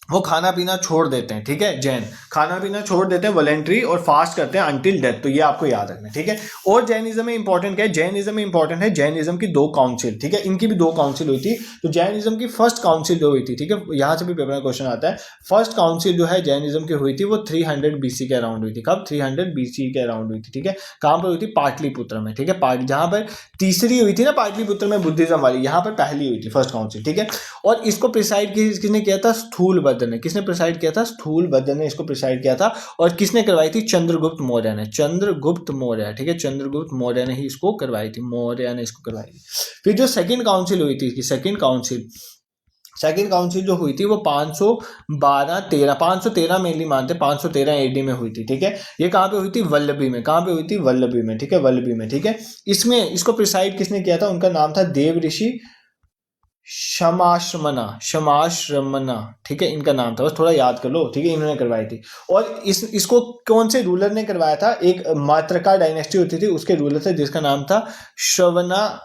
Speaker 1: वो खाना पीना छोड़ देते हैं, ठीक है, जैन खाना पीना छोड़ देते हैं वॉलेंट्री, और फास्ट करते हैं अंटिल डेथ। तो ये आपको याद रखना है, ठीक है। और जैनिज्म में इंपॉर्टेंट क्या है, जैनिज्म में इंपॉर्टेंट है जैनिज्म की 2 काउंसिल, ठीक है, इनकी भी 2 काउंसिल हुई थी। तो जैनिज्म की फर्स्ट काउंसिल जो हुई थी, ठीक है, यहाँ से भी पेपर में क्वेश्चन आता है, फर्स्ट काउंसिल जो है जैनिज्म की हुई थी वो 300 BC के अराउंड हुई थी। कब, 300 BC के अराउंड हुई थी, ठीक है। कहाँ पर हुई थी, पाटलिपुत्र में, ठीक है, जहाँ पर तीसरी हुई थी ना पाटलिपुत्र में बुद्धिज्म वाली, यहाँ पर पहली हुई थी फर्स्ट काउंसिल, ठीक है। और इसको प्रिसाइड किसने किया था, स्थूलभद्र ने। किसने प्रिसाइड किया था, स्थूलभद्र ने इसको प्रिसाइड किया था। और किसने करवाई थी, चंद्रगुप्त मौर्य ने, चंद्रगुप्त मौर्य, ठीक है, चंद्रगुप्त मौर्य ने ही इसको करवाई थी, मौर्य ने इसको करवाई थी। फिर जो सेकंड काउंसिल हुई थी, सेकंड काउंसिल जो हुई थी वो 513 मेनली मानते, 513 AD में हुई थी, ठीक है। ये कहाँ पे हुई थी, वल्लभी में। कहाँ पे हुई थी, वल्लभी में, ठीक है, वल्लभी में, ठीक है। इसमें इसको प्रिसाइड किसने किया था, उनका नाम था देव ऋषि शमाश्रमना, ठीक है, इनका नाम था, बस थोड़ा याद कर लो, ठीक है, इन्होंने करवाई थी। और इसको कौन से रूलर ने करवाया था, एक मात्रका डायनेस्टी होती थी, उसके रूलर थे जिसका नाम था श्रवणा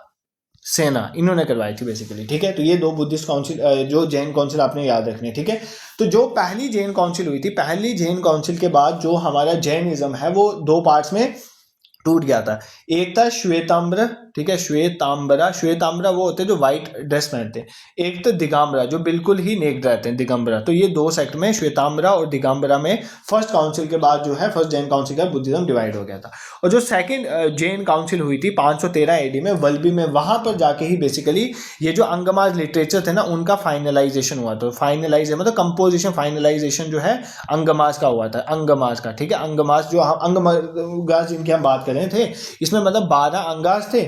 Speaker 1: सेना, इन्होंने करवाई थी बेसिकली, ठीक है। तो ये 2 बुद्धिस्ट काउंसिल, जो जैन काउंसिल आपने याद रखने हैं, ठीक है। तो जो पहली जैन काउंसिल हुई थी, पहली जैन काउंसिल के बाद जो हमारा जैनिज्म है वो 2 पार्ट्स में टूट गया था। एक था श्वेताम्बर, ठीक है, श्वेताम्बरा वो होते हैं जो व्हाइट ड्रेस पहनते हैं। एक तो दिगंबरा जो बिल्कुल ही नेक्ड रहते हैं, दिगंबरा। तो ये दो सेक्ट में, श्वेताम्बरा और दिगंबरा में फर्स्ट काउंसिल के बाद जो है, फर्स्ट जैन काउंसिल का बुद्धिज्म डिवाइड हो गया था। और जो सेकंड जैन काउंसिल हुई थी 513 एडी में वल्लभी में, वहां पर जाके ही बेसिकली ये जो अंगमाज लिटरेचर थे ना उनका फाइनलाइजेशन हुआ। तो फाइनलाइज मतलब कंपोजिशन, फाइनलाइजेशन जो है अंगमाज का हुआ था, अंगमाज का, ठीक है। अंगमाज जो अंगमाज जिनकी हम बात कर रहे थे, इसमें मतलब 12 अंगाज थे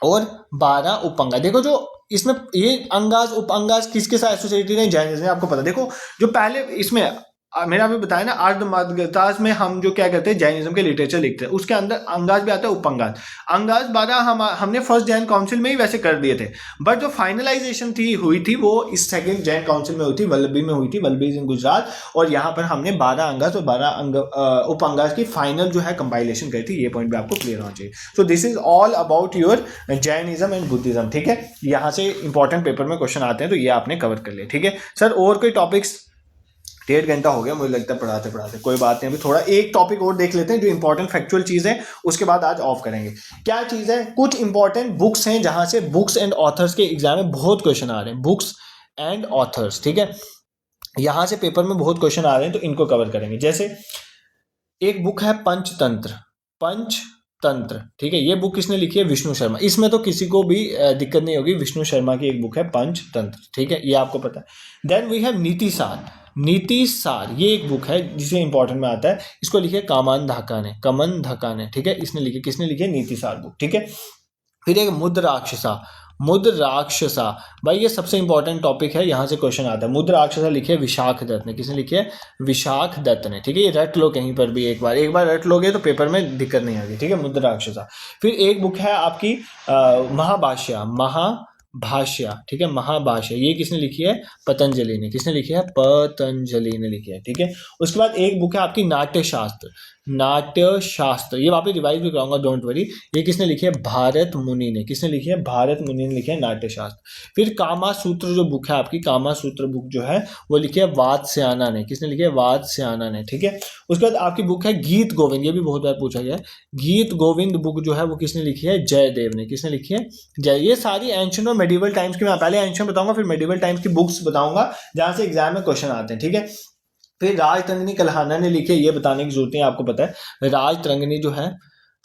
Speaker 1: और 12 उपअंगाज। देखो जो इसमें ये अंगाज उपअंगाज किसके साथ एसोसिएटेड है, जैनिज्म में। आपको पता, देखो जो पहले इसमें मैंने अभी बताया ना, अर्धमध्यताज में हम जो क्या करते हैं, जैनिज्म के लिटरेचर लिखते हैं, उसके अंदर अंगाज भी आता है, उपअंगाज। अंगाज 12 हमने फर्स्ट जैन काउंसिल में ही वैसे कर दिए थे, बट जो फाइनलाइजेशन हुई थी वो इस सेकंड जैन काउंसिल में हुई थी, वल्लभी में हुई थी, वल्लभी इन गुजरात। और यहाँ पर हमने 12 अंगाज और 12 उपअंगाज की फाइनल जो है कंपाइलेशन करी थी। ये पॉइंट भी आपको क्लियर होना चाहिए। So this is all about your Jainism and Buddhism, ठीक है। यहाँ से इंपॉर्टेंट पेपर में क्वेश्चन आते हैं, तो ये आपने कवर कर लिया, ठीक है सर। और कोई टॉपिक्स? 1.5 घंटा हो गया मुझे लगता है पढ़ाते पढ़ाते, कोई बात नहीं। अभी थोड़ा एक टॉपिक और देख लेते हैं जो इंपॉर्टेंट फैक्चुअल चीज़ है, उसके बाद आज ऑफ करेंगे। क्या चीज़ है? कुछ इंपॉर्टेंट बुक्स हैं जहां से बुक्स एंड ऑथर्स के एग्जाम में बहुत क्वेश्चन आ रहे हैं, बुक्स एंड ऑथर्स, ठीक है। यहां से पेपर में बहुत क्वेश्चन आ रहे हैं, तो इनको कवर करेंगे। जैसे एक बुक है पंचतंत्र, ठीक है। ये बुक किसने लिखी है? विष्णु शर्मा। इसमें तो किसी को भी दिक्कत नहीं होगी, विष्णु शर्मा की एक बुक है पंचतंत्र, ठीक है, ये आपको पता है। देन वी हैव नीति सार, ये एक बुक है जिसे इंपॉर्टेंट में आता है। इसको लिखे कमन धक्का ने, ठीक है। इसने लिखे, किसने लिखे? नीति सार बुक, ठीक है। फिर एक मुद्र राक्षसा, भाई ये सबसे इंपॉर्टेंट टॉपिक है, यहाँ से क्वेश्चन आता है। मुद्र राक्षसा लिखे विशाख दत्त ने, किसने लिखे? विशाख दत्त ने, ठीक है। ये रट लो कहीं पर भी, एक बार रट लोगे तो पेपर में दिक्कत नहीं आएगी, ठीक है। मुद्र राक्षसा। फिर एक बुक है आपकी महाभाष्य, ठीक है, महाभाष्य। ये किसने लिखी है? पतंजलि ने, किसने लिखी है? पतंजलि ने लिखी है, ठीक है। उसके बाद एक बुक है आपकी नाट्यशास्त्र, ये वापस रिवाइज भी कराऊंगा, डोंट वरी। ये किसने लिखी है? भारत मुनि ने, किसने लिखी है? भारत मुनि ने लिखी है नाट्यशास्त्र। फिर कामासूत्र जो बुक है आपकी, कामासूत्र बुक जो है वो लिखी है वात्स्यायन ने, किसने लिखी है? वात्स्यायन ने, ठीक है। उसके बाद आपकी बुक है गीत गोविंद, ये भी बहुत बार पूछा गया है। गीत गोविंद बुक जो है वो किसने लिखी है? जयदेव ने, किसने लिखी है? ये सारी एंशिएंट और मेडिवल टाइम्स की, मैं पहले एंशिएंट बताऊंगा फिर मेडिवल टाइम्स की बुक्स बताऊंगा जहां से एग्जाम में क्वेश्चन आते हैं, ठीक है। फिर राजतरंगिणी कल्हाना ने लिखी है, ये बताने की जरूरत नहीं, आपको पता है। राजतरंगिणी जो है,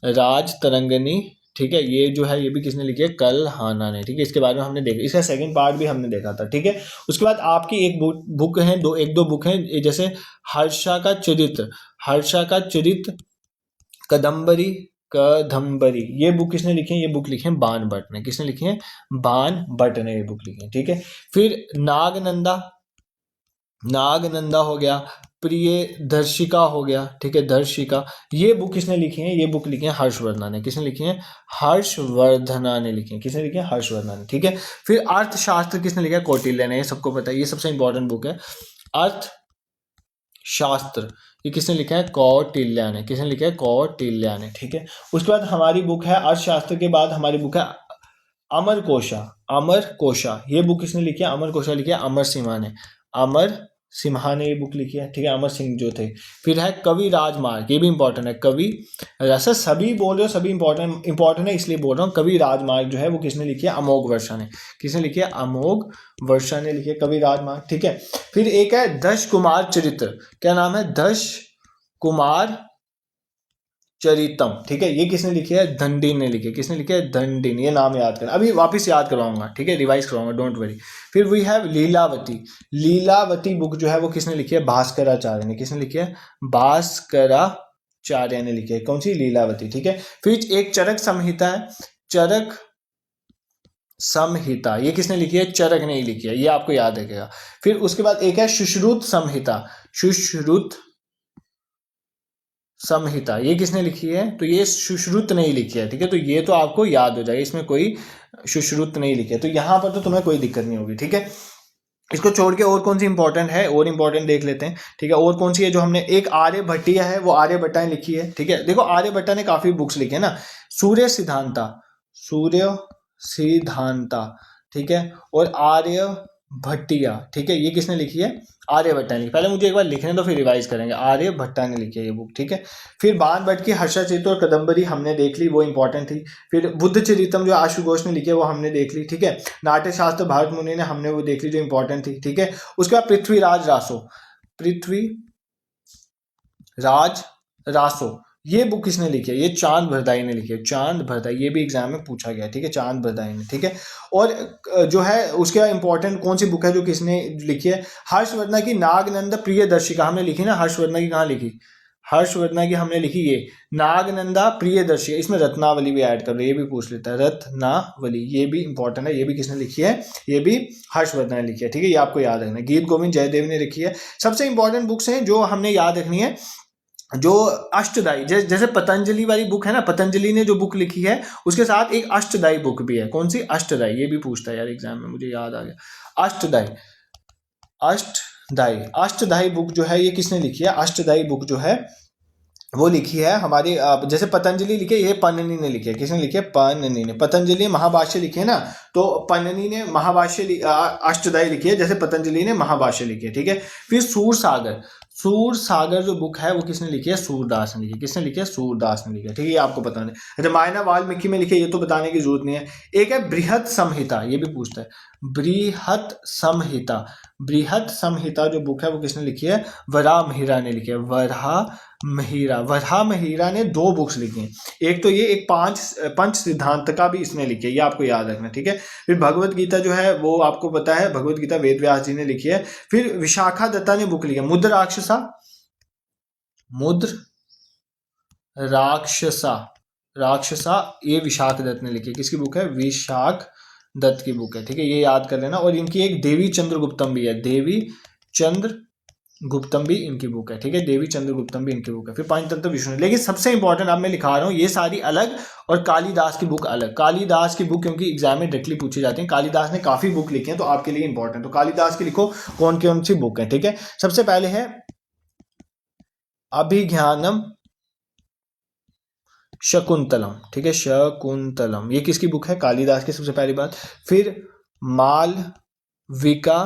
Speaker 1: राजतरंगिणी, ठीक है, ये जो है ये भी किसने लिखी है? कल्हाना ने, ठीक है। इसके बारे में हमने देखा, इसका सेकंड पार्ट भी हमने देखा था, ठीक है। उसके बाद आपकी एक बुक है, दो बुक है, जैसे हर्षा का चरित्र कदम्बरी, ये बुक किसने लिखी है? ये बुक लिखी है बाण भट्ट ने, किसने लिखी है? बाण भट्ट ने ये बुक लिखी है, ठीक है। फिर नागनंदा हो गया, प्रियदर्शिका हो गया, ठीक है, दर्शिका। ये बुक किसने लिखी है? ये बुक लिखी है हर्षवर्धना ने, किसने लिखी है? हर्षवर्धना ने लिखी है, किसने लिखी है? हर्षवर्धना ने, ठीक है। फिर अर्थशास्त्र किसने लिखा है? कौटिल्य ने, ये सबको पता है, ये सबसे इंपॉर्टेंट बुक है। अर्थशास्त्र ये किसने लिखा है? कौटिल्य ने, किसने लिखा है? कौटिल्य ने, ठीक है। उसके बाद हमारी बुक है अर्थशास्त्र के बाद हमारी बुक है अमरकोशा, ये बुक किसने लिखी है? अमरकोशा लिखी है अमर सिम्हा ने ये बुक लिखी है, ठीक है, अमर सिंह जो थे। फिर है कवि राजमार्ग, ये भी इंपॉर्टेंट है। कवि रस, सभी बोल रहे हो, सभी इंपॉर्टेंट है इसलिए बोल रहा हूँ। कवि राजमार्ग जो है वो किसने लिखी है? अमोघ वर्षा ने, किसने लिखी है? अमोघ वर्षा ने लिखी है कवि राजमार्ग, ठीक है। फिर एक है दश कुमार चरित्र, क्या नाम है? दश कुमार चरितम, ठीक है, ये किसने लिखी है? दंडी ने लिखी है, किसने लिखी है? दंडी ने। ये नाम याद करना, अभी वापस याद करवाऊंगा, ठीक है, रिवाइज करवाऊंगा, डोंट वरी। फिर वी हैव लीलावती बुक जो है वो किसने लिखी है? भास्कराचार्य ने, किसने लिखी है? भास्कराचार्य ने लिखी है, कौन सी? लीलावती, ठीक है। फिर एक चरक संहिता है, चरक संहिता, ये किसने लिखी है? चरक ने ही लिखी है, ये आपको याद रखेगा। फिर उसके बाद एक है सुश्रुत संहिता, ये किसने लिखी है? तो ये सुश्रुत नहीं लिखी है, ठीक है, तो ये तो आपको याद हो जाएगा, इसमें कोई सुश्रुत नहीं लिखी है, तो यहां पर तो तुम्हें कोई दिक्कत नहीं होगी, ठीक है। इसको छोड़ के और कौन सी इंपॉर्टेंट है? और इंपॉर्टेंट देख लेते हैं, ठीक है। और कौन सी है जो हमने, एक आर्यभट्टिया है, वो आर्यभट्टा ने लिखी है, ठीक है। देखो आर्यभट्टा ने काफी बुक्स लिखी है ना, सूर्य सिद्धांता, ठीक है, और भट्टिया, ठीक है, ये किसने लिखी है? आर्यभट्ट ने लिखी। पहले मुझे एक बार लिखने दो फिर रिवाइज करेंगे। आर्यभट्ट ने लिखी है ये बुक, ठीक है। फिर बाण भट्ट की हर्षचित और कादंबरी हमने देख ली, वो इंपॉर्टेंट थी। फिर बुद्ध चरितम जो आशु घोष ने लिखी है वो हमने देख ली, ठीक है। नाट्य शास्त्र भारत मुनि ने हमने वो देख ली जो इंपॉर्टेंट थी, ठीक है। उसके बाद पृथ्वीराज रासो, पृथ्वीराज रासो, ये बुक किसने लिखी है? ये चांद भरदाई ने लिखी है, चांद भरदाई, ये भी एग्जाम में पूछा गया, ठीक है, चांद भरदाई ने, ठीक है। और जो है उसके इंपॉर्टेंट कौन सी बुक है जो किसने लिखी है? हर्षवर्धन की नागनंद प्रियदर्शिका हमने लिखी ना। हर्षवर्धन की कहाँ लिखी? हर्षवर्धन की हमने लिखी ये नागनंदा प्रियदर्शिका। इसमें रत्नावली भी ऐड कर रहे, ये भी पूछ लेता है, रत्नावली, ये भी इंपॉर्टेंट है, ये भी किसने लिखी है? ये भी हर्षवर्धन ने लिखी है, ठीक है, ये आपको याद रखना है। गीत गोविंद जयदेव ने लिखी है। सबसे इंपॉर्टेंट बुक्स हैं जो हमने याद रखनी है, जो अष्टदाई, जैसे पतंजलि वाली बुक है ना, पतंजलि ने जो बुक लिखी है उसके साथ एक अष्टदाई बुक भी है। कौन सी? अष्टदाई, ये भी पूछता है यार एग्जाम में, मुझे याद आ गया। अष्टदाई, अष्टदाई, अष्टदाई बुक जो है ये किसने लिखी है? अष्टदाई बुक जो है वो लिखी है हमारी, जैसे पतंजलि लिखी है, ये पन्ननी ने लिखी है। किसने लिखी है? पन्ननी ने। पतंजलि महाभाष्य लिखी है ना, तो पन्ननी ने महाभाष्य अष्टदाई लिखी है, जैसे पतंजलि ने महाभाष्य लिखी है, ठीक है। फिर सूर सागर, सूर सागर जो बुक है वो किसने लिखी है? सूरदास ने लिखी है। किसने लिखी है? सूरदास ने लिखी है, ठीक है, ये आपको बताना है। रामायण वाल्मीकि में लिखी है, ये तो बताने की जरूरत नहीं है। एक है बृहत संहिता, ये भी पूछता है, बृहत संहिता। बृहत संहिता जो बुक है वो किसने लिखी है? वराहमिहिर ने लिखी है, वराहमिहिर। वराहमिहिर ने 2 बुक्स लिखी हैं, एक तो ये, एक पंच सिद्धांत का भी इसने लिखी है, ये आपको याद रखना, ठीक है। फिर भगवत गीता जो है वो आपको पता है, भगवत गीता वेद व्यास जी ने लिखी है। फिर विशाखा दत्ता ने बुक लिखी है, मुद्र राक्षसा, मुद्र राक्षसा, राक्षसा, ये विशाख दत्त ने लिखी है। किसकी बुक है? विशाख दत्त की बुक है, ठीक है, ये याद कर लेना। और इनकी एक देवी चंद्रगुप्तम भी है, देवी चंद्रगुप्तम भी इनकी बुक है, ठीक है, देवी चंद्रगुप्तम भी इनकी बुक है। फिर पंचतंत्र विष्णु, लेकिन सबसे इंपॉर्टेंट अब मैं लिखा रहा हूँ, ये सारी अलग और कालिदास की बुक अलग। कालिदास की बुक क्योंकि एग्जाम में डायरेक्टली पूछी जाती है, कालिदास ने काफी बुक लिखी है तो आपके लिए इंपॉर्टेंट, तो कालिदास की लिखो कौन कौन सी बुक है, ठीक है। सबसे पहले है अभिज्ञानम शकुंतलम, ठीक है, शकुंतलम, ये किसकी बुक है? कालिदास की, सबसे पहली बात। फिर मालविका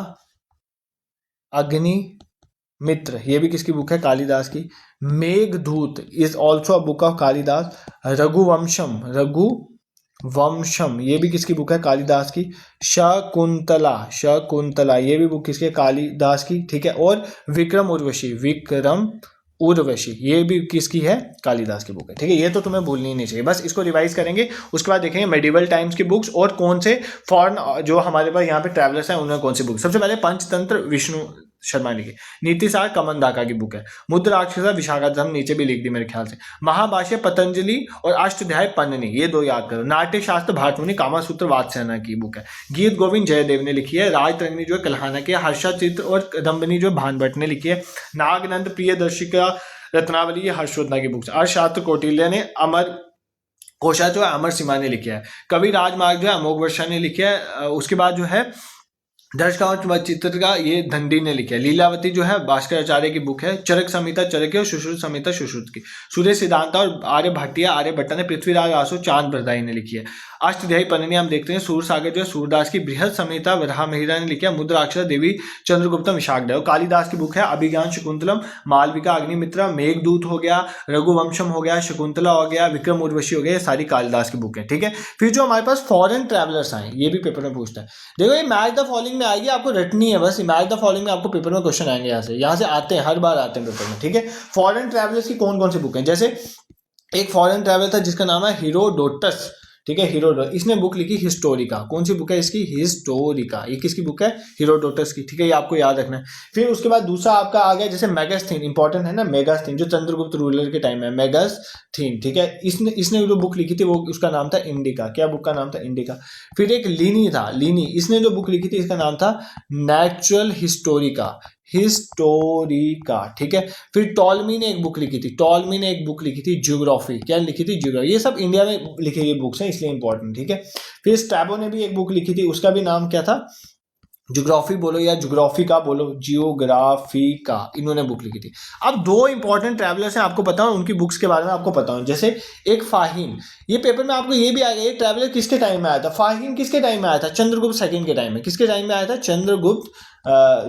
Speaker 1: अग्निमित्र, ये भी किसकी बुक है? कालिदास की। Meghdoot is also a book of Kalidas. Raghuvamsham, Raghuvamsham, ये भी किसकी बुक है? कालिदास की। शकुंतला, शकुंतला, ये भी बुक किसकी है? कालिदास की, ठीक है। और विक्रम उर्वशी, विक्रम उर्वशी, ये भी किसकी है? कालिदास की बुक है, ठीक है। ये तो तुम्हें भूलनी ही नहीं चाहिए, बस इसको रिवाइज करेंगे। उसके बाद देखेंगे मेडिवल टाइम्स की बुक्स और कौन से फॉरेन जो हमारे पास यहाँ पे ट्रैवलर्स हैं उन्होंने कौन सी बुक। सबसे पहले पंचतंत्र विष्णु शर्मा लिखी, नीतिसार कमन दाका की बुक है। मुद्र राक्षसा विशाखा, हम नीचे भी लिख दी मेरे ख्याल से। महाभाष्य पतंजलि और अष्टाध्याय पन्ननी, ये 2 याद करो। नाट्य शास्त्र भारत मुनि कामासूत्र वात्स्यायन की बुक है। गीत गोविंद जयदेव ने लिखी है। राजतरंगिणी जो है कल्हाना की है। हर्षचित्र और कादंबरी जो भान भट्ट ने लिखी है। नागनंद प्रियदर्शिका रत्नावली, ये हर्षवर्धन की बुक है। अर्थशास्त्र कौटिल्य ने, अमर कोशा जो है अमर सिम्हा ने लिखा है। कवि राजमार्ग जो है अमोघ वर्षा ने लिखा है। उसके बाद जो है दर्शकांश चित्र का ये दंडी ने लिखा है। लीलावती जो है भास्कराचार्य की बुक है। चरक संहिता चरक की और सुश्रुत संहिता सुश्रुत की। सूर्य सिद्धांत और आर्यभट्टा ने, पृथ्वीराज आसु चांद बरदाई ने लिखी है। अष्टध्यायी पन्ननी हम देखते हैं। सूर सागर जो है सूरदास की। बृहद संहिता वराहमिहिर ने लिखा है। मुद्र राक्षसा देवी चंद्रगुप्तम विशाखदत्त। कालिदास की बुक है अभिज्ञान शकुंतलम, मालविका अग्निमित्र, मेघदूत हो गया, रघुवंशम हो गया, शकुंतला हो गया, विक्रम उर्वशी हो गया, ये सारी कालिदास की बुक है, ठीक है। फिर जो हमारे पास फॉरेन ट्रैवलर्स आए, ये भी पेपर में पूछता है। देखो ये मैच द फॉलोइंग में आएगी, आपको रटनी है बस। मैच द फॉलोइंग में आपको पेपर में क्वेश्चन आएंगे, यहाँ से आते हैं, हर बार आते हैं पेपर में, ठीक है। फॉरेन ट्रैवलर्स की कौन कौन सी बुक है? जैसे एक फॉरेन ट्रैवलर था जिसका नाम है हेरोडोटस, ठीक है, हेरोडोटस, इसने बुक लिखी हिस्टोरिका। कौन सी बुक है इसकी? हिस्टोरिका। ये किसकी बुक है? हेरोडोटस की, ठीक है, ये आपको याद रखना है। फिर उसके बाद दूसरा आपका आ गया जैसे मेगास्थीन, इंपॉर्टेंट है ना, मेगास्थीन जो चंद्रगुप्त रूलर के टाइम है, मेगास्थीन, ठीक है। इसने जो बुक लिखी थी वो उसका नाम था इंडिका। क्या बुक का नाम था? इंडिका। फिर एक लिनी था, लिनी, इसने जो बुक लिखी थी इसका नाम था नेचुरल हिस्टोरिका, हिस्टोरिका, ठीक है। फिर टॉलमी ने एक बुक लिखी थी, टॉलमी ने एक बुक लिखी थी ज्योग्राफी। क्या लिखी थी? ज्योग्राफी। ये सब इंडिया में लिखी गई बुक्स हैं इसलिए इंपॉर्टेंट, ठीक है। फिर स्ट्रैबो ने भी एक बुक लिखी थी, उसका भी नाम क्या था? ज्योग्राफी बोलो या ज्योग्राफी का बोलो, जियोग्राफी का, इन्होंने बुक लिखी थी। अब दो इंपॉर्टेंट ट्रैवलर्स हैं, आपको पता हो उनकी बुक्स के बारे में आपको पता हो, जैसे एक फाहिम, ये पेपर में आपको ये भी आएगा, ये ट्रैवलर किसके टाइम में आया था, फाहिम किसके टाइम में आया था, चंद्रगुप्त सेकंड के टाइम में। किसके टाइम में आया था, चंद्रगुप्त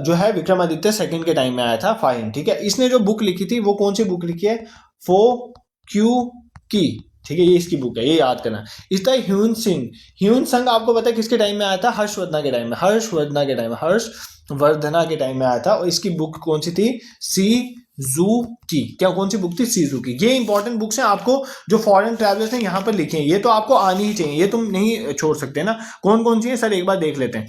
Speaker 1: जो है विक्रमादित्य सेकंड के टाइम में आया था फाहिम, ठीक है। इसने जो बुक लिखी थी वो कौन सी बुक लिखी है, फो क्यू की, ठीक है, ये इसकी बुक है, ये याद करना। इसका ह्यून सिंह, ह्यून संघ आपको पता है किसके टाइम में आया था, हर्षवर्धना के टाइम में, हर्षवर्धना के टाइम में, हर्षवर्धना के टाइम में आया था। और इसकी बुक कौन सी थी, सीज़ुकी, क्या कौन सी बुक थी, सीज़ुकी। ये इंपॉर्टेंट बुक्स हैं आपको जो फॉरेन ट्रैवलर्स ने यहाँ पर लिखी हैं, ये तो आपको आनी ही चाहिए, ये तुम नहीं छोड़ सकते ना। कौन कौन सी है सर, एक बार देख लेते हैं।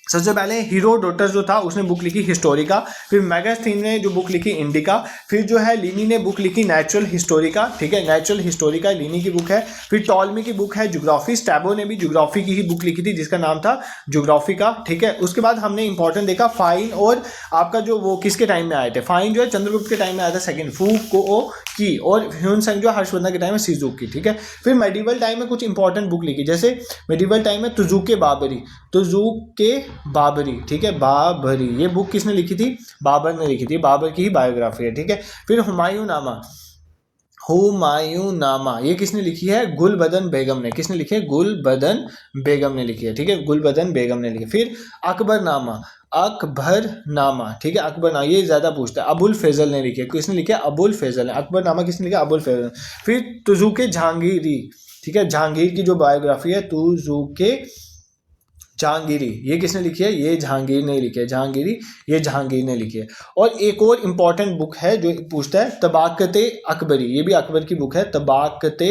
Speaker 1: सबसे पहले हीरोडोटस जो था उसने बुक लिखी हिस्टोरिका, फिर मेगास्थीन ने जो बुक लिखी इंडिका, फिर जो है लिनी ने बुक लिखी नेचुरल हिस्टोरिका, ठीक है, नेचुरल हिस्टोरिका लिनी की बुक है। फिर टॉलमी की बुक है ज्योग्राफी, स्टैबो ने भी ज्योग्राफी की ही बुक लिखी थी जिसका नाम था ज्योग्राफिका, ठीक है। उसके बाद हमने इंपॉर्टेंट देखा फाइन, और आपका जो वो किसके टाइम में आए थे, फाइन जो है चंद्रगुप्त के टाइम में आया था सेकंड, फू को की, और ह्यून संग जो हर्षवर्धन के टाइम में सीज़ुकी, ठीक है। फिर मेडिवल टाइम में कुछ इंपॉर्टेंट बुक लिखी, जैसे मेडिवल टाइम में तुजुके बाबरी, तुजुके बाबरी, ठीक है, बाबरी, ये बुक किसने लिखी थी, बाबर ने लिखी थी, बाबर की ही बायोग्राफी है, ठीक है। फिर हुमायूं नामा, हुमायूं नामा ये किसने लिखी है, गुलबदन बेगम ने, किसने लिखी है, गुलबदन बेगम ने लिखी है, ठीक है, गुलबदन बेगम ने लिखी। फिर अकबरनामा, अकबरनामा, ठीक है, अकबरनामा ये ज्यादा पूछता है, अबुल फैजल ने लिखी है, किसने लिखा है, अबुल फैजल ने। अकबरनामा किसने लिखा, अबुल फैजल। फिर तुजुके जहांगीरी, ठीक है, जहांगीर की जो बायोग्राफी है तुजुके जहांगीरी, ये किसने लिखी है, ये जहांगीर ने लिखी है, जहांगीरी, ये जहांगीर ने लिखी है। और एक और इंपॉर्टेंट बुक है जो पूछता है तबाकते अकबरी, ये भी अकबर की बुक है, तबाकते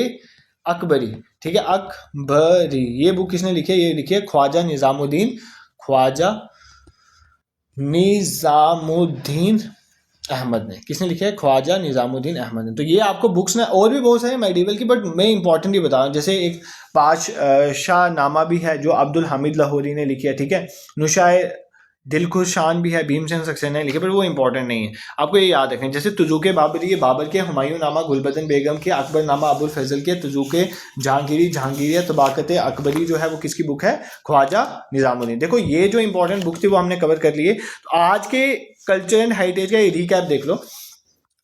Speaker 1: अकबरी, ठीक है, अकबरी, ये बुक किसने लिखी है, ये लिखी है ख्वाजा निजामुद्दीन, ख्वाजा निजामुद्दीन अहमद ने, किसने लिखा है, ख्वाजा निजामुद्दीन अहमद ने। तो ये आपको बुक्स ना और भी बहुत सारे मेडिवल की, बट मैं इंपॉर्टेंट ही बता रहा हूँ। जैसे एक बादशाह नामा भी है जो अब्दुल हामिद लाहौरी ने लिखी है, ठीक है, नुशाए दिलखुशान भी है, भीमसेन सक्सेना ने लिखी, पर वो इंपॉर्टेंट नहीं है, आपको ये याद रखें। जैसे तुजुके बाबरी, ये बाबर के, हुमायूं नामा गुलबदन बेगम के, अकबर नामा अबुल फैजल के, तुजुके जहांगीरी जहांगीरिया, तबाकत अकबरी जो है वो किसकी बुक है, ख्वाजा निजामुद्दीन। देखो ये जो इंपॉर्टेंट बुक थी वो हमने कवर कर लिए। तो आज के कल्चर एंड हेरिटेज का ये रिकैप देख लो।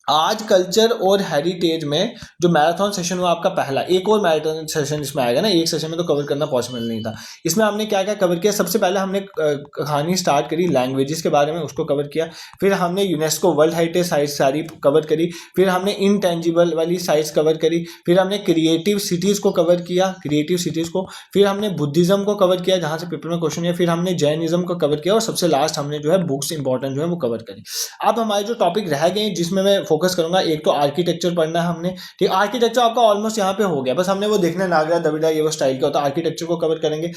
Speaker 1: आज कल्चर और हेरिटेज में जो मैराथन सेशन हुआ आपका पहला, एक और मैराथन सेशन इसमें आएगा ना, एक सेशन में तो कवर करना पॉसिबल नहीं था। इसमें हमने क्या क्या कवर किया, सबसे पहले हमने कहानी स्टार्ट करी लैंग्वेजेस के बारे में, उसको कवर किया। फिर हमने यूनेस्को वर्ल्ड हेरिटेज साइट्स सारी कवर करी। फिर हमने इनटेंजिबल वाली साइट्स कवर करी। फिर हमने क्रिएटिव सिटीज़ को कवर किया, क्रिएटिव सिटीज़ को। फिर हमने बुद्धिज़्म को कवर किया जहाँ से पेपर में क्वेश्चन है। फिर हमने जैनिज्म को कवर किया, और सबसे लास्ट हमने जो है बुक्स इंपॉर्टेंट जो है वो कवर करी। अब हमारे जो टॉपिक रह गए जिसमें मैं फोकस करूंगा, एक तो आर्किटेक्चर पढ़ना है हमने, ठीक, आर्किटेक्चर आपका ऑलमोस्ट यहाँ पे हो गया, बस हमने वो देखना नागरा द्रविड़ा ये वो स्टाइल का होता है, आर्किटेक्चर को कवर करेंगे।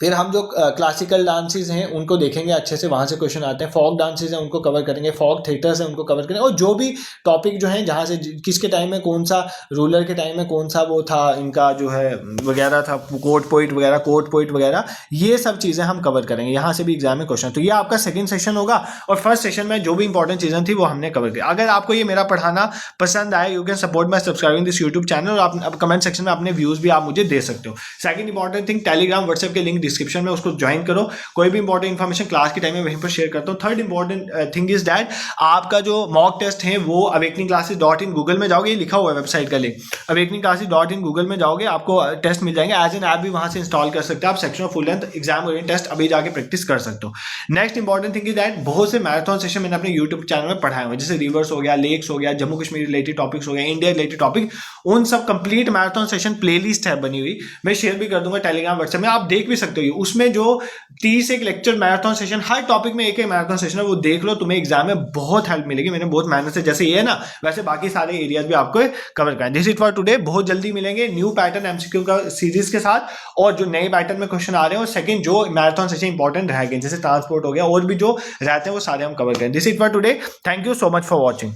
Speaker 1: फिर हम जो क्लासिकल डांसेस हैं उनको देखेंगे अच्छे से, वहाँ से क्वेश्चन आते हैं। फॉक डांसेस हैं उनको कवर करेंगे, फॉक थिएटर्स हैं उनको कवर करेंगे, और जो भी टॉपिक जो है जहाँ से किसके टाइम में कौन सा रूलर के टाइम में कौन सा वो था इनका जो है वगैरह था, कोर्ट पोइट वगैरह, ये सब चीज़ें हम कवर करेंगे। यहाँ से भी एग्जाम में क्वेश्चन, तो ये आपका सेकंड सेशन होगा। और फर्स्ट सेशन में जो भी इंपॉर्टेंट चीज़ें थी वो हमने कवर की। अगर आपको ये मेरा पढ़ाना पसंद आए, you can support bye subscribing this YouTube channel, और आप कमेंट सेक्शन में अपने व्यूज़ भी आप मुझे दे सकते हो। Second important thing, Telegram WhatsApp के लिंक डिस्क्रिप्शन में, उसको ज्वाइन करो। कोई भी इंपॉर्टेंट इन्फॉर्मेशन क्लास के टाइम में वहीं पर शेयर करता हूँ। Third important thing is that आपका जो मॉक टेस्ट है वो awakeningclasses.in गूगल में जाओगे, लिखा हुआ है वेबसाइट का लिंक, awakeningclasses.in गूगल में जाओगे, आपको टेस्ट मिल जाएंगे। एज एन ऐप भी वहां से इंस्टॉल कर सकते हो आप। Section of full length exam oriented test अभी जाके प्रैक्टिस कर सकते हो। Next important thing is that बहुत से मैराथन सेशन मैंने अपने यूट्यूब चैनल में पढ़ाए हुए, जैसे रिवर्स हो गया, लेक्स हो गया, जम्मू कश्मीर रिलेटेड टॉपिक्स हो गया, इंडिया रिलेटेड टॉपिक, उन सब कंप्लीट मैराथन सेशन प्लेलिस्ट है बनी हुई, मैं शेयर भी कर दूंगा टेलीग्राम व्हाट्सएप में, आप देख भी सकते हो। उसमें जो 30 एक लेक्चर मैराथन सेशन, हर टॉपिक में एक मैराथन सेशन है, वो देख लो, तुम्हें एग्जाम में बहुत हेल्प मिलेगी। मैंने बहुत मेहनत से, जैसे ये है ना वैसे बाकी सारे एरियाज भी आपको कवर करें। This is for today. बहुत जल्दी मिलेंगे न्यू पैटर्न एमसीक्यू का सीरीज के साथ, और जो नए पैटर्न में क्वेश्चन आ रहे हैं, और सेकंड जो मैराथन सेशन इंपॉर्टेंट रह गए जैसे ट्रांसपोर्ट हो गया, और भी जो रहते हैं वो सारे हम कवर करें। This is for today. Thank you so much for watching.